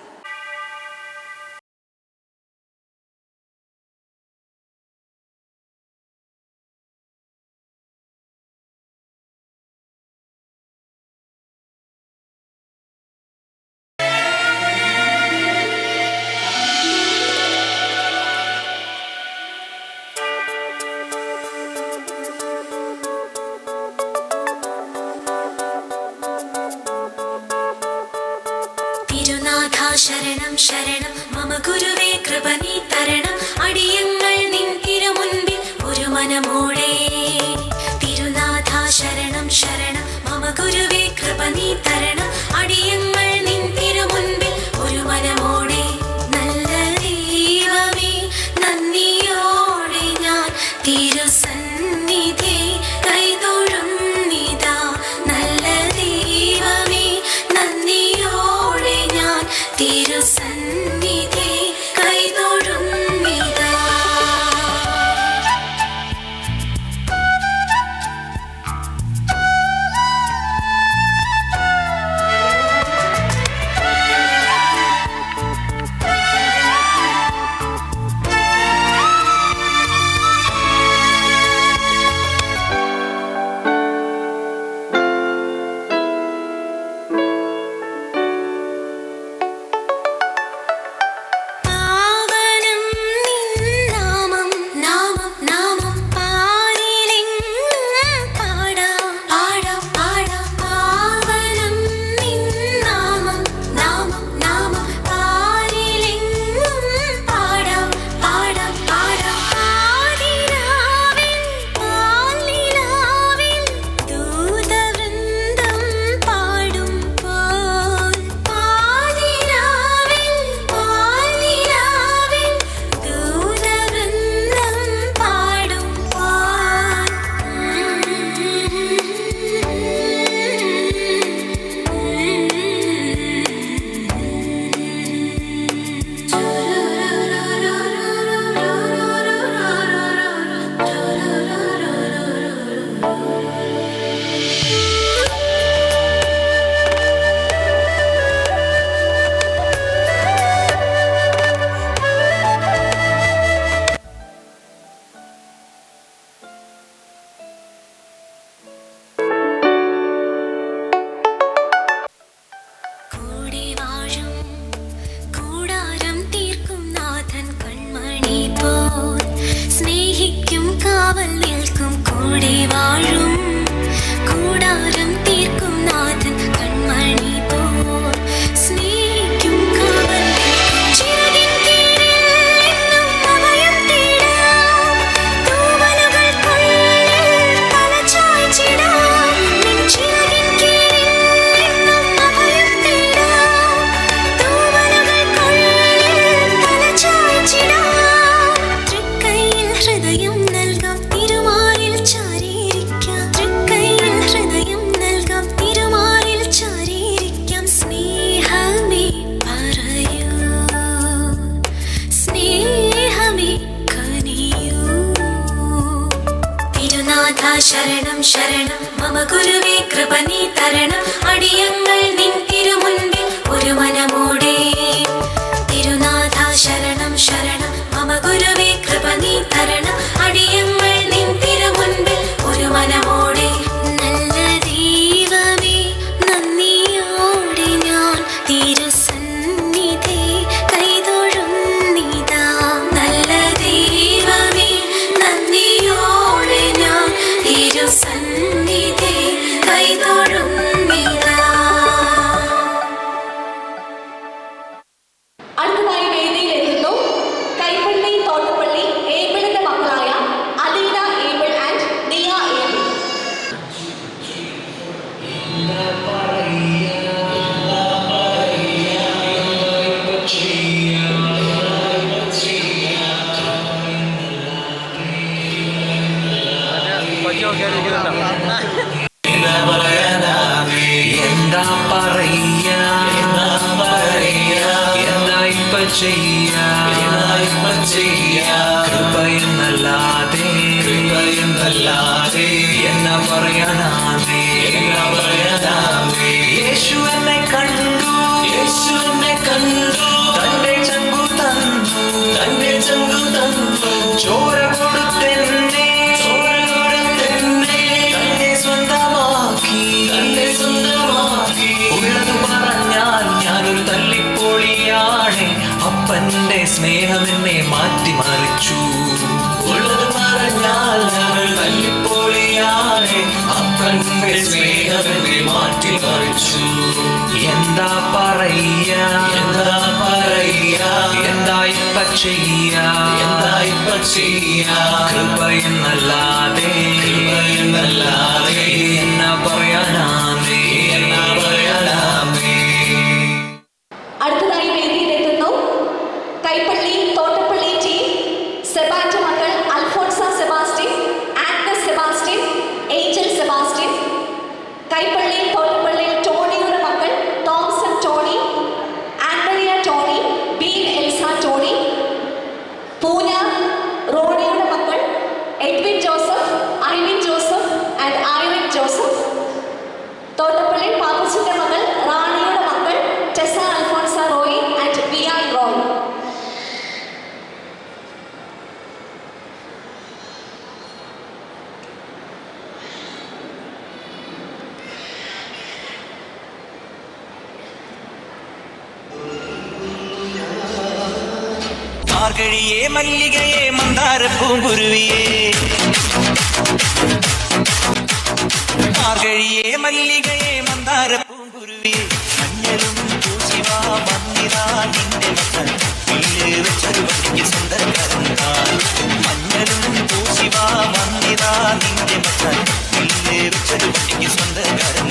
ശരണം ശരണം മമ ഗുരുവേ കൃപ നീ തരണം അടിയങ്ങൾ നിൻ തിരുമുൻപിൽ ഒരു മനമോടെ തിരുനാഥ ശരണം ശരണം മമ ഗുരുവേ കൃപ നീ തരണം അടിയങ്ങൾ നിൻ തിരുമുൻപിൽ ഒരു മനമോടെ നല്ല ദൈവമേ നന്ദിയോടെ ഞാൻ തിരുസന്നിധി കൈതൊഴുന്നിതാ നല്ല ദൈവമേ നന്ദിയോടെ ഞാൻ തിരുസന്നിധി കൈതൊഴുന്നിതാ പാവനം നിൻ നാമം നാമം നാമം പാരിലെങ്ങും പാടാം പാടാം പാടാം പാവനം നിൻ നാമം നാമം നാമം പാരിലെങ്ങും പാടാം പാടാം പാടാം പാതിരാവിൽ പാൽനിലാവിൽ ദൂതവൃന്ദം പാടുമ്പോൾ പാതിരാവിൽ പാൽനിലാവിൽ ദൂതവൃന്ദം കൂടി വാഴും കൂടാരം തീർക്കും നാഥൻ കൺമണി പോൽ സ്നേഹിക്കും കാവൽ നിൽക്കും കൂടി വാഴും കൂടാരം തീർക്കും നാഥൻ കൺമണി പോൽ സ്നേഹിക്കും കാവൽ നിൽക്കും ചിറകിൻ കീഴിൽ എന്നും അഭയം തേടാം തൂവലുകൾക്കുള്ളിൽ തല ചായ്ച്ചിടാം നിൻ ചിറകിൻ കീഴിൽ എന്നും അഭയം തേടാം തൂവലുകൾക്കുള്ളിൽ തല ചായ്ച്ചിടാം തൃക്കൈയിൽ ഹൃദയം നൽകാം തിരുമാറിൽ ചാരിയിരിക്കാം തൃക്കൈയിൽ ഹൃദയം നൽകാം തിരുമാറിൽ ചാരിയിരിക്കാം സ്നേഹമേ പറയൂ സ്നേഹമേ കനിയൂ തിരുനാഥ ശരണം ശരണം മമ ഗുരുവേ കൃപ നീ തരണം അടിയങ്ങൾ നിൻ തിരുമുൻപിൽ ഒരു മനമോടെ തിരുനാഥ ശരണം ശരണം മമ ഗുരുവേ കൃപ നീ തരണം അടിയങ്ങൾ നിൻ തിരുമുൻപിൽ ഒരു മനമോടെ നല്ല ദൈവമേ നന്ദിയോടെ ഞാൻ തിരുസന്നിധി കൈതൊഴുന്നിതാ നല്ല ദൈവമേ നന്ദിയോടെ ഞാൻ തിരുസന്നിധി കൈതൊഴുന്നിതാ അടുത്തതായി വേദിയിലെത്തുന്നു കൈപ്പള്ളി തോട്ടപ്പള്ളി ഏബിളിന്റെ മക്കളായ Aleena able and Diya able. എന്താ പറയാ എന്താ ഇപ്പ ചെയ്യാ കൃപയെന്നല്ലാതെ എന്നാ പറയാനാമേ യേശു എന്നെ കണ്ടു തന്റെ ചങ്കു തന്നു ചോര കൊടുത്തെന്നെ തന്നെ സ്വന്തമാക്കി ഉള്ളത് പറഞ്ഞാൽ ഞാനൊരു തല്ലിപ്പൊളിയാണ് അപ്പന്റെ സ്നേഹം എന്നെ മാറ്റിമറിച്ചു ഉള്ളത് പറഞ്ഞാൽ ഞാനൊരു തല്ലിപ്പൊളിയാണ് അപ്പന്റെ സ്നേഹം എന്നെ മാറ്റിമറിച്ചു എന്താ പറയാ ചെയ്യാ കൃപയെന്നല്ലാതെ എന്നാ പറയാനാമേ. അടുത്തതായി വേദിയിലെത്തുന്നു കൈപ്പള്ളി തോട്ടപ്പള്ളി ടീം. സെബാന്റെ മക്കൾ Alphonsa Sebastian, Agnes Sebastian, Angel Sebastian. Kaipally Thottappally ടോണിയുടെ മക്കൾ തോംസൺ ടോണി, ആൻഡ്രിയ ടോണി, ബീൻ എൽസ ടോണി. പൂന റോണിയുടെ മക്കൾ Edwin Joseph, Ivin Joseph and Irene Joseph. Thottappally പാപ്പച്ചന്റെ മകൾ റാണിയുടെ മക്കൾ Tessa Alphonsa Roy and Vian Roy. മാർഗഴിയേ മല്ലികയെ മന്ദാരപ്പൂങ്കുരുവിയേ മാർഗഴിയേ മല്ലികയെ മന്ദാരപ്പൂങ്കുരുവിയേ മഞ്ഞളും പൂശിവാ വന്നിതാ നിന്റെ മക്കൾ വീട് വെച്ചൊരു വണ്ടിക്ക് സ്വന്തക്കാരൻ മഞ്ഞളും പൂശിവാ വന്നിതാ നിന്റെ മക്കൾ വീട് വെച്ചൊരു വണ്ടിക്ക് സ്വന്തക്കാരൻ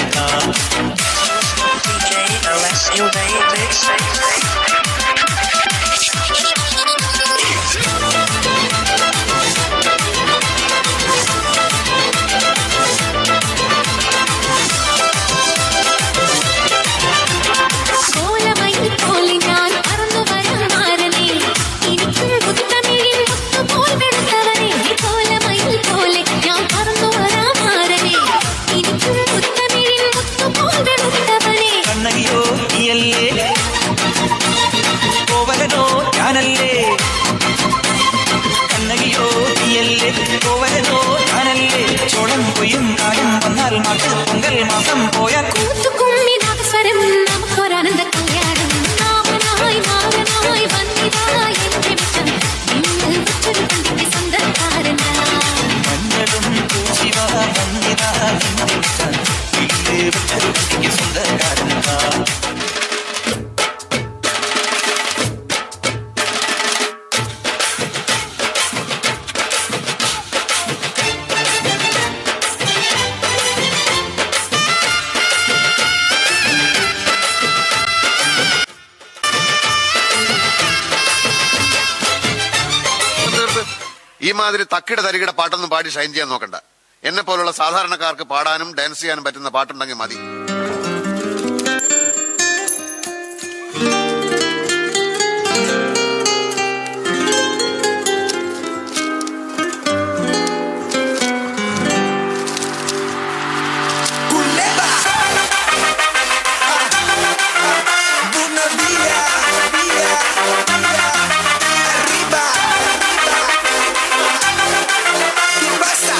കണ്ണകിയോ നീയല്ലേ കോവലനോ ഞാനല്ലേ കണ്ണകിയോ നീയല്ലേ കോവലനോ ഞാനല്ലേ ചോളം കൊയ്യും കാലം വന്നാൽ നാട്ടിൽ പൊങ്കൽ മാസം പോയാൽ കൂത്തുകുമ്മിനാദസ്വരം നമുക്കൊരാനന്ദ കല്യാണം നാമനായി മാവനായി വന്നിതായി എന്റെ മിച്ചം നിങ്ങൾ വെച്ചൊരു വണ്ടിക്ക് സ്വന്തക്കാരനാ മഞ്ഞളും പൂശിവാ വന്നിതാ നിന്റെ മിച്ചം വീട് വെച്ചൊരു വണ്ടിക്ക് സ്വന്തക്കാരനാ. ഈ മാതിരി തക്കിട തരികിട പാട്ടൊന്നും പാടി ഷൈൻ ചെയ്യാൻ നോക്കണ്ട. എന്നെ പോലുള്ള സാധാരണക്കാർക്ക് പാടാനും ഡാൻസ് ചെയ്യാനും പറ്റുന്ന പാട്ടുണ്ടെങ്കിൽ മതി. Basta.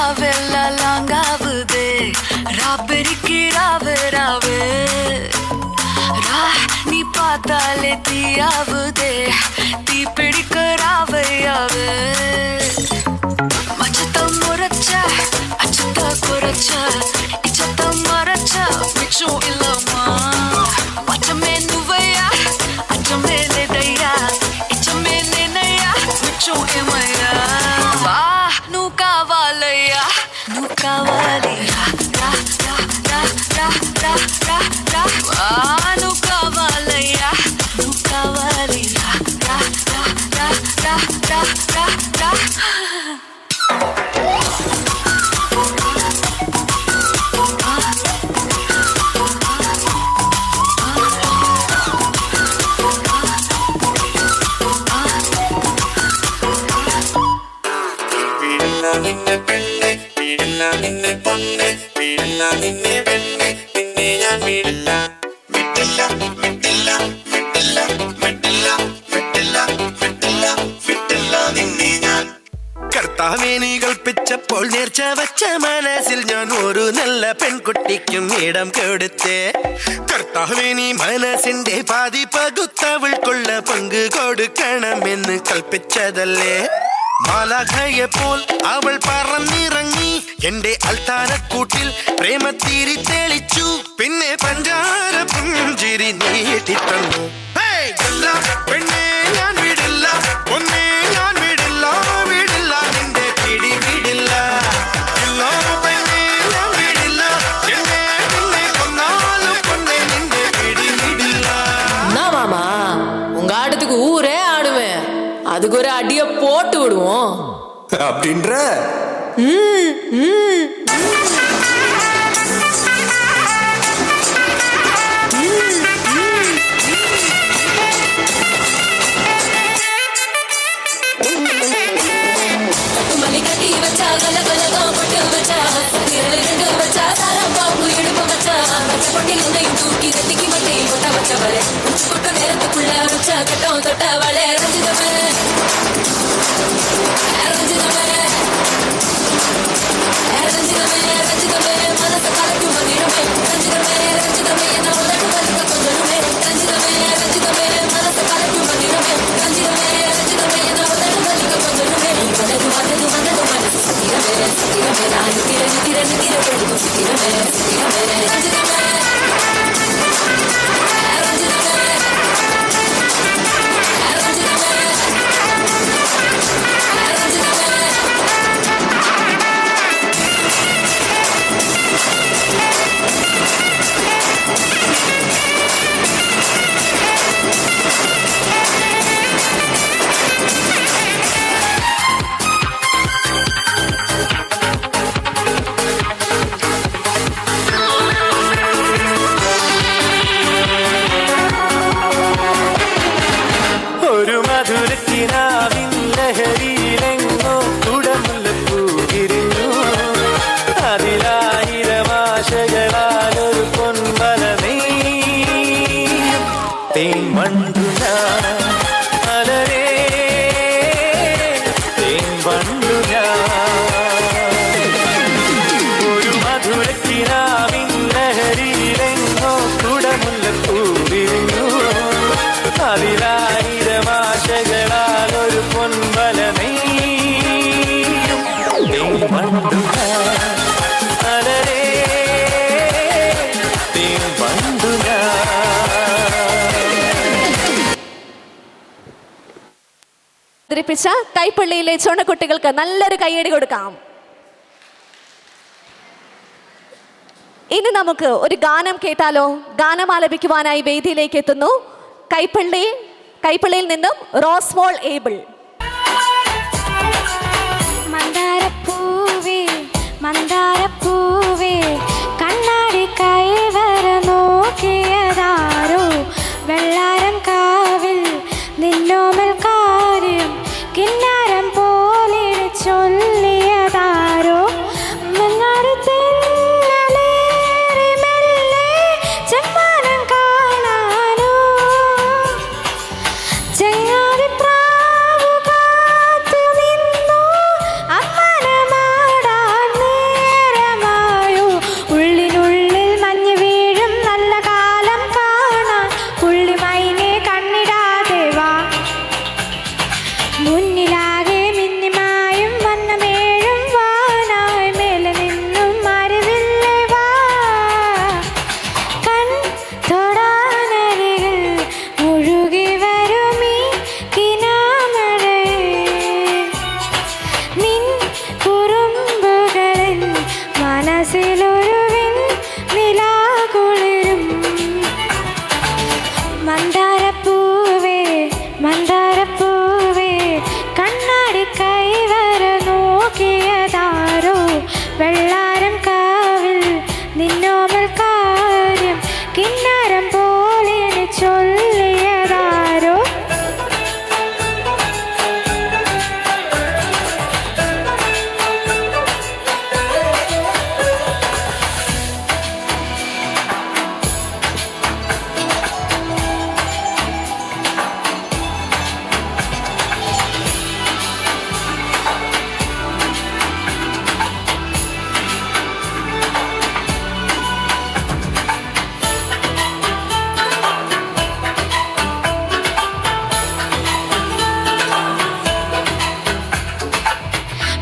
ராவெல்லாம் லாங்காவுதே ராப்பெருக்கி ராவு ராவு ரா நீ பார்த்தாலே தீயாவுதே தீ பிடிக்க ராவையாவு மச்சத்தம் முறைச்ச அச்சத்த குறைச்ச இச்சத்தம் மறைச்ச மிச்சம் இல்லம்மா மச்சமே நுவையா அச்சமே லேதையா இச்சமே நேனையா மிச்சம் ஏமையா வா நூ காவாலையா நூ காவாலையா ரா ரா ரா ரா ரா ரா ரா வா நூ காவாலையா நூ காவாலையா ரா ரா ரா ரா ரா ரா ரா കർത്താവേ നീ കൽപ്പിച്ചപ്പോൾ നേർച്ച വച്ച മനസ്സിൽ ഞാൻ ഒരു നല്ല പെൺകുട്ടിക്കും ഇടം കൊടുത്തേ. കർത്താവേ നീ മനസ്സിന്റെ പാതി പകുത്തവൾക്കുള്ള പങ്ക് കൊടുക്കണമെന്ന് കൽപ്പിച്ചതല്ലേ. മാലാഖയെ പോൽ അവൾ പറന്നിറങ്ങി എന്റെ അൽത്താരക്കൂട്ടിൽ പ്രേമത്തിരി തെളിച്ചു. പിന്നെ പഞ്ചാര പുഞ്ചിരി നീട്ടിത്തന്നു. പെണ്ണേ ഞാൻ വിടില്ല, ഒന്നേ ഞാൻ വിടില്ല, വിടില്ല നിന്റെ പിടി വിടില്ല. പെണ്ണേ ഞാൻ വിടില്ല, എന്നെ നിന്നെ കൊന്നാലും കൊണ്ടേ നിന്റെ പിടി വിടില്ല. மாமா உங்க ஆட்டத்துக்கு ஊரே ஆடுவேன், அதுக்கு ஒரு அடிய போட்டு விடுவோம் அப்படின்ற. ഒരു മധുരക്കിനാവിൻ ലഹരിയിലെങ്ങോ കുടമുല്ലപ്പൂ വിരിഞ്ഞു. അതിലായിരമാശകളാലൊരു പൊൻവലമേ തേൻവണ്ടു ഞാൻ അലരേ തേൻവണ്ടു ഞാൻ. ഒരു മധുരക്കിനാവിൻ ലഹരിയിലെങ്ങോ കുടമുല്ലപ്പൂ വിരിഞ്ഞു. അതിലായിരമാശകളാൽ ഒരു പൊൻവലമേ അലരേ തേൻവണ്ടു ഞാൻ. അവതരിപ്പിച്ച കൈപ്പള്ളിയിലെ ചുണക്കുട്ടികൾക്ക് നല്ലൊരു കയ്യടി കൊടുക്കാം. ഇനി നമുക്ക് ഒരു ഗാനം കേട്ടാലോ? ഗാനം ആലപിക്കുവാനായി വേദിയിലേക്ക് എത്തുന്നു കൈപ്പള്ളിയിൽ നിന്നും റോസ്മോൾ ഏബിൾ. മന്ദാരപ്പൂവേ മന്ദാരപ്പൂവേ കണ്ണാടി കൈവര നോക്കിയതാരോ വെള്ളാരം കാവിൽ നിന്നോമൽ കാര്യം കിന്നാരം പോലെ ചൊല്ലിയതാരോ മങ്ങാടി തെന്നലേറി മെല്ലെ ചെമ്മാനം കാണാനോ ചെങ്ങാതി പ്രാവു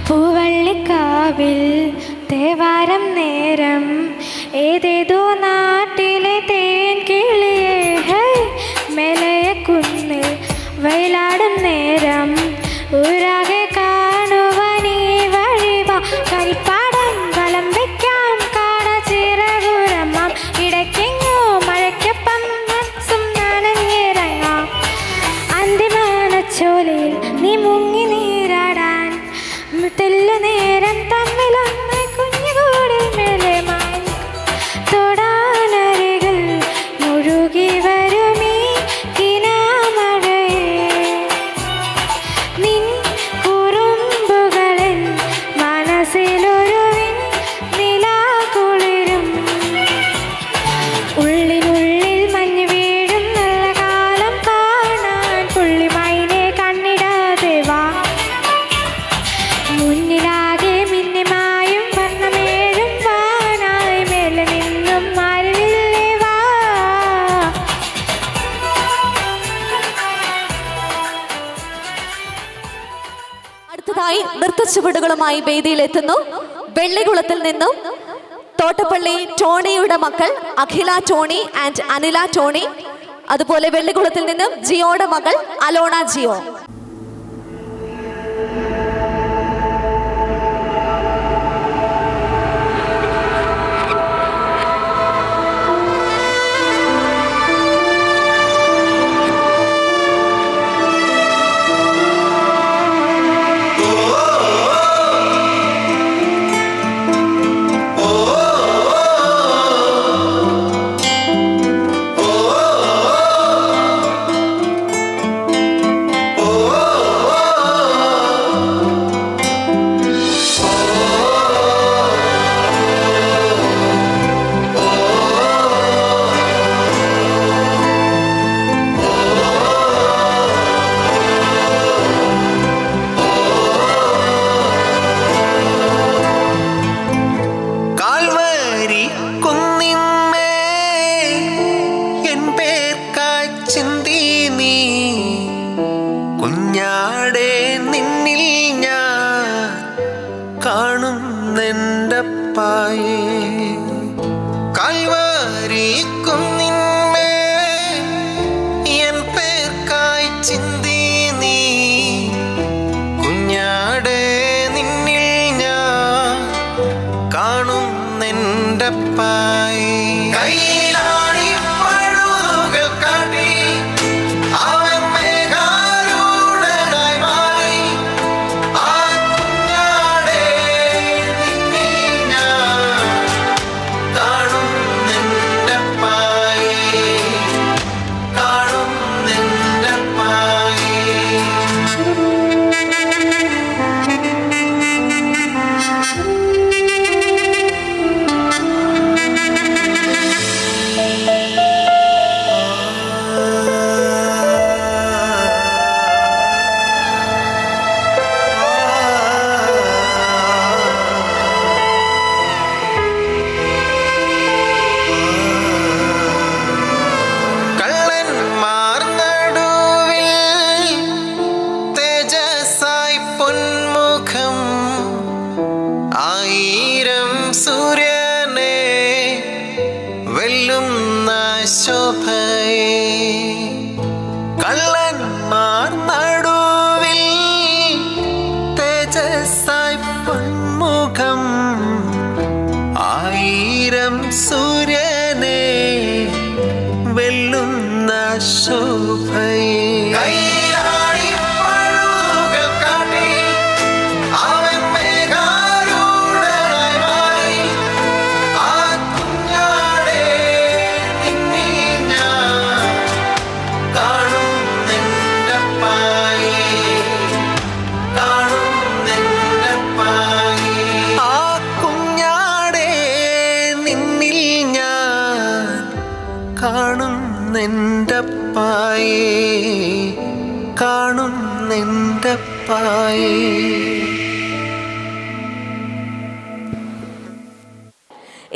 പൂവള്ളിക്കാവിൽ തേവാരം നേരം ഏതേതോ നാട്ടിലെ തേൻ കിളിയേ മേലയ കുന്നിൽ വയലാടും നേരം ഊരാകെ കാണുവാനീ വഴിവാ കരിപ്പാടം വലം വയ്ക്കാം കാട ചിറകുരമാം ഇടയ്ക്കെങ്ങോ മഴയ്ക്കൊപ്പം മനസ്സും നനഞ്ഞിറങ്ങാം അന്തിമാനച്ചോലയിൽ നീ മുങ്ങി നീരാടാൻ തെല്ലു നേരം തമ്മിലൊന്ന് കുഞ്ഞുകൂടി മേലെമായി തൊടാനരികൾ മുഴുകി വരുമീ കിനാമഴയെ നിൻ കുറുമ്പുകളിൽ മനസ്സിലൊരുവിൻ നിലാകുളിരും ഉള്ളിനുള്ളിൽ മഞ്ഞ് വീഴും നല്ല കാലം കാണാൻ പുള്ളിമൈനെ കണ്ണിടാതെ വാ മുന്നിലാകെ മിന്നിമായും വർണ്ണമേഴും വാനായി മേലെ നിന്നും മാറില്ലേ വാ അടുത്തതായി നൃത്തച്ചുവടുകളുമായി വേദിയിലെത്തുന്നു വെള്ളികുളത്തിൽ നിന്നും തോട്ടപ്പള്ളി ടോണിയുടെ മക്കൾ അഖില ടോണി ആൻഡ് അനില ടോണി, അതുപോലെ വെള്ളികുളത്തിൽ നിന്നും ജിയോയുടെ മകൾ അലോണ ജിയോ.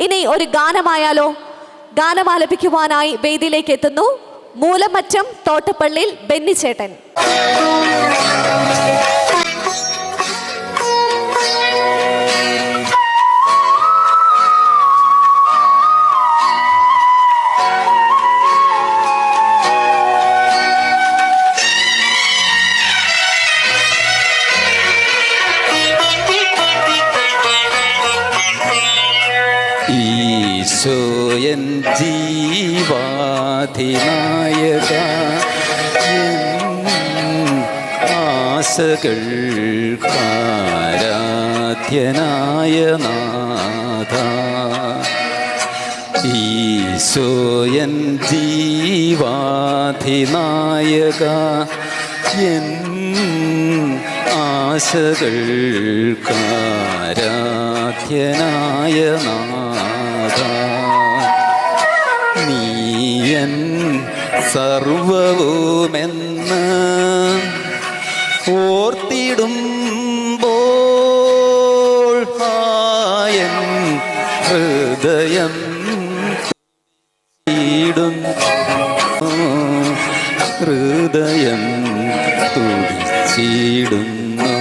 ഇനി ഒരു ഗാനമായാലോ? ഗാനം ആലപിക്കുവാനായി വേദിയിലേക്ക് എത്തുന്നു മൂലമറ്റം തോട്ടപ്പള്ളിയിൽ ബെന്നിച്ചേട്ടൻ. ഈശോയൻ ജീവാധിനായക ആശകൾക്കാരാധ്യനായ നാഥ ഈശോയൻ ജീവാധിനായക എൻ ആശകൾക്കാരാധ്യനായ നാഥ നീയൻ സർവവുമെന്ന് ഓർത്തിടുമ്പോൾ ഹായൻ ഹൃദയം ഹൃദയം തുടിച്ചിടുന്നു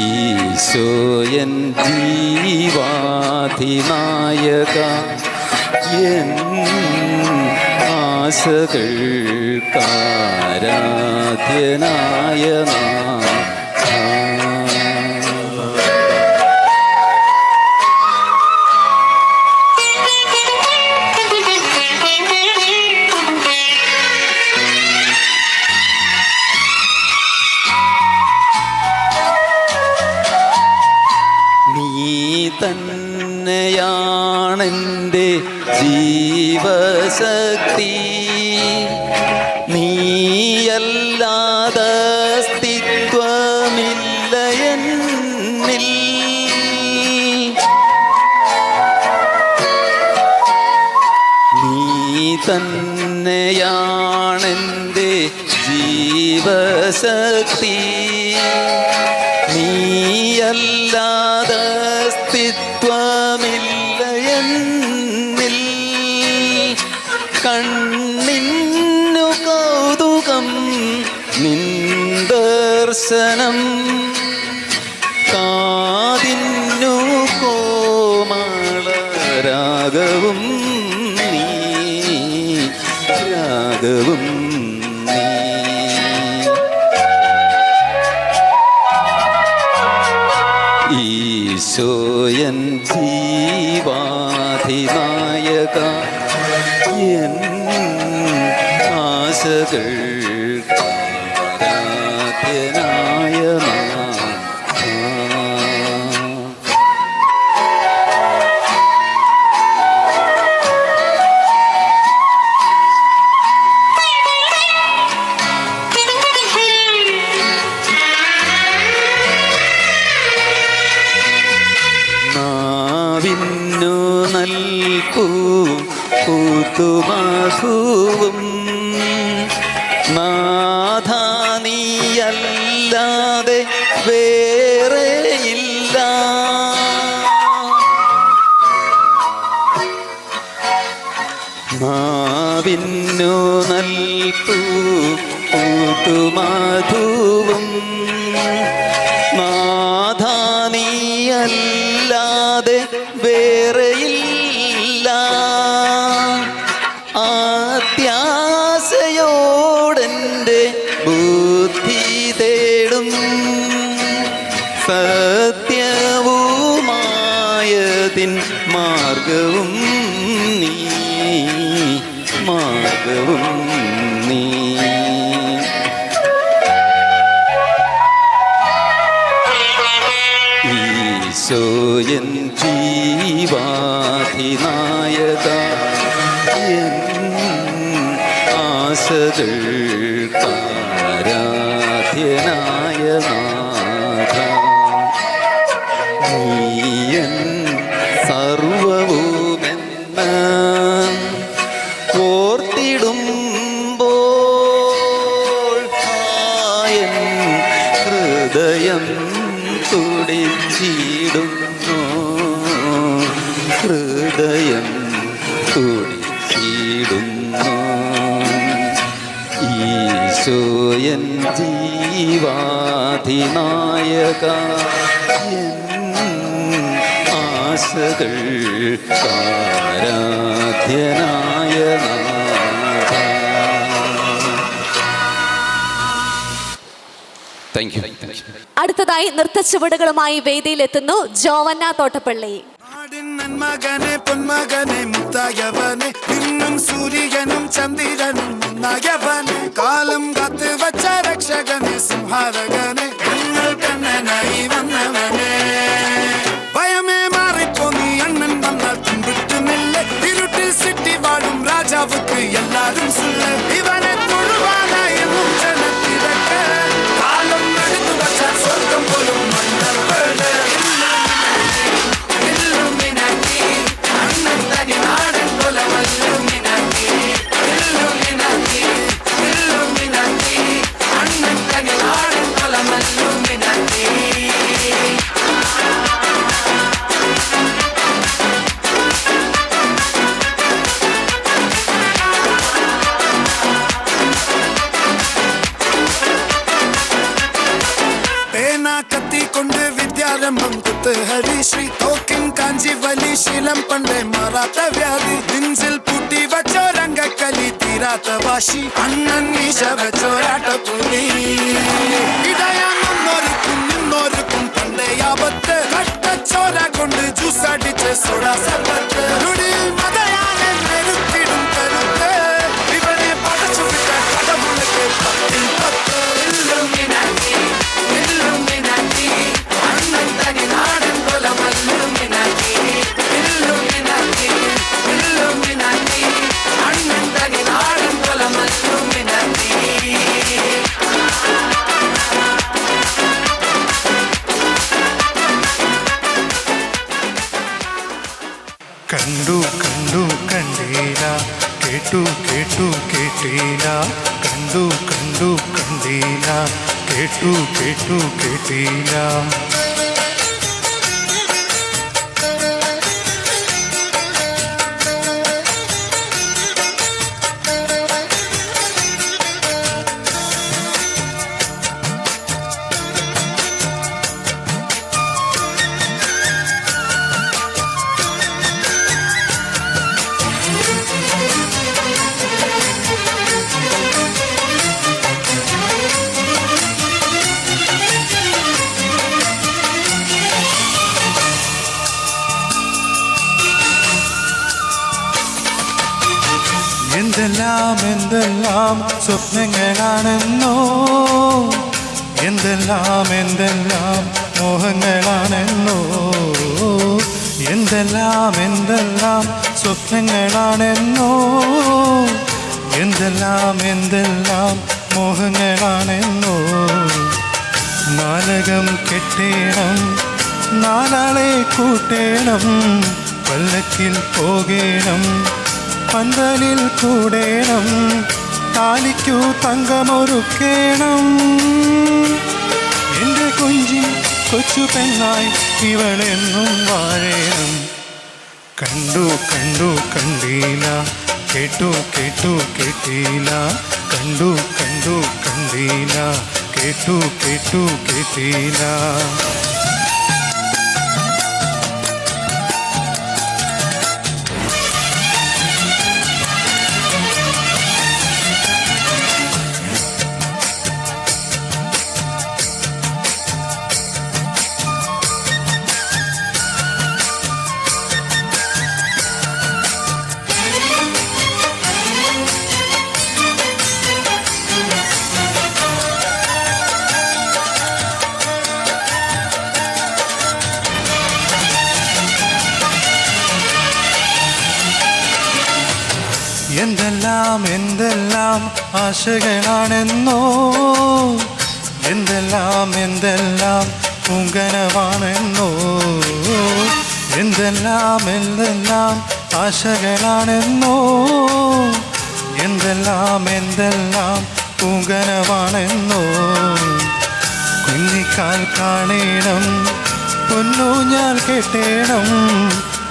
ഈശോയൻ ജീവാധിനായക എൻ ആശകൾക്കാരാധ്യനായ നാഥ തന്നെയാണെൻ്റെ ജീവശക്തി നീയല്ലാതെ അസ്തിത്വമില്ല എന്നിൽ നീ തന്നെയാണെൻ്റെ ജീവശക്തി നീയല്ലാതെ അസ്തിത്വമില്ല എന്നിൽ കണ്ണിന്നു കൗതുകം നിൻ ദർശനം കാതിന്നു കോമളരാഗവും നീ രാഗവും നീ ഈശോയൻ ജീവാധിനായക എൻ ആശകൾക്കാരാധ്യനായ നാഥ നാവിന്നു നൽകും പുതുമധുവും നാഥ നീയല്ലാതെ വേറെയില്ല നാവിന്നു നൽകും പുതുമധുവും നാഥ നീയല്ലാതെ വേറെയില്ല ആത്യാശയോടെൻ്റെ ബുദ്ധി തേടും സത്യവുമായതിൻ മാർഗവും നീ മാർഗവും നീ ഈശോയൻ ജീവാധിനായക എൻ ആശകൾക്കാരാധ്യനായ നാഥ നീയൻ സർവവുമെന്ന് ഓർത്തിടുമ്പോൾ ഹായൻ ഹൃദയം തുടിച്ചിടുന്നു ഹൃദയം തുടിച്ചിടുന്നു ഈശോയൻ ജീവാധിനായക എൻ ആശകൾക്കാരാധ്യനായ നാഥ താങ്ക് യു അടുത്തതായി നൃത്തച്ചുവടുകളുമായി വേദിയിലെത്തുന്നു ജോവന്ന തോട്ടപ്പള്ളി. നന്മകനെ പൊന്മകനെ മുത്തായവനെ ഇന്നും സൂര്യനും ചന്ദ്രനും ഒന്നായവനെ കാലം കാത്ത് വച്ച രക്ഷകനെ സംഹാരകനെ ഞങ്ങൾ കണ്ണനായി വന്നവനെ ഭയമേ മാറിപ്പോ നീ അണ്ണൻ വന്നാൽ തുമ്പിട്ടുമില്ല ഇരുട്ടിൽ സിറ്റി വാഴും രാജാവുക്ക് എല്ലാരും സുല്ല ഇവനെ തൊഴുവാനായി എന്നും ജനത്തിരക്ക് കാലം എടുത്തു വച്ച സ്വർഗം പോലും മണ്ണർ കത്തിക്കൊണ്ട് വിദ്യാരംഭം കുത്ത് ഹരിശ്രീ തോക്കിൻ കാഞ്ചി വലി ശീലം പണ്ടേ മാറാത്ത വ്യാധി നെഞ്ചിൽ പൂട്ടി വച്ചോരംഗക്കലി തീരാത്ത വാശി അണ്ണൻ മീശ വെച്ചോരാട്ടപ്പുലി ഇടയാൻ നിന്നോർക്കും പണ്ടേ ആപത്ത് കട്ടച്ചോര കൊണ്ട് ജ്യൂസ് അടിച്ച് സോഡാ സർബത്ത് മതയാനെ നെരുത്തിടും കരുത്ത് ഇവനെ പടച്ചു വിട്ട കടമുളക്ക് 10 കണ്ടു കണ്ടു കണ്ടീല കേട്ടു കേട്ടു കേട്ടീല കണ്ടു കണ്ടു കണ്ടീല കേട്ടു കേട്ടു കേട്ടീല എന്തെല്ലാം എന്തെല്ലാം സ്വപ്നങ്ങളാണെന്നോ എന്തെല്ലാം എന്തെല്ലാം മോഹങ്ങളാണെന്നോ എന്തെല്ലാം എന്തെല്ലാം സ്വപ്നങ്ങളാണെന്നോ എന്തെല്ലാം എന്തെല്ലാം മോഹങ്ങളാണെന്നോ നാലകം കെട്ടേണം നാലാളെ കൂട്ടേണം പല്ലക്കിൽ പോകേണം പന്തലിൽ കൂടേണം താലിക്കു തങ്കമൊരുക്കേണം എൻ്റെ കുഞ്ചി കൊച്ചു പെണ്ണായി ഇവളെന്നും വാഴേണം കണ്ടു കണ്ടു കണ്ടീല കേട്ടു കേട്ടു കേട്ടീല കണ്ടു കണ്ടു കണ്ടീല കേട്ടു കേട്ടു കേട്ടീല എന്തെല്ലാം എന്തെല്ലാം ആശകളാണെന്നോ എന്തെല്ലാം എന്തെല്ലാം പൂങ്കനവാണെന്നോ എന്തെല്ലാം എന്തെല്ലാം ആശകളാണെന്നോ എന്തെല്ലാം എന്തെല്ലാം പൂങ്കനവാണെന്നോ കുഞ്ഞിക്കാൽ കാണേണം പൊന്നൂഞ്ഞാൽ കെട്ടേണം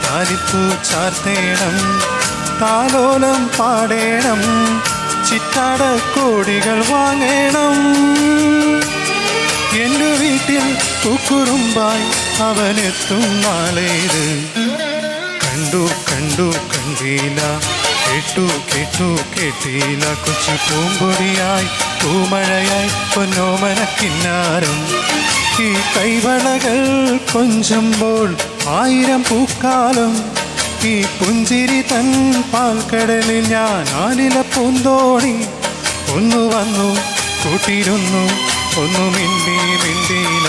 താലിപ്പൂ ചാർത്തേണം താലോലം പാടേണം ചിറ്റാട കോടികൾ വാങ്ങേണം എൻ്റെ വീട്ടിൽ കുക്കുറുമ്പായി അവനെത്തും നാളേത് കണ്ടു കണ്ടു കണ്ടീല കേട്ടു കേട്ടു കേട്ടീല കൊച്ചു പൂമ്പൊടിയായി പൂമഴയായി പൊന്നോമനക്കിന്നാരം ഈ കൈവളകൾ കൊഞ്ചുമ്പോൾ 1000 പൂക്കാലം. ഈ പുഞ്ചിരി തൻ പാൽക്കടലിൽ ഞാൻ ആലില പൂന്തോണി. ഒന്നു വന്നു കൂട്ടിരുന്നു, ഒന്നു മിണ്ടിയില്ല.